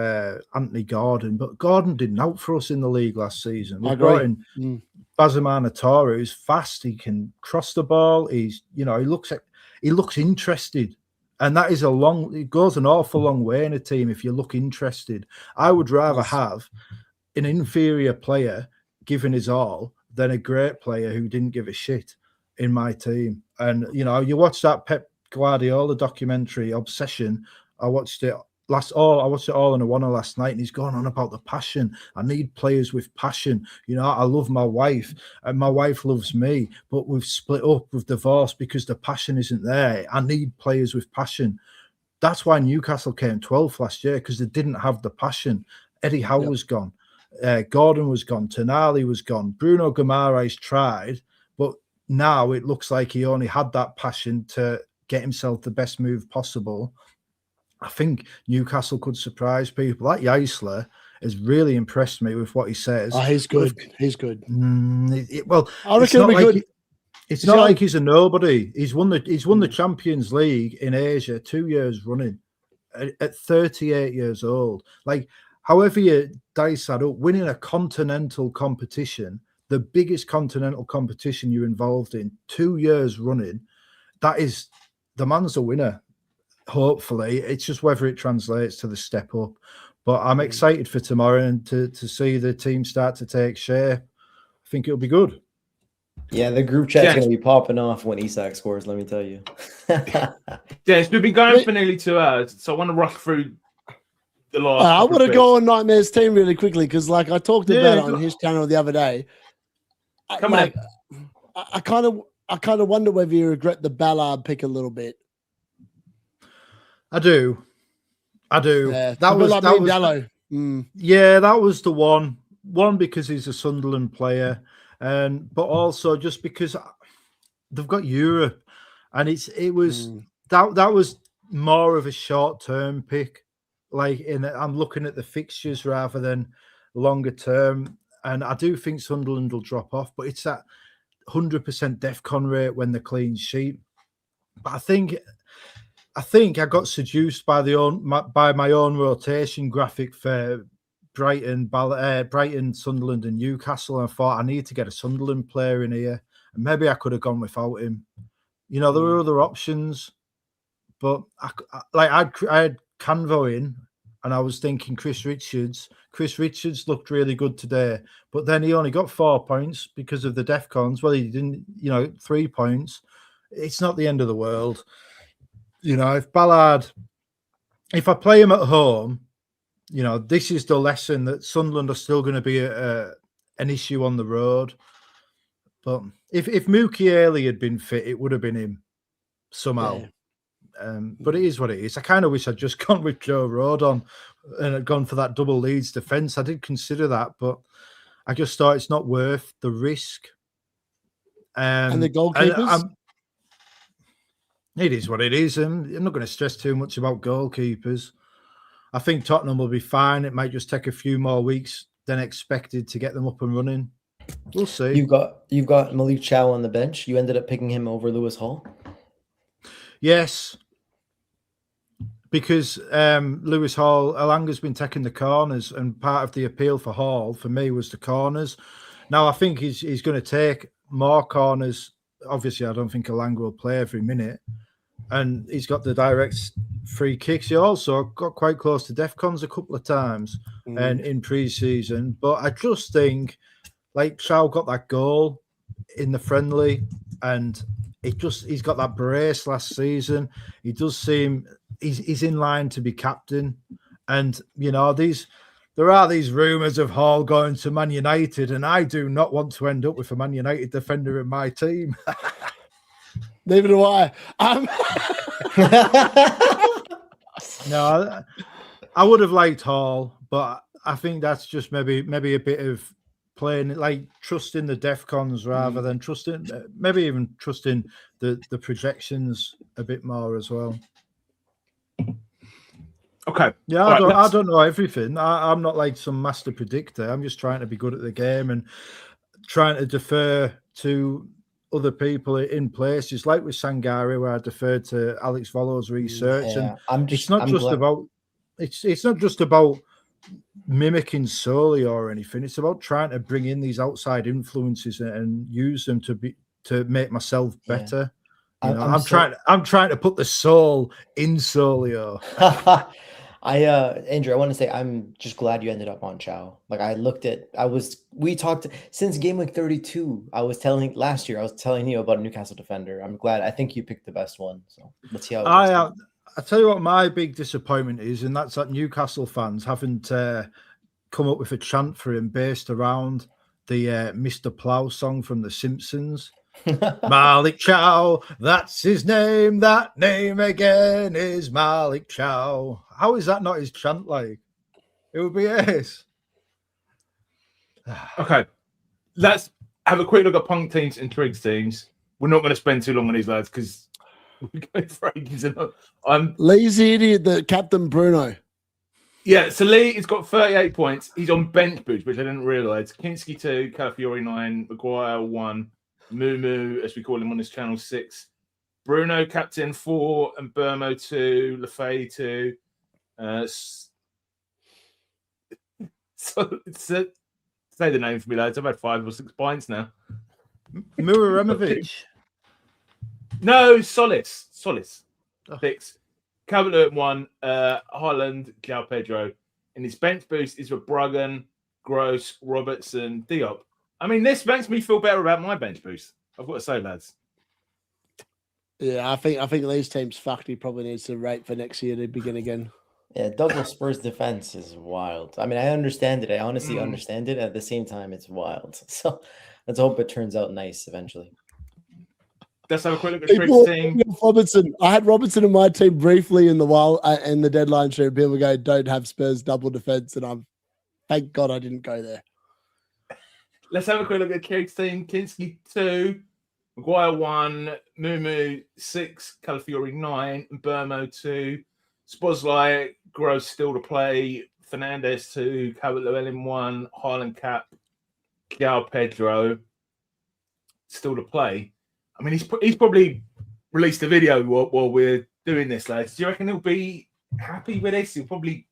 Anthony Gordon, but Gordon didn't out for us in the league last season. We brought in Bazamana Torre, who's fast. He can cross the ball. He's, you know, he looks interested. And that is it goes an awful long way in a team if you look interested. I would rather have an inferior player giving his all than a great player who didn't give a shit in my team. And, you know, you watch that Pep Guardiola documentary, Obsession. I watched it all in a one last night, and he's going on about the passion. I need players with passion. You know, I love my wife, and my wife loves me, but we've split up, we've divorced because the passion isn't there. I need players with passion. That's why Newcastle came 12th last year, because they didn't have the passion. Eddie Howe was gone. Gordon was gone. Tonali was gone. Bruno Guimaraes tried, but now it looks like he only had that passion to get himself the best move possible. I think Newcastle could surprise people. That Eisler has really impressed me with what he says. Oh, he's good. He's good. Well, I reckon it'll be good. It's not like he's a nobody. He's won the Champions League in Asia 2 years running at 38 years old. Like, however you dice that up, winning a continental competition, the biggest continental competition you're involved in 2 years running, the man's a winner. Hopefully, it's just whether it translates to the step up. But I'm excited for tomorrow and to see the team start to take shape. I think it'll be good. Yeah, the group chat's going to be popping off when Isak scores, let me tell you. Yes, we've been going for nearly 2 hours, so I want to rush through the last. I want to go on Nightmare's team really quickly, because, like, I talked about it on his channel the other day. I kind of wonder whether you regret the Ballard pick a little bit. I do. Yeah, that was Yeah, that was the one. One, because he's a Sunderland player, but also just because they've got Europe, and it was that was more of a short-term pick. Like, I'm looking at the fixtures rather than longer term, and I do think Sunderland will drop off, but it's that 100% DEFCON rate when the clean sheet. But I think I got seduced by my own rotation graphic for Brighton, Sunderland, and Newcastle. And I thought I need to get a Sunderland player in here, and maybe I could have gone without him. You know, there were other options, but I had Canvo in, and I was thinking Chris Richards. Chris Richards looked really good today, but then he only got 4 points because of the DEFCONs. Well, he didn't, 3 points. It's not the end of the world. If Ballard, if I play him at home, this is the lesson that Sunderland are still going to be an issue on the road. But if Mukiele had been fit, it would have been him somehow. Yeah. But it is what it is. I kind of wish I'd just gone with Joe Rodon and had gone for that double Leeds defence. I did consider that, but I just thought it's not worth the risk. And the goalkeepers? It is what it is. I'm not going to stress too much about goalkeepers. I think Tottenham will be fine. It might just take a few more weeks than expected to get them up and running. We'll see. You've got Malik Chow on the bench. You ended up picking him over Lewis Hall? Yes. Because Lewis Hall, Alanga's been taking the corners, and part of the appeal for Hall, for me, was the corners. Now, I think he's going to take more corners. Obviously, I don't think Alanga will play every minute. And he's got the direct free kicks. He also got quite close to DEFCONs a couple of times and in pre-season. But I just think, like, Chow got that goal in the friendly, and he's got that brace last season. He does seem he's in line to be captain. And there are these rumours of Hall going to Man United, and I do not want to end up with a Man United defender in my team. Neither do I. No, I would have liked Hall, but I think that's just maybe a bit of playing, like, trusting the DEFCONs rather than trusting the projections a bit more as well. Okay. Yeah, I don't know everything. I'm not like some master predictor. I'm just trying to be good at the game and trying to defer to other people in places, like with Sangari, where I deferred to Alex Volo's research. Yeah, and it's not just about mimicking solely or anything. It's about trying to bring in these outside influences and use them to make myself better. I'm trying to put the soul in Solio. Andrew, I want to say I'm just glad you ended up on Chow. Like, we talked since game week 32. Last year I was telling you about a Newcastle defender. I'm glad. I think you picked the best one. So let's see how it goes. I tell you what, my big disappointment is, and that's that Newcastle fans haven't come up with a chant for him based around the Mr. Plough song from The Simpsons. Malik Chow, that's his name. That name again is Malik Chow. How is that not his chant? Like, it would be ace. Okay, let's have a quick look at Punk teams and Trig's teams. We're not going to spend too long on these lads because we're going for ages. Lazy idiot, the captain Bruno. Yeah, so Lee has got 38 points. He's on bench boost, which I didn't realise. Kinski 2, Calafiori 9, Maguire 1, Moo, as we call him on this channel, 6. Bruno, captain 4, and Burmo 2, Lefay 2. Say the name for me, lads. I've had 5 or 6 pints now. Muraremovic. No, Solis. 6. Calvert-Lewin 1, Haaland, João Pedro. And his bench boost is for Bruggen, Gross, Robertson, Diop. I mean, this makes me feel better about my bench boost. I've got to say, lads. Yeah, I think Lee's team's fucked. He probably needs to rate for next year to begin again. Yeah, Douglas Spurs defense is wild. I mean, I understand it. I honestly understand it. At the same time, it's wild. So let's hope it turns out nice eventually. Let's have a quick look at Trig's team. Robertson. I had Robertson in my team briefly in the deadline show. People go, don't have Spurs double defense, and thank God I didn't go there. Let's have a quick look at Trig's team. Kinski 2, Maguire 1, Mumu 6, Calafiori 9, Burmo 2, Sposlai, Gross still to play, Fernandez 2, Calvert-Lewin 1, Highland Cap, João Pedro still to play. I mean, he's probably released a video while we're doing this, lads. Do you reckon he'll be happy with this? He'll probably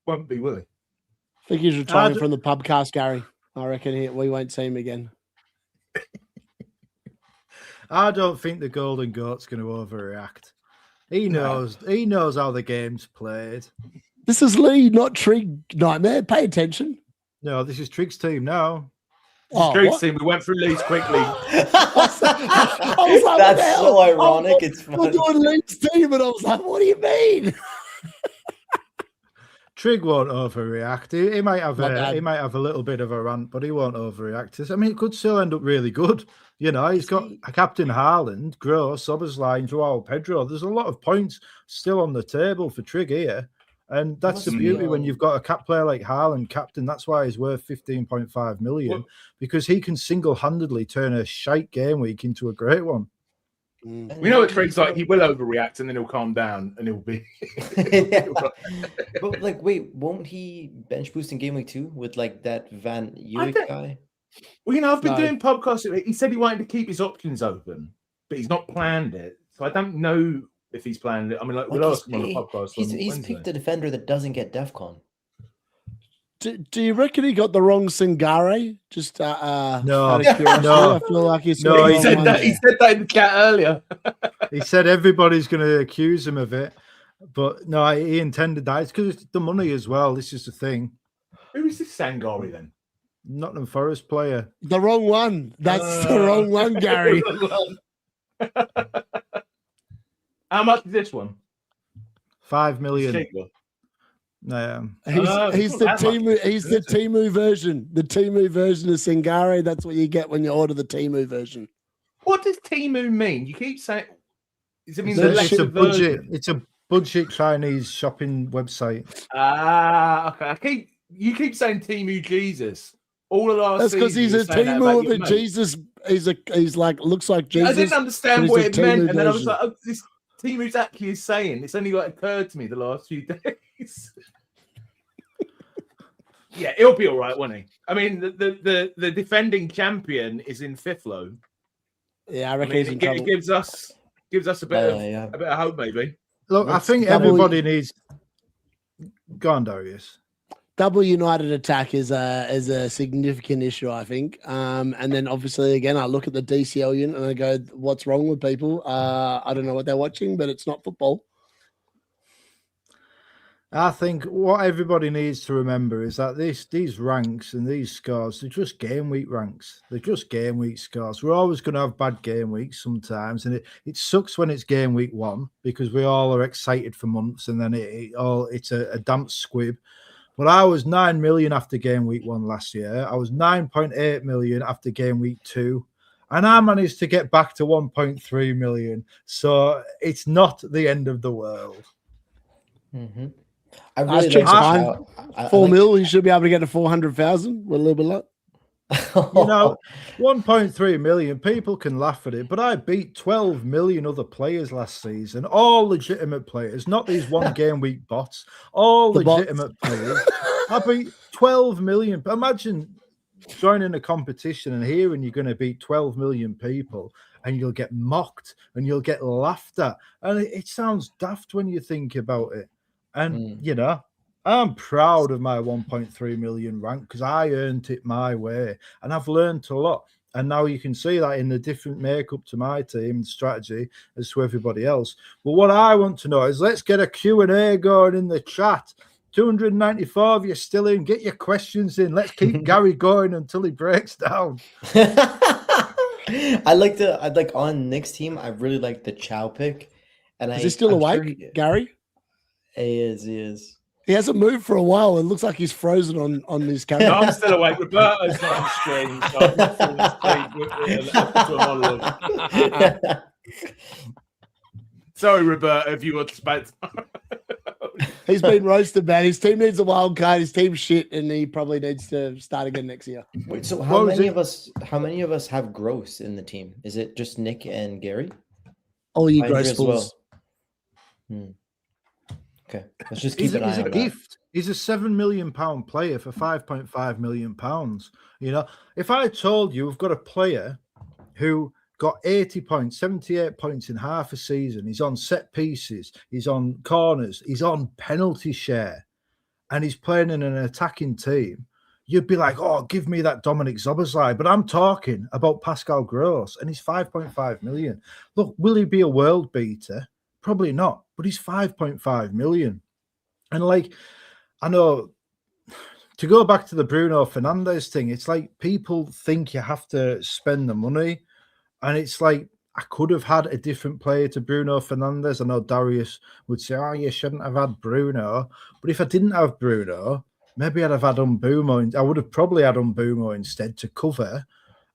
won't be, will he? I think he's retiring from the pubcast, Gary. I reckon we won't see him again. I don't think the Golden Goat's going to overreact. He knows how the game's played. This is Lee, not Trig nightmare. Pay attention. No, this is Trig's team now. Trig's team. We went through Leeds quickly. I was like, that's so ironic. It's funny. I'm doing Leeds team, and I was like, what do you mean? Trig won't overreact. He might have a little bit of a rant, but he won't overreact. I mean, it could still end up really good. You know, he's got a Captain Haaland, Gross, Obersley, Joao Pedro. There's a lot of points still on the table for Trig here. And that's the beauty when you've got a cap player like Haaland, captain. That's why he's worth 15.5 million, because he can single-handedly turn a shite game week into a great one. We know what Trig's like. He will overreact and then he'll calm down and he'll be. But like, wait, won't he bench boost in game week 2 with like that Van Uyck guy? Well, you know, I've been doing podcasts. He said he wanted to keep his options open, but he's not planned it. So I don't know if he's planned it. I mean, like we'll ask him on the podcast. He's picked a defender that doesn't get DEFCON. Do you reckon he got the wrong Singare? Just no. I feel like he's he said that. He said that in the chat earlier. He said everybody's going to accuse him of it, but no, he intended that. It's because it's the money as well. This is the thing. Who is this Sangari then? Nottingham Forest player. The wrong one. That's the wrong one, Gary. How much is this one? 5 million. He's the Temu version. The Temu version of Singare. That's what you get when you order the Temu version. What does Temu mean? You keep saying. Does it mean it's a budget? It's a budget Chinese shopping website. Okay. You keep saying Temu Jesus. All the last. That's because he's a Temu of a Jesus. He's like looks like Jesus. I didn't understand what it meant, and then I was like, "Oh, this Temu's actually saying." It's only like occurred to me the last few days. Yeah, he'll be all right, won't he? I mean, the defending champion is in fifth low. Yeah, I reckon it gives us a bit of hope, maybe. Look, I think everybody needs. Go on, Darius. Double United attack is a significant issue, I think. And then obviously, again, I look at the DCL unit and I go, "What's wrong with people? I don't know what they're watching, but it's not football." I think what everybody needs to remember is that these ranks and these scores, they're just game week ranks. They're just game week scores. We're always going to have bad game weeks sometimes, and it sucks when it's game week 1 because we all are excited for months, and then it's a damp squib. But I was 9 million after game week 1 last year. I was 9.8 million after game week 2. And I managed to get back to 1.3 million. So it's not the end of the world. Mm-hmm. I really like 4 mil, you should be able to get to 400,000 with a little bit of luck. 1.3 million, people can laugh at it, but I beat 12 million other players last season, all legitimate players, not these one game week bots, all legitimate players. I beat 12 million. Imagine joining a competition and hearing you're going to beat 12 million people and you'll get mocked and you'll get laughed at. And it sounds daft when you think about it. And, I'm proud of my 1.3 million rank because I earned it my way and I've learned a lot. And now you can see that in the different makeup to my team and strategy as to everybody else. But what I want to know is let's get a Q&A going in the chat. 294 of you still in. Get your questions in. Let's keep Gary going until he breaks down. I like on Nick's team, I really like the Chow pick. And is he still awake, Gary? He is. He hasn't moved for a while. It looks like he's frozen on his camera. No, I'm still awake. Roberto's not on screen. So I'm not falling asleep with an monologue. Sorry, Roberto, if you want to spend. He's been roasted, man. His team needs a wild card. His team's shit, and he probably needs to start again next year. Wait, so how many of us have Gross in the team? Is it just Nick and Gary? All you Gross fools. Okay, let's just keep an eye on that. Gift. He's a £7 million player for £5.5 million. You know, if I told you we've got a player who got 80 points, 78 points in half a season, he's on set pieces, he's on corners, he's on penalty share, and he's playing in an attacking team, you'd be like, oh, give me that Dominic Szoboszlai. But I'm talking about Pascal Gross, and he's 5.5 million. Look, will he be a world beater? Probably not, but he's 5.5 million. And like, I know, to go back to the Bruno Fernandes thing, it's like people think you have to spend the money. And it's like, I could have had a different player to Bruno Fernandes. I know Darius would say, oh, you shouldn't have had Bruno. But if I didn't have Bruno, maybe I'd have had Mbumo. I would have probably had Mbumo instead to cover.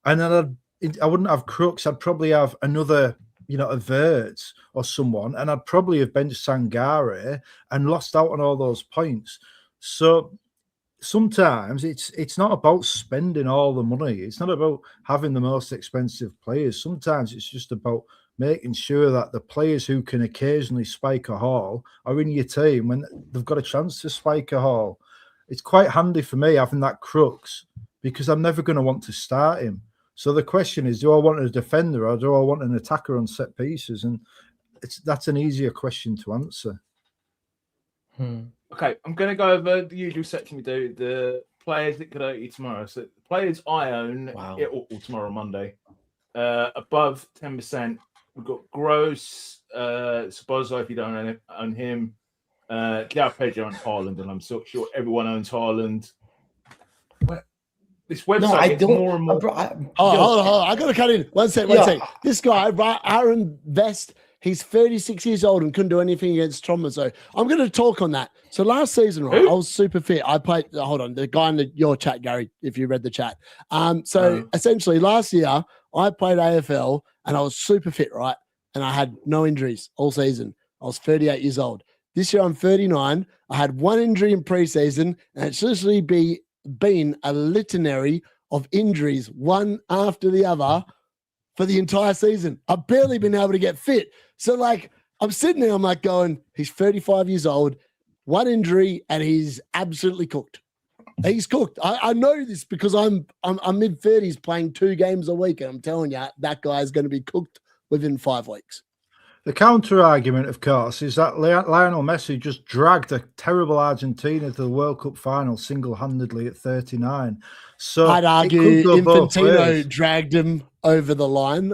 And then I wouldn't have Crooks. I'd probably have another, you know, a Verts or someone. And I'd probably have benched Sangare and lost out on all those points. So sometimes it's not about spending all the money. It's not about having the most expensive players. Sometimes it's just about making sure that the players who can occasionally spike a haul are in your team when they've got a chance to spike a haul. It's quite handy for me having that Crooks because I'm never going to want to start him. So the question is, do I want a defender or do I want an attacker on set pieces? And that's an easier question to answer. Okay, I'm going to go over the usual section we do, the players that could hurt you tomorrow. So the players I own or tomorrow, Monday, above 10%. We've got Gross, Szoboszlai if you don't own him, João Pedro and Haaland, and I'm so sure everyone owns Haaland. This website gets more and more. Hold on. I got to cut in. One sec. This guy, Aaron Vest, he's 36 years old and couldn't do anything against trauma. So I'm going to talk on that. So last season, right, I was super fit. I played, hold on, the guy in your chat, Gary, if you read the chat. Essentially last year, I played AFL and I was super fit, right? And I had no injuries all season. I was 38 years old. This year, I'm 39. I had one injury in preseason, and it's literally been a litany of injuries, one after the other, for the entire season. I've barely been able to get fit. So, like, I'm sitting there, I'm like going, he's 35 years old, one injury, and he's absolutely cooked. He's cooked. I know this because I'm mid-30s playing 2 games a week, and I'm telling you, that guy is going to be cooked within 5 weeks. The counter-argument, of course, is that Lionel Messi just dragged a terrible Argentina to the World Cup final single-handedly at 39. So I'd argue Infantino dragged him over the line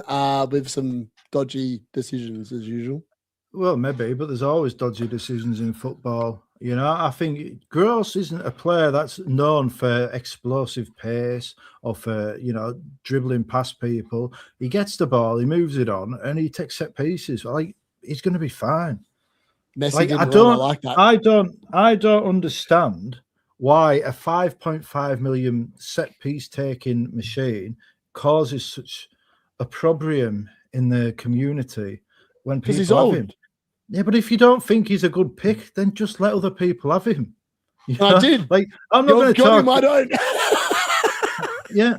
with some dodgy decisions as usual. Well, maybe, but there's always dodgy decisions in football. You know, I think Gross isn't a player that's known for explosive pace or for, you know, dribbling past people. He gets the ball, he moves it on, and he takes set pieces. Like, he's going to be fine. Messi I don't understand why a 5.5 million set piece taking machine causes such opprobrium in the community when people he's have old. him. Yeah, but if you don't think he's a good pick, then just let other people have him. You know? I did. Like, I'm not going to talk. Him, I don't. Yeah,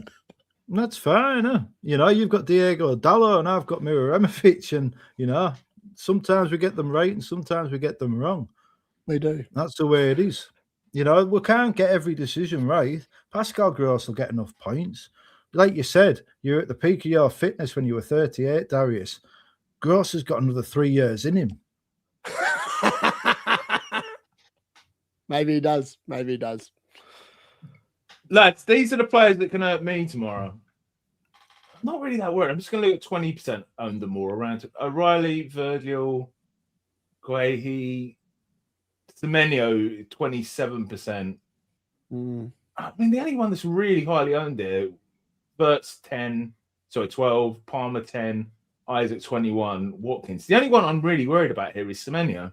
that's fine. Huh? You know, you've got Diego Dallo and I've got Miramovic, and you know, sometimes we get them right and sometimes we get them wrong. We do. That's the way it is. You know, we can't get every decision right. Pascal Gross will get enough points. Like you said, you're at the peak of your fitness when you were 38, Darius. Gross has got another 3 years in him. Maybe he does. Lads, these are the players that can hurt me tomorrow. Not really that worried. I'm just going to look at 20% owned them all around. O'Reilly, Virgil, Guehi, Semenyo, 27%. I mean, the only one that's really highly owned there, Bert's 12, Palmer 10, Isaac 21, Watkins. The only one I'm really worried about here is Semenyo.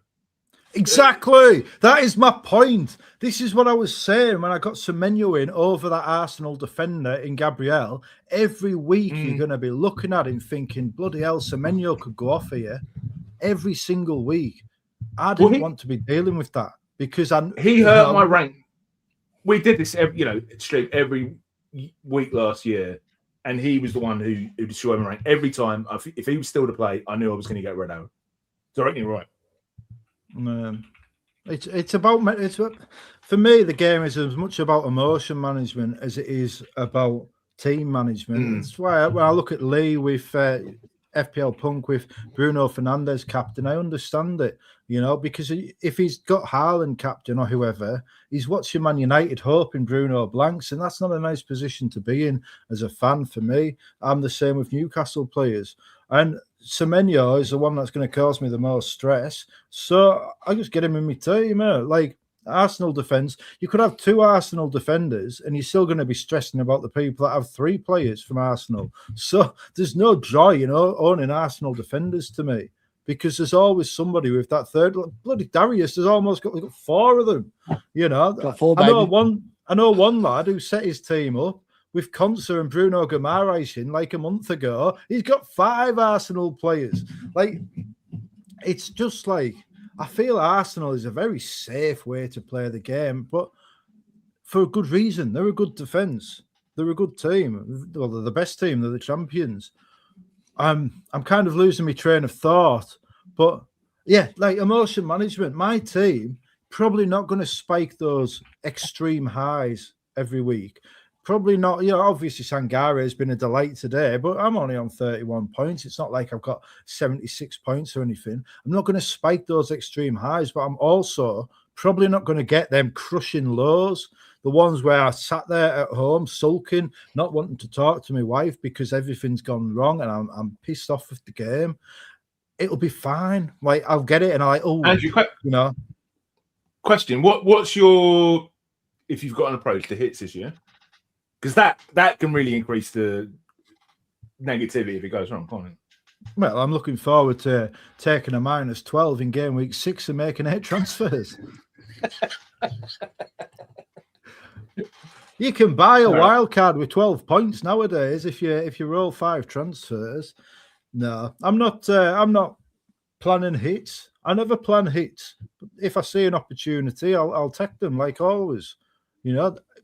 Exactly. That is my point. This is what I was saying when I got Semenyo in over that Arsenal defender in Gabriel. Every week you're going to be looking at him thinking, bloody hell, Semenyo could go off here. every single week. I didn't want to be dealing with that because he hurt my rank. We did this every week last year, and he was the one who destroyed my rank every time. If he was still to play, I knew I was going to get red out. Directly right. It's for me. The game is as much about emotion management as it is about team management. That's why when I look at Lee with FPL Punk with Bruno Fernandes captain, I understand it, because if he's got Haaland captain or whoever, he's watching Man United hoping Bruno blanks, and that's not a nice position to be in as a fan for me. I'm the same with Newcastle players. And Semenyo is the one that's going to cause me the most stress. So I just get him in my team. Like Arsenal defence, you could have 2 Arsenal defenders and you're still going to be stressing about the people that have 3 players from Arsenal. So there's no joy, owning Arsenal defenders to me, because there's always somebody with that third. Bloody Darius has almost got 4 of them. Got 4, I know one lad who set his team up with Konsa and Bruno Guimaraes in like a month ago. He's got 5 Arsenal players. Like, it's just like, I feel Arsenal is a very safe way to play the game, but for a good reason. They're a good defence. They're a good team. Well, they're the best team. They're the champions. I'm kind of losing my train of thought, but yeah, like emotion management. My team probably not going to spike those extreme highs every week. Probably not, obviously Sangare has been a delight today, but I'm only on 31 points. It's not like I've got 76 points or anything. I'm not going to spike those extreme highs, but I'm also probably not going to get them crushing lows, the ones where I sat there at home sulking, not wanting to talk to my wife because everything's gone wrong and I'm pissed off with the game. It'll be fine. Like, I'll get it and Andrew, question, what's your, if you've got an approach to hits this year? Because that can really increase the negativity if it goes wrong, can't it? Well, I'm looking forward to taking a -12 in game week 6 and making 8 transfers. You can buy a wild card with 12 points nowadays if you roll 5 transfers. No, I'm not planning hits. I never plan hits. If I see an opportunity, I'll take them like always.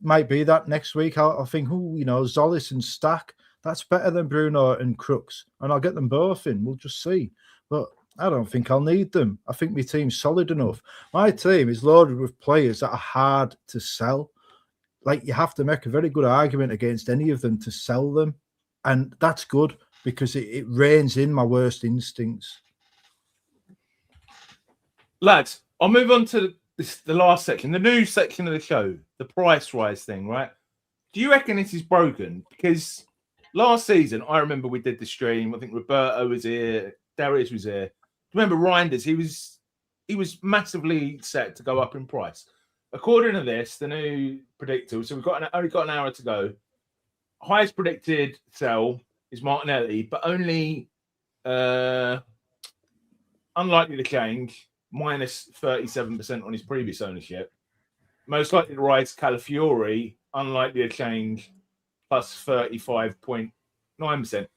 Might be that next week I'll think, Zolis and Stack, that's better than Bruno and Crooks, and I'll get them both in. We'll just see. But I don't think I'll need them. I think my team's solid enough. My team is loaded with players that are hard to sell. Like, you have to make a very good argument against any of them to sell them, and that's good because it reins in my worst instincts. Lads, I'll move on to the last section, the new section of the show, the price rise thing, right? Do you reckon this is broken? Because last season, I remember we did the stream. I think Roberto was here, Darius was here. Remember Reinders? He was massively set to go up in price. According to this, the new predictor, so we've only got an hour to go. Highest predicted sell is Martinelli, but only unlikely to change, minus 37% on his previous ownership. Most likely to rise, Calafiori, unlikely to change, plus 35.9%.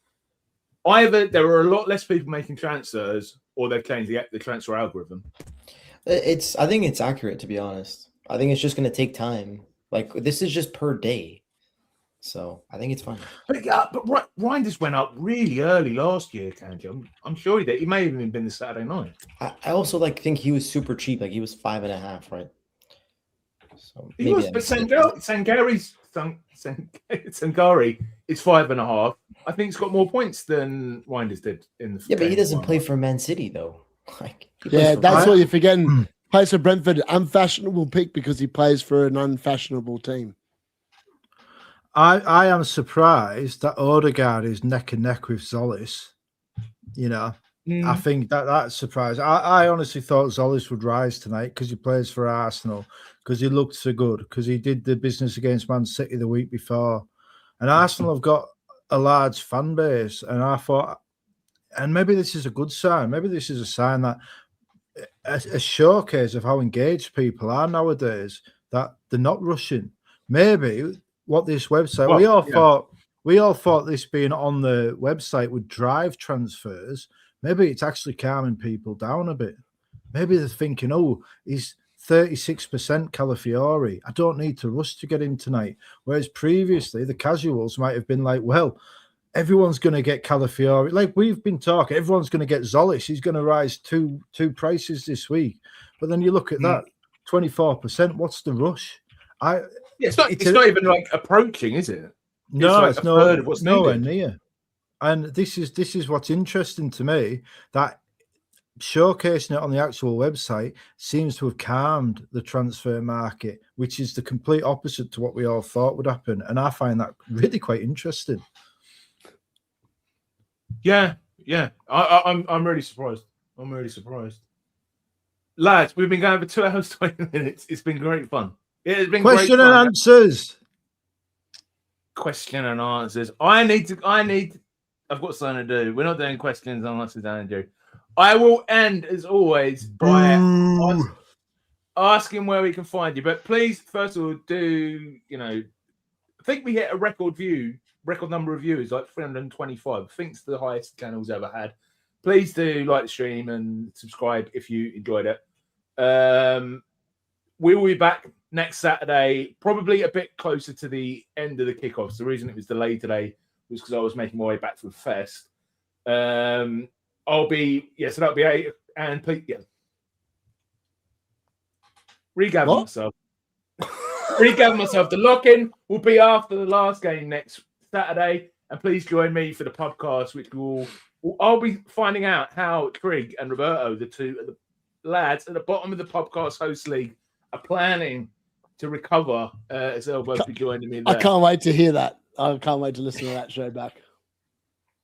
Either there are a lot less people making transfers, or they've changed the transfer algorithm. I think it's accurate, to be honest. I think it's just going to take time. Like, this is just per day. So I think it's fine. But Reinders went up really early last year, Kanji. I'm sure he did. He may have even been the Saturday night. I also think he was super cheap. Like, he was 5.5, right? So he was, but Sangari is 5.5. I think he's got more points than Reinders did in the. Yeah, but he doesn't play for Man City though. Like, that's what you're forgetting. Plays for Brentford, unfashionable pick because he plays for an unfashionable team. I am surprised that Odegaard is neck and neck with Zolis. I think that's surprising. I honestly thought Zolis would rise tonight because he plays for Arsenal, because he looked so good, because he did the business against Man City the week before. And Arsenal have got a large fan base, and I thought, and maybe this is a good sign. Maybe this is a sign that a showcase of how engaged people are nowadays, that they're not rushing. Maybe what this website, we all thought this being on the website would drive transfers. maybe it's actually calming people down a bit. Maybe they're thinking, oh, he's 36% Calafiori. I don't need to rush to get him tonight. Whereas previously, the casuals might have been like, well, everyone's going to get Calafiori. Like we've been talking, everyone's going to get Zolis. He's going to rise two prices this week. But then you look at that, 24%. What's the rush? It's not even like approaching, is it? No, it's like it's nowhere near. And this is what's interesting to me, that showcasing it on the actual website seems to have calmed the transfer market, which is the complete opposite to what we all thought would happen. And I find that really quite interesting. Yeah. I'm really surprised. Lads, we've been going for 2 hours, 20 minutes. It's been great fun. It has been question great and fun. answers. Question and answers. I've got something to do. We're not doing questions unless it's Andrew. I will end, as always, by asking where we can find you. But please, first of all, I think we hit a record number of viewers, like 325. I think it's the highest channel's ever had. Please do like the stream and subscribe if you enjoyed it. We will be back next Saturday, probably a bit closer to the end of the kickoffs. The reason it was delayed today was because I was making my way back from Fest. So that'll be 8. And please, regather myself. The lock-in will be after the last game next Saturday. And please join me for the podcast, which I'll be finding out how Trig and Roberto, the two lads at the bottom of the podcast host league, are planning to recover as they'll both be joining me there. I can't wait to hear that. I can't wait to listen to that show back.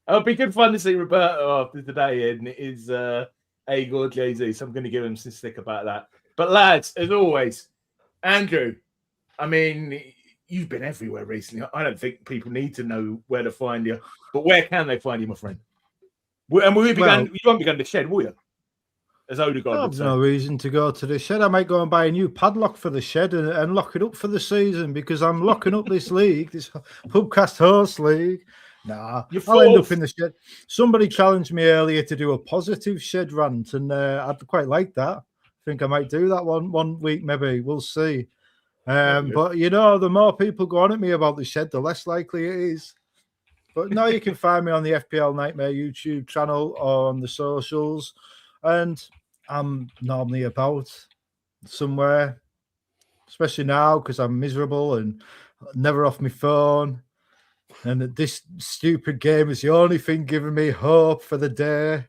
It'll be good fun to see Roberto after today in his Agor Jay-Z, so I'm going to give him some stick about that. But lads, as always, Andrew, I mean, you've been everywhere recently. I don't think people need to know where to find you, but where can they find you, my friend? And you won't be going to the shed, will you? As Odegaard There's no reason to go to the shed. I might go and buy a new padlock for the shed and lock it up for the season, because I'm locking up this league, this PubCast host league. Nah, I'll end up in the shed. Somebody challenged me earlier to do a positive shed rant, and I'd quite like that. I think I might do that one week, maybe. We'll see. But, the more people go on at me about the shed, the less likely it is. But no, you can find me on the FPL Nightmare YouTube channel or on the socials. And I'm normally about somewhere, especially now because I'm miserable and never off my phone. And this stupid game is the only thing giving me hope for the day.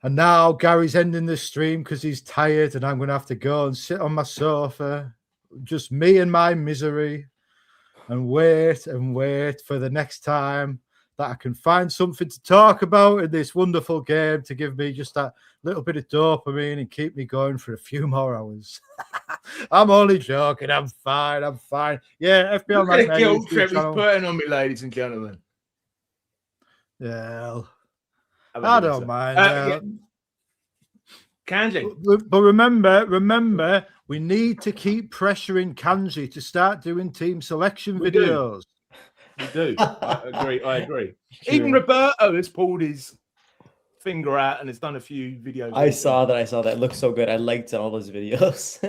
And now Gary's ending the stream because he's tired, and I'm going to have to go and sit on my sofa, just me and my misery, and wait for the next time that I can find something to talk about in this wonderful game to give me just that little bit of dopamine and keep me going for a few more hours. I'm only joking. I'm fine. Yeah, FPL Nightmare. Guilt trip he's putting on me, ladies and gentlemen. Yeah, I don't mind. Kanji. But remember, we need to keep pressuring Kanji to start doing team selection videos. We do. I agree. Sure. Even Roberto has pulled his finger out and has done a few videos. I saw that. It looks so good. I liked all those videos.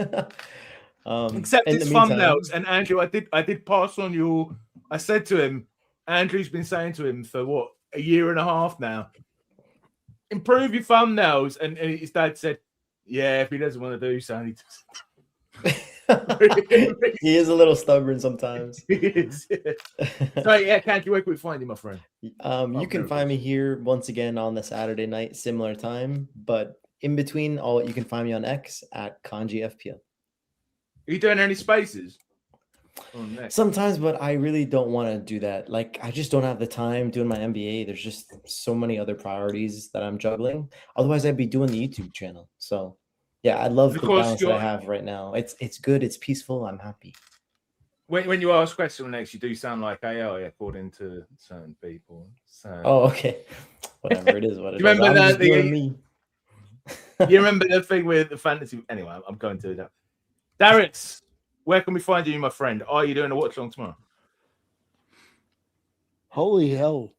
Except it's thumbnails. And Andrew, I did pass on your. I said to him, Andrew's been saying to him for what, a year and a half now, improve your thumbnails. And his dad said, yeah, if he doesn't want to do so, he doesn't. He is a little stubborn sometimes. He is. So yeah, Kanji, where can we find you, my friend? You can find me here once again on the Saturday night, similar time, but in between, you can find me on X at Kanji FPL. Are you doing any spaces? Sometimes, but I really don't want to do that. Like, I just don't have the time doing my MBA. There's just so many other priorities that I'm juggling. Otherwise, I'd be doing the YouTube channel. So yeah, I love the balance that I have right now. It's good. It's peaceful. I'm happy. When you ask questions next, you do sound like AI according to certain people. So. Oh, okay. Whatever it is, what it is. Remember that? You remember the thing with the fantasy? Anyway, I'm going to that. Darius, where can we find you, my friend? Are you doing a watch along tomorrow? Holy hell!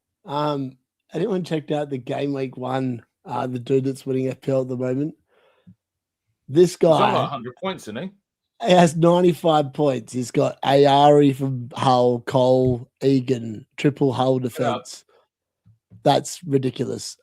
Anyone checked out the game week 1? The dude that's winning FPL at the moment. This guy He's on like 100 points, isn't he? He has 95 points. He's got Ari from Hull, Cole, Egan, triple Hull defense. That's ridiculous.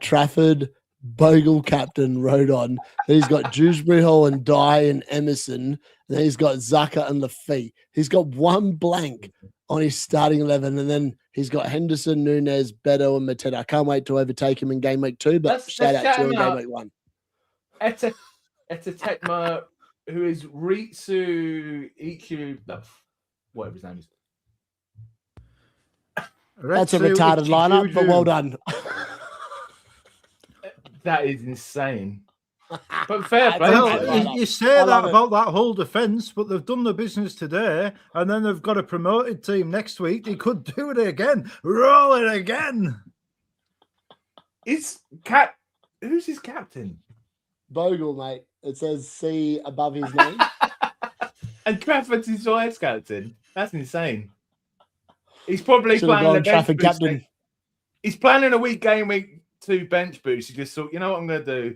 Trafford, Bogle captain, Rodon. Then he's got Dewsbury Hall and Dye and Emerson. And then he's got Zucker and Lafitte. He's got one blank on his starting 11. And then he's got Henderson, Nunes, Beto, and Mateta. I can't wait to overtake him in game week 2, but shout out to him in game week 1. Etatekma, who is Ritsu EQ, whatever his name is. That's a retarded lineup, but well done. That is insane. But fair play. Well, you say that about that whole defence, but they've done the business today, and then they've got a promoted team next week. They could do it again. Roll it again. Who's his captain? Bogle, mate. It says C above his name. And Trafford's his vice captain. That's insane. He's probably Should've planning a gone Trafford bench boost. captain. He's planning a game week 2 bench boost. He just thought, you know what I'm going to do?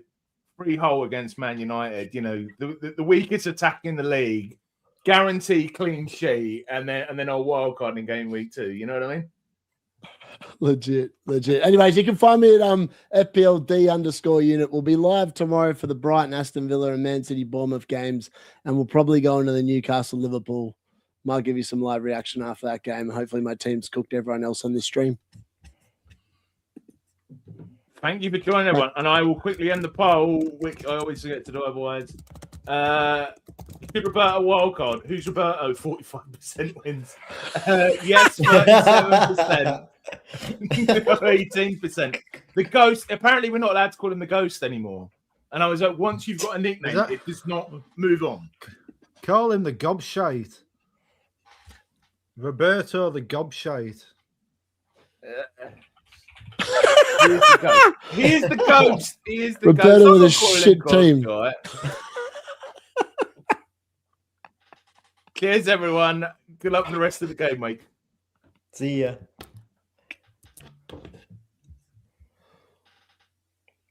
Free hole against Man United. You know, the weakest attack in the league, guarantee clean sheet, and then I'll wild card in game week 2. You know what I mean? Legit. Anyways, you can find me at FPLD_unit. We'll be live tomorrow for the Brighton, Aston Villa, and Man City Bournemouth games, and we'll probably go into the Newcastle Liverpool. Might give you some live reaction after that game. Hopefully, my team's cooked everyone else on this stream. Thank you for joining, everyone. And I will quickly end the poll, which I always forget to do otherwise. Should Roberto wildcard? Who's Roberto? 45% wins. Yes, 37%. 18%. The Ghost. Apparently, we're not allowed to call him the Ghost anymore. And I was like, once you've got a nickname, it does not move on. Call him the Gobshite. Roberto the Gobshite. He is the Ghost. He is the Roberto Ghost. with a shit team. Right? Cheers, everyone. Good luck for the rest of the game, mate. See ya.